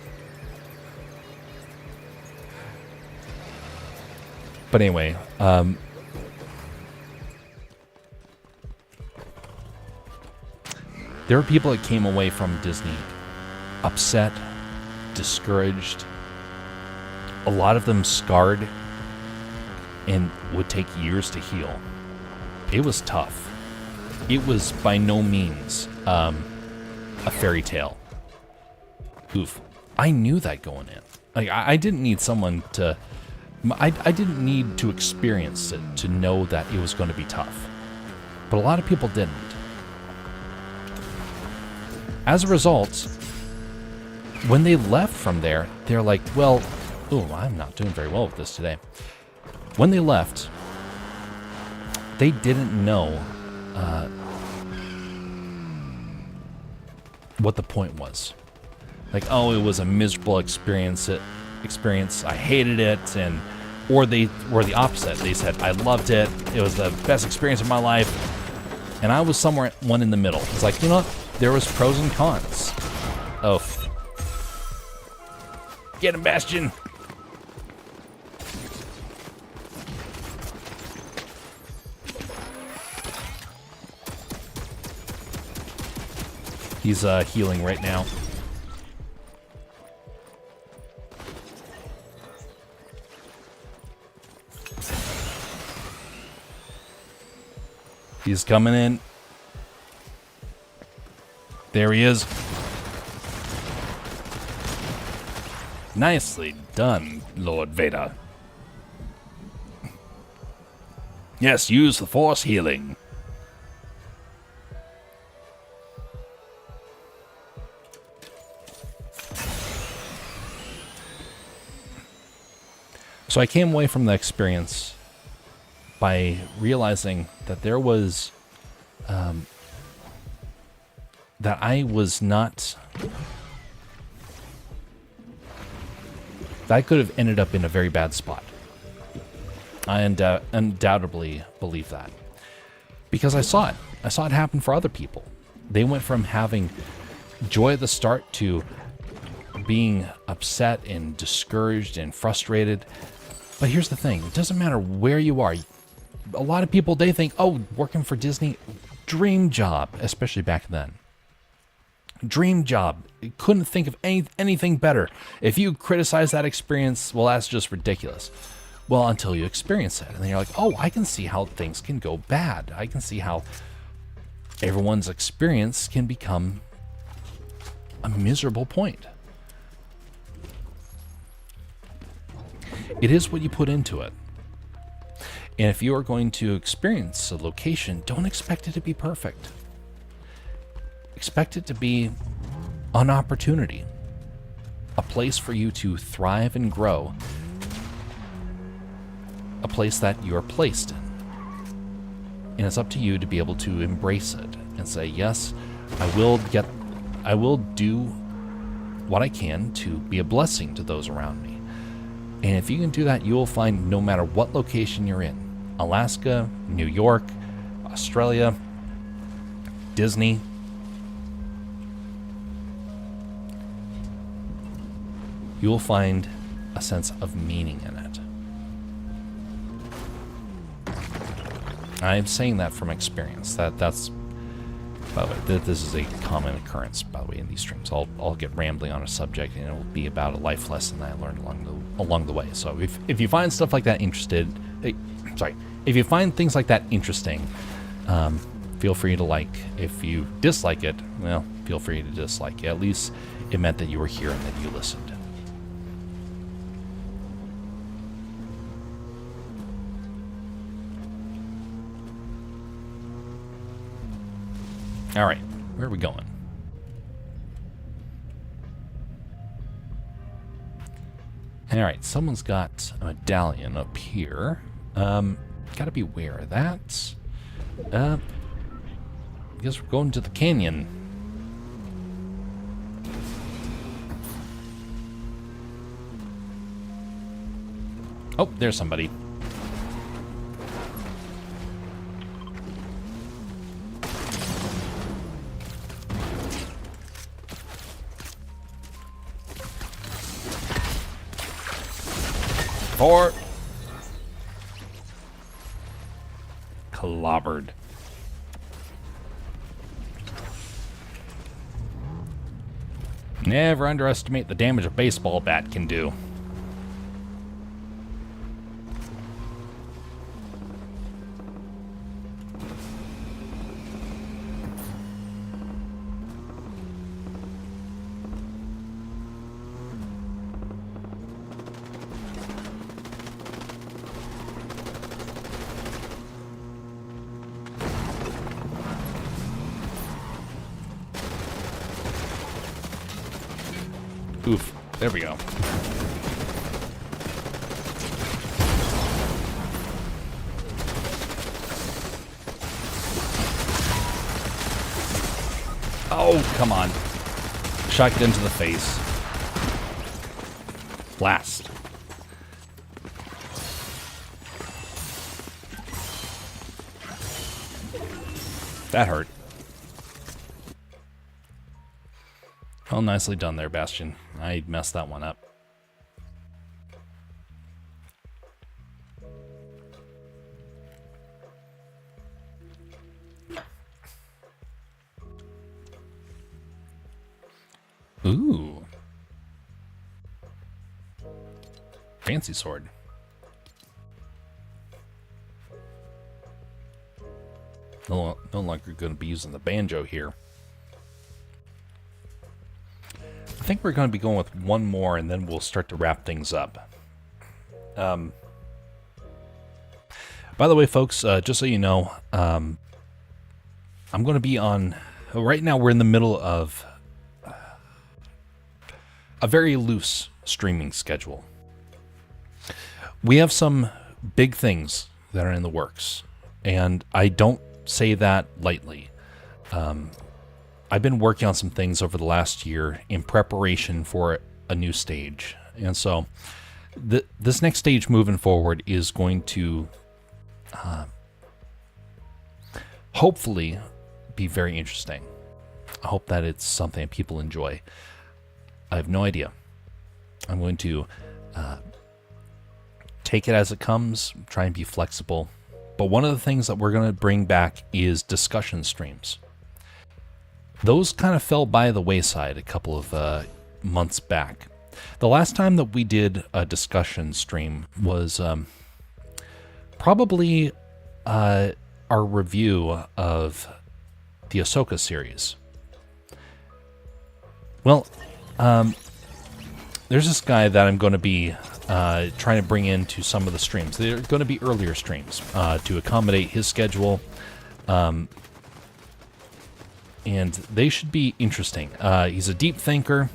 But anyway, there were people that came away from Disney upset, discouraged, a lot of them scarred, and would take years to heal. It was tough. It was by no means a fairy tale. Oof. I knew that going in. Like, I didn't need someone to... I didn't need to experience it to know that it was going to be tough. But a lot of people didn't. As a result, when they left from there, they're like, well, oh, I'm not doing very well with this today. When they left, they didn't know what the point was. Like, oh, it was a miserable experience. I hated it, or they were the opposite. They said, I loved it. It was the best experience of my life. And I was somewhere one in the middle. It's like, you know what? There was pros and cons. Oh. Get him, Bastion. He's healing right now. He's coming in. There he is. Nicely done, Lord Vader. Yes, use the Force healing. So I came away from the experience by realizing that there was, that I was not, that I could have ended up in a very bad spot. I undoubtedly believe that. Because I saw it. I saw it happen for other people. They went from having joy at the start to being upset and discouraged and frustrated. But here's the thing. It doesn't matter where you are. A lot of people, they think, oh, working for Disney, dream job, especially back then. Dream job. Couldn't think of anything better. If you criticize that experience, well, that's just ridiculous. Well, until you experience it. And then you're like, oh, I can see how things can go bad. I can see how everyone's experience can become a miserable point. It is what you put into it. And if you are going to experience a location, don't expect it to be perfect. Expect it to be an opportunity, a place for you to thrive and grow, a place that you're placed in. And it's up to you to be able to embrace it and say, yes, I will do what I can to be a blessing to those around me. And if you can do that, you will find no matter what location you're in, Alaska, New York, Australia, Disney, you will find a sense of meaning in it. I'm saying that from experience. That's By the way, this is a common occurrence, by the way, in these streams. I'll get rambling on a subject, and it'll be about a life lesson that I learned along the way. So if you find stuff like that if you find things like that interesting, feel free to like. If you dislike it, well, feel free to dislike it. At least it meant that you were here and that you listened. All right, where are we going? All right, someone's got a medallion up here. Gotta be aware of that. I guess we're going to the canyon. Oh, there's somebody. Four. Clobbered. Never underestimate the damage a baseball bat can do. Oof. There we go. Oh, come on. Shotgun to the face. Blast. That hurt. Oh, nicely done there, Bastion. I messed that one up. Ooh. Fancy sword. No longer going to be using the banjo here. I think we're going to be going with one more, and then we'll start to wrap things up. By the way, folks, just so you know, I'm going to be on... Right now, we're in the middle of a very loose streaming schedule. We have some big things that are in the works, and I don't say that lightly. I've been working on some things over the last year in preparation for a new stage. And so this next stage moving forward is going to hopefully be very interesting. I hope that it's something that people enjoy. I have no idea. I'm going to take it as it comes, try and be flexible. But one of the things that we're going to bring back is discussion streams. Those kind of fell by the wayside a couple of months back. The last time that we did a discussion stream was probably our review of the Ahsoka series. Well, there's this guy that I'm going to be trying to bring into some of the streams. They're going to be earlier streams to accommodate his schedule. And they should be interesting. He's a deep thinker,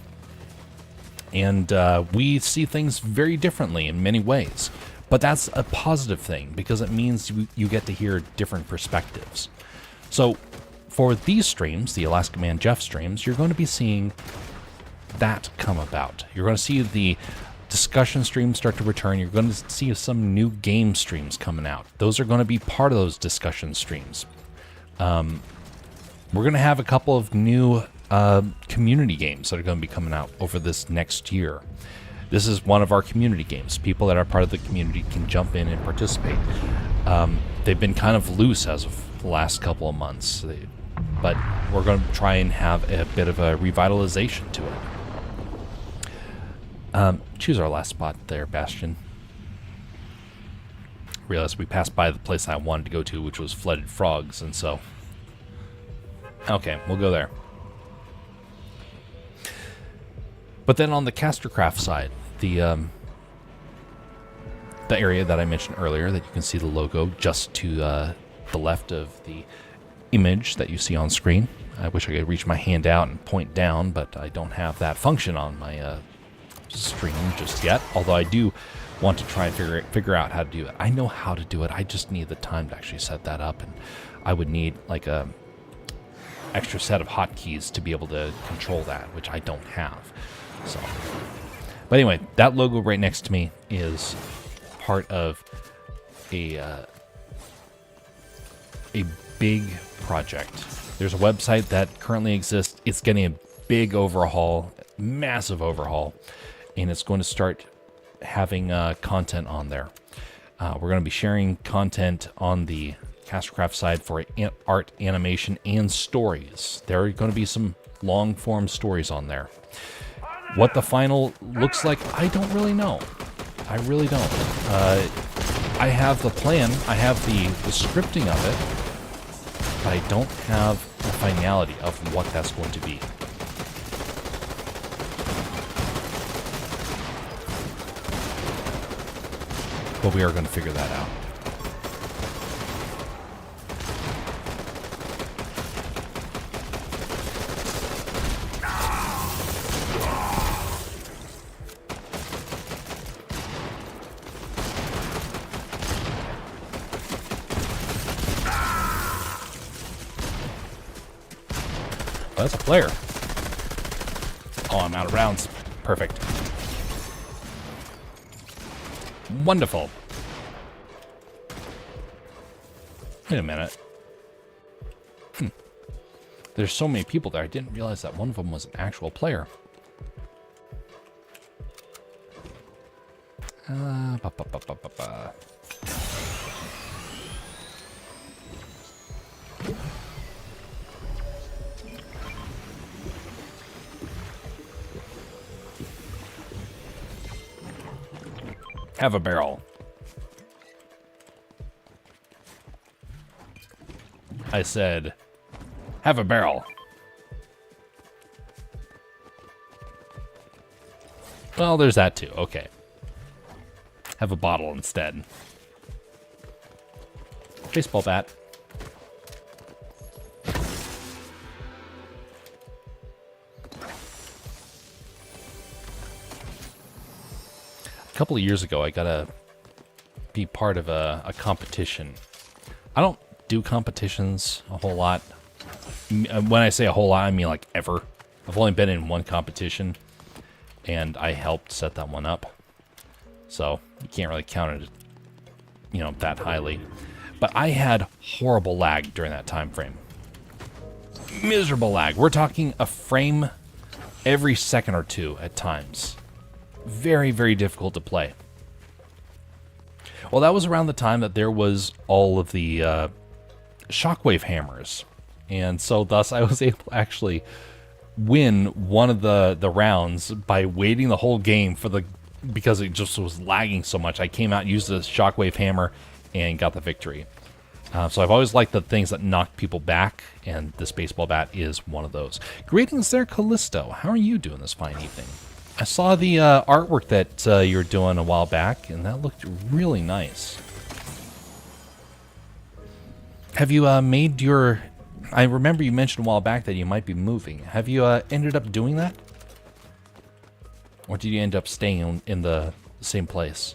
and we see things very differently in many ways. But that's a positive thing, because it means you get to hear different perspectives. So for these streams, the Alaska Man Jeff streams, you're going to be seeing that come about. You're going to see the discussion streams start to return. You're going to see some new game streams coming out. Those are going to be part of those discussion streams. We're going to have a couple of new community games that are going to be coming out over this next year. This is one of our community games. People that are part of the community can jump in and participate. They've been kind of loose as of the last couple of months. but we're going to try and have a bit of a revitalization to it. Choose our last spot there, Bastion. Realized we passed by the place I wanted to go to, which was Flooded Frogs, and so... Okay, we'll go there. But then on the Castercraft side, the area that I mentioned earlier, that you can see the logo just to the left of the image that you see on screen. I wish I could reach my hand out and point down, but I don't have that function on my stream just yet, although I do want to try and figure out how to do it. I know how to do it, I just need the time to actually set that up, and I would need like a extra set of hotkeys to be able to control that, which I don't have. So, but anyway, that logo right next to me is part of a big project. There's a website that currently exists. It's getting a big overhaul, massive overhaul, and it's going to start having content on there. We're going to be sharing content on the Castercraft side for art, animation, and stories. There are going to be some long-form stories on there. What the final looks like, I don't really know. I really don't. I have the plan, I have the scripting of it, but I don't have the finality of what that's going to be. But we are going to figure that out. Oh, that's a player. Oh, I'm out of rounds. Perfect. Wonderful. Wait a minute. There's so many people there, I didn't realize that one of them was an actual player. Ba, ba, ba, ba, ba, ba. Have a barrel. I said, have a barrel. Well, there's that too. Okay. Have a bottle instead. Baseball bat. A couple of years ago, I got to be part of a competition. I don't do competitions a whole lot. When I say a whole lot, I mean like ever. I've only been in one competition, and I helped set that one up. So you can't really count it, you know, that highly. But I had horrible lag during that time frame. Miserable lag. We're talking a frame every second or two at times. Very, very difficult to play. Well, that was around the time that there was all of the shockwave hammers. And so thus I was able to actually win one of the rounds by waiting the whole game for the... because it just was lagging so much. I came out, used the shockwave hammer, and got the victory. So I've always liked the things that knock people back, and this baseball bat is one of those. Greetings there, Callisto. How are you doing this fine evening? I saw the artwork that you were doing a while back, and that looked really nice. Have you made your... I remember you mentioned a while back that you might be moving. Have you ended up doing that? Or did you end up staying in the same place?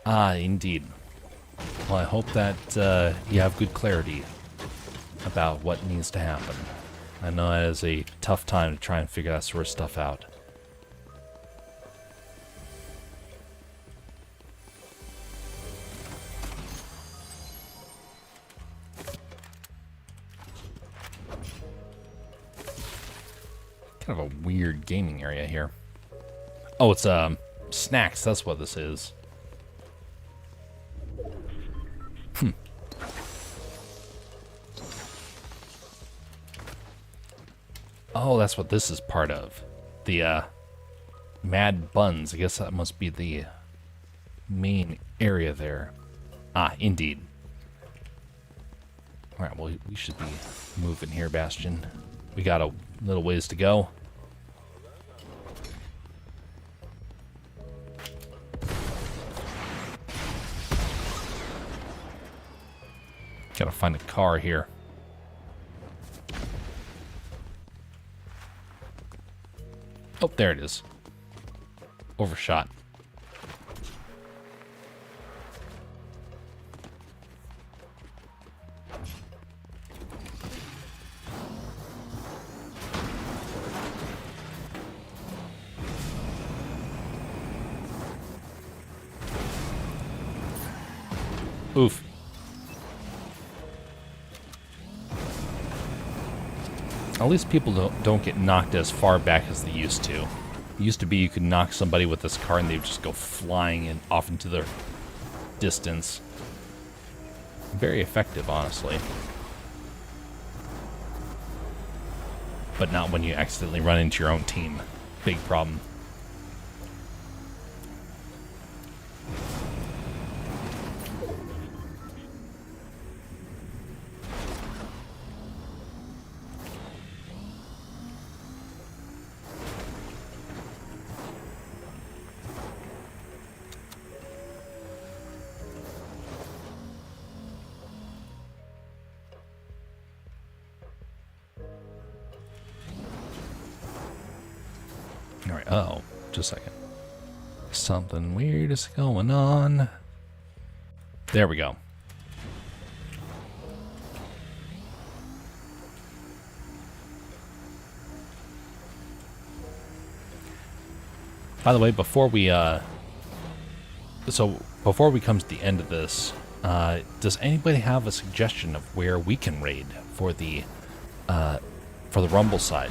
Ah, indeed. Well, I hope that you have good clarity about what needs to happen. I know it is a tough time to try and figure that sort of stuff out. Kind of a weird gaming area here. Oh, it's snacks. That's what this is. Oh, that's what this is part of. The Mad Buns. I guess that must be the main area there. Ah, indeed. Alright, well, we should be moving here, Bastion. We got a little ways to go. Gotta find a car here. Oh, there it is. Overshot. Oof. At least people don't get knocked as far back as they used to. It used to be you could knock somebody with this car and they would just go flying and off into the distance. Very effective, honestly. But not when you accidentally run into your own team. Big problem. Alright, oh, just a second. Something weird is going on. There we go. By the way, before we come to the end of this, does anybody have a suggestion of where we can raid for the Rumble side?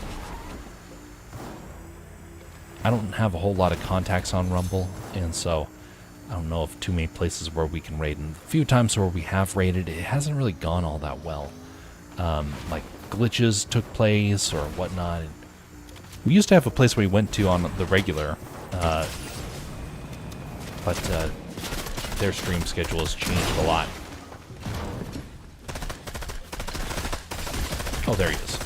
I don't have a whole lot of contacts on Rumble, and so I don't know of too many places where we can raid. And the few times where we have raided, it hasn't really gone all that well. Like glitches took place or whatnot. We used to have a place where we went to on the regular, but their stream schedule has changed a lot. Oh, there he is.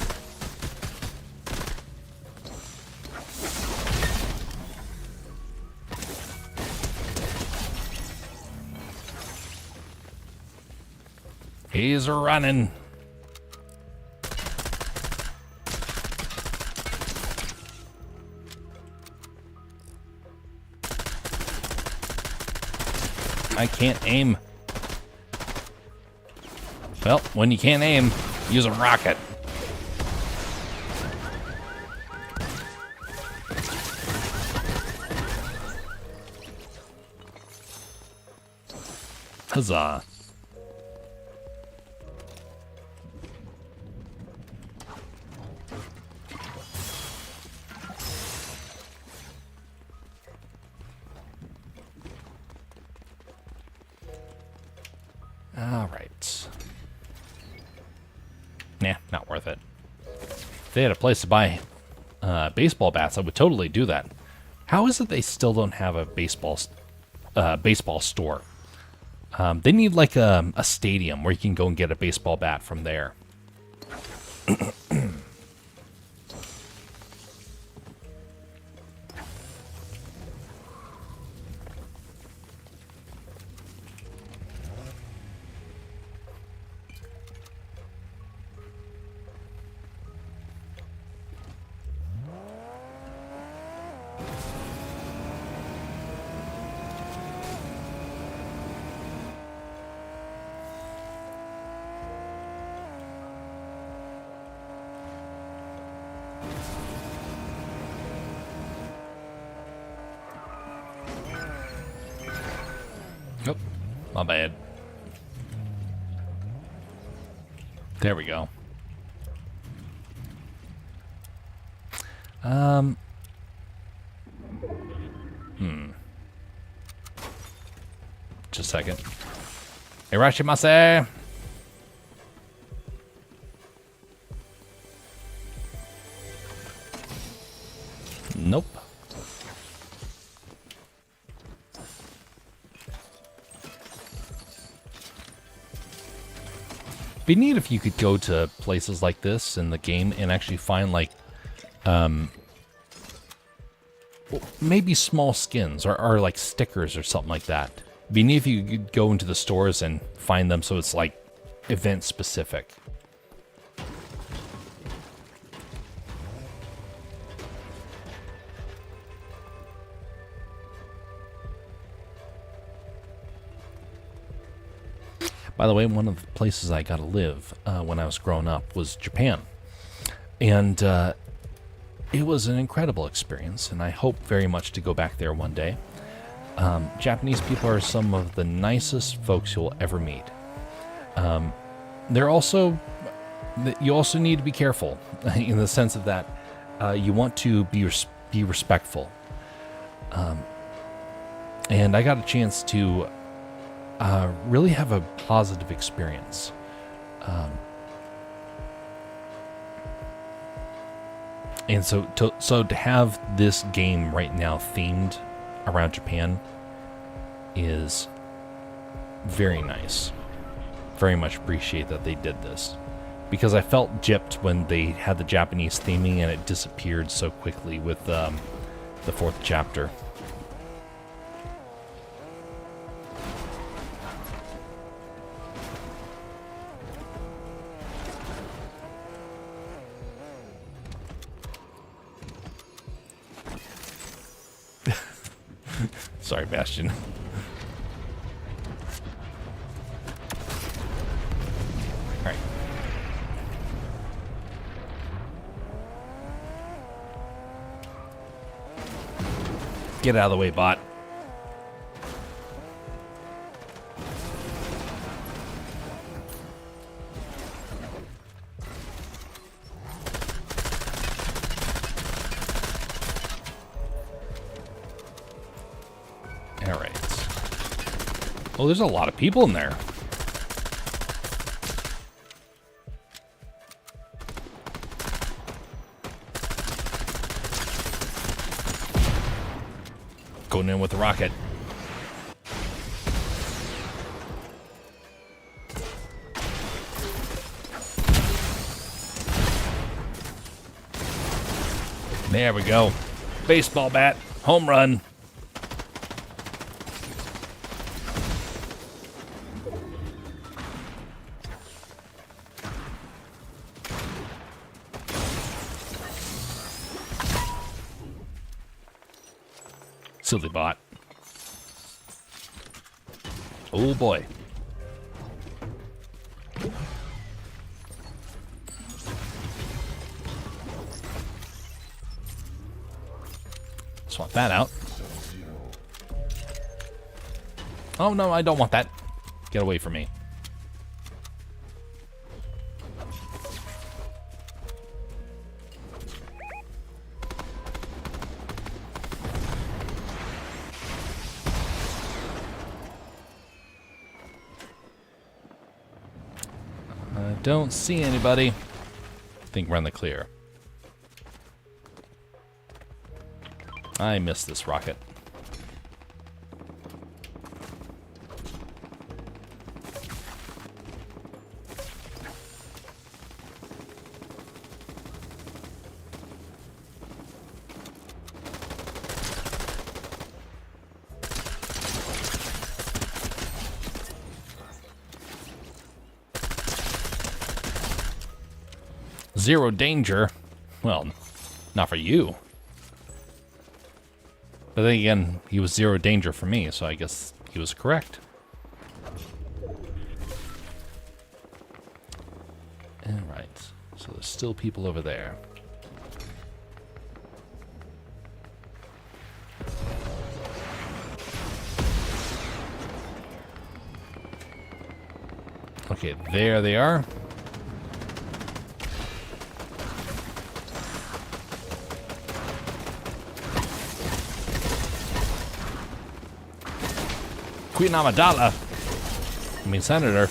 He's running. I can't aim. Well, when you can't aim, use a rocket. Huzzah. Alright. Nah, not worth it. If they had a place to buy baseball bats, I would totally do that. How is it they still don't have a baseball store? They need like a stadium where you can go and get a baseball bat from there. Nope, my bad. There we go. Just a second. Irashimase! Nope. Be neat if you could go to places like this in the game and actually find, like, well, maybe small skins or like stickers or something like that. Be neat if you could go into the stores and find them so it's like event specific. By the way, one of the places I got to live when I was growing up was Japan. And it was an incredible experience, and I hope very much to go back there one day. Japanese people are some of the nicest folks you'll ever meet. They're also, you also need to be careful in the sense of that you want to be respectful. And I got a chance to really have a positive experience. And so to have this game right now themed around Japan is very nice. Very much appreciate that they did this. Because I felt gypped when they had the Japanese theming and it disappeared so quickly with the fourth chapter. Sorry, Bastion. Alright. Get out of the way, bot. Alright. Oh, there's a lot of people in there. Going in with the rocket. There we go. Baseball bat. Home run. Silly bot. Oh boy. Swap that out. Oh no, I don't want that. Get away from me. Don't see anybody. I think we're in the clear. I missed this rocket. Zero danger. Well, not for you. But then again, he was zero danger for me, so I guess he was correct. Alright, so there's still people over there. Okay, there they are. Queen Amidala. I mean, Senator.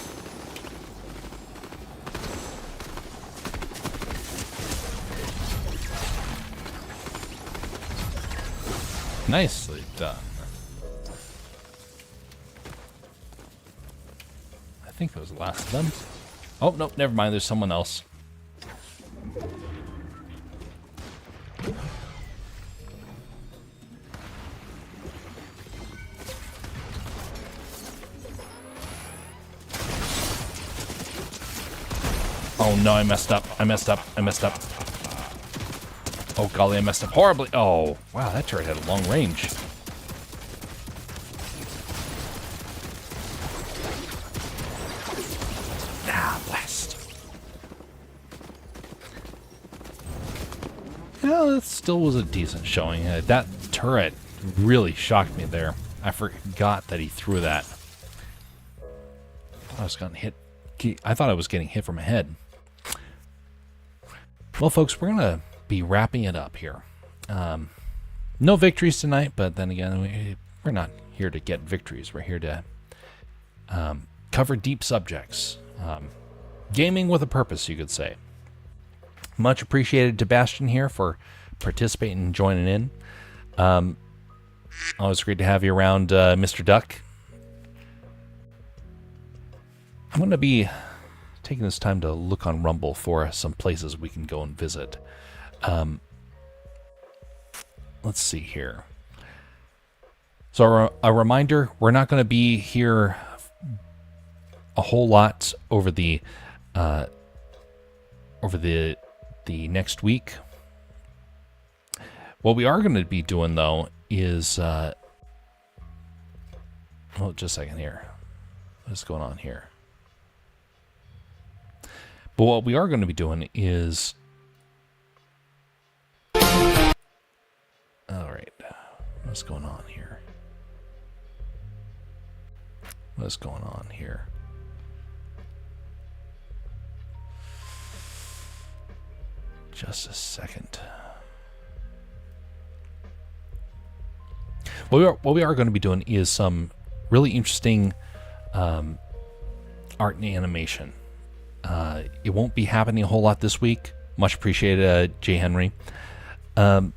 Nicely done. I think that was the last of them. Oh, no, never mind. There's someone else. Oh no, I messed up. I messed up. I messed up. Oh golly, I messed up horribly. Oh, wow, that turret had a long range. Ah, blast. Yeah, that still was a decent showing. That turret really shocked me there. I forgot that he threw that. I was getting hit. I thought I was getting hit from ahead. Well, folks, we're going to be wrapping it up here. No victories tonight, but then again, we're not here to get victories. We're here to cover deep subjects. Gaming with a purpose, you could say. Much appreciated to Bastion here for participating and joining in. Always great to have you around, Mr. Duck. I'm going to be taking this time to look on Rumble for some places we can go and visit. Let's see here. So a reminder, we're not going to be here a whole lot over the next week. What we are going to be doing though is oh, just a second here. What's going on here? But what we are going to be doing is... All right. What's going on here? What's going on here? Just a second. What we are going to be doing is some really interesting art and animation. It won't be happening a whole lot this week. Much appreciated, J. Henry. But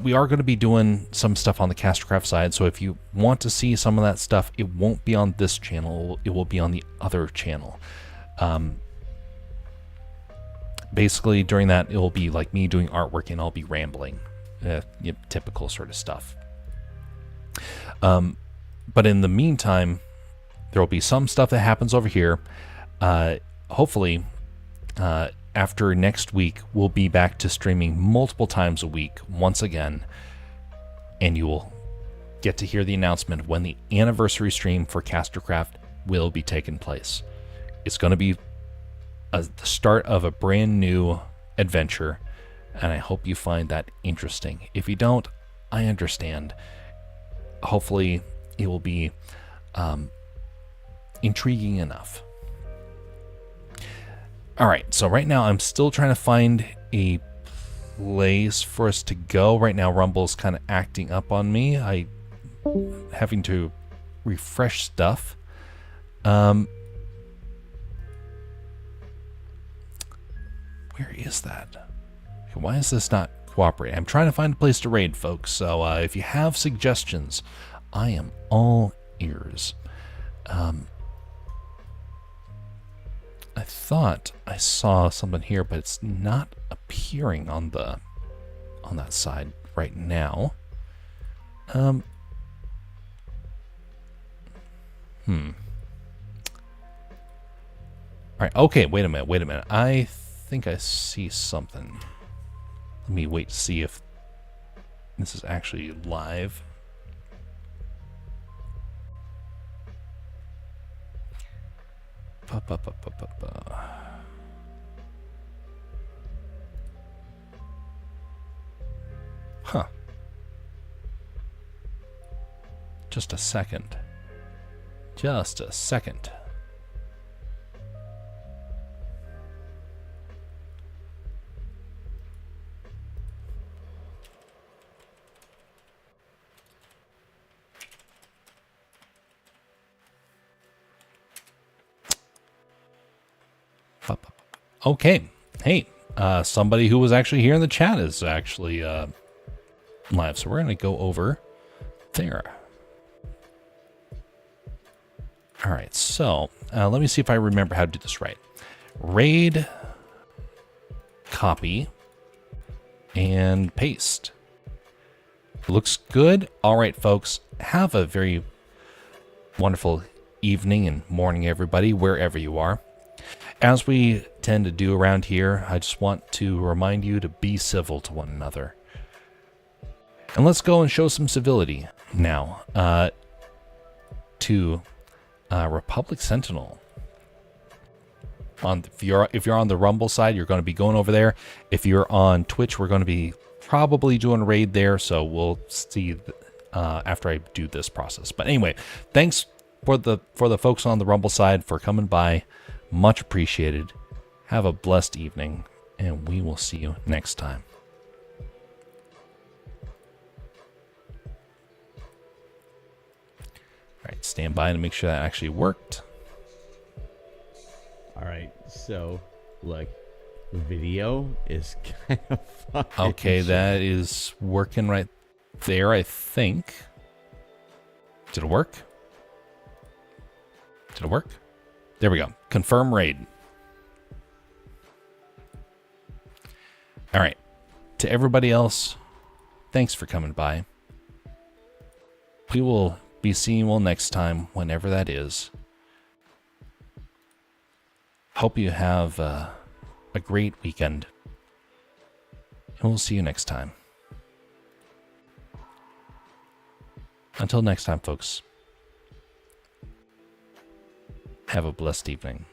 we are going to be doing some stuff on the Castercraft side. So if you want to see some of that stuff, it won't be on this channel. It will be on the other channel. Basically, during that, it will be like me doing artwork and I'll be rambling. Typical sort of stuff. But in the meantime, there will be some stuff that happens over here. Hopefully, after next week, we'll be back to streaming multiple times a week once again, and you will get to hear the announcement of when the anniversary stream for Castercraft will be taking place. It's going to be the start of a brand new adventure, and I hope you find that interesting. If you don't, I understand. Hopefully, it will be intriguing enough. All right, so right now I'm still trying to find a place for us to go. Right now, Rumble's kind of acting up on me. I'm having to refresh stuff. Where is that? Why is this not cooperating? I'm trying to find a place to raid, folks. So if you have suggestions, I am all ears. I thought I saw something here, but it's not appearing on that side right now. All right. Okay. Wait a minute. I think I see something. Let me wait to see if this is actually live. Huh. Just a second. Just a second. Okay. Hey, somebody who was actually here in the chat is actually live. So we're going to go over there. All right. So let me see if I remember how to do this right. Raid, copy, and paste. Looks good. All right, folks. Have a very wonderful evening and morning, everybody, wherever you are. As we tend to do around here, I just want to remind you to be civil to one another. And let's go and show some civility now to Republic Sentinel. If you're on the Rumble side, you're going to be going over there. If you're on Twitch, we're going to be probably doing a raid there, so we'll see after I do this process. But anyway, thanks for the folks on the Rumble side for coming by. Much appreciated. Have a blessed evening, and we will see you next time. All right, stand by to make sure that actually worked. All right, so look, video is kind of fucking Okay, that is working right there, I think. Did it work? Did it work? There we go. Confirm raid. All right. To everybody else, thanks for coming by. We will be seeing you all next time, whenever that is. Hope you have a great weekend. And we'll see you next time. Until next time, folks. Have a blessed evening.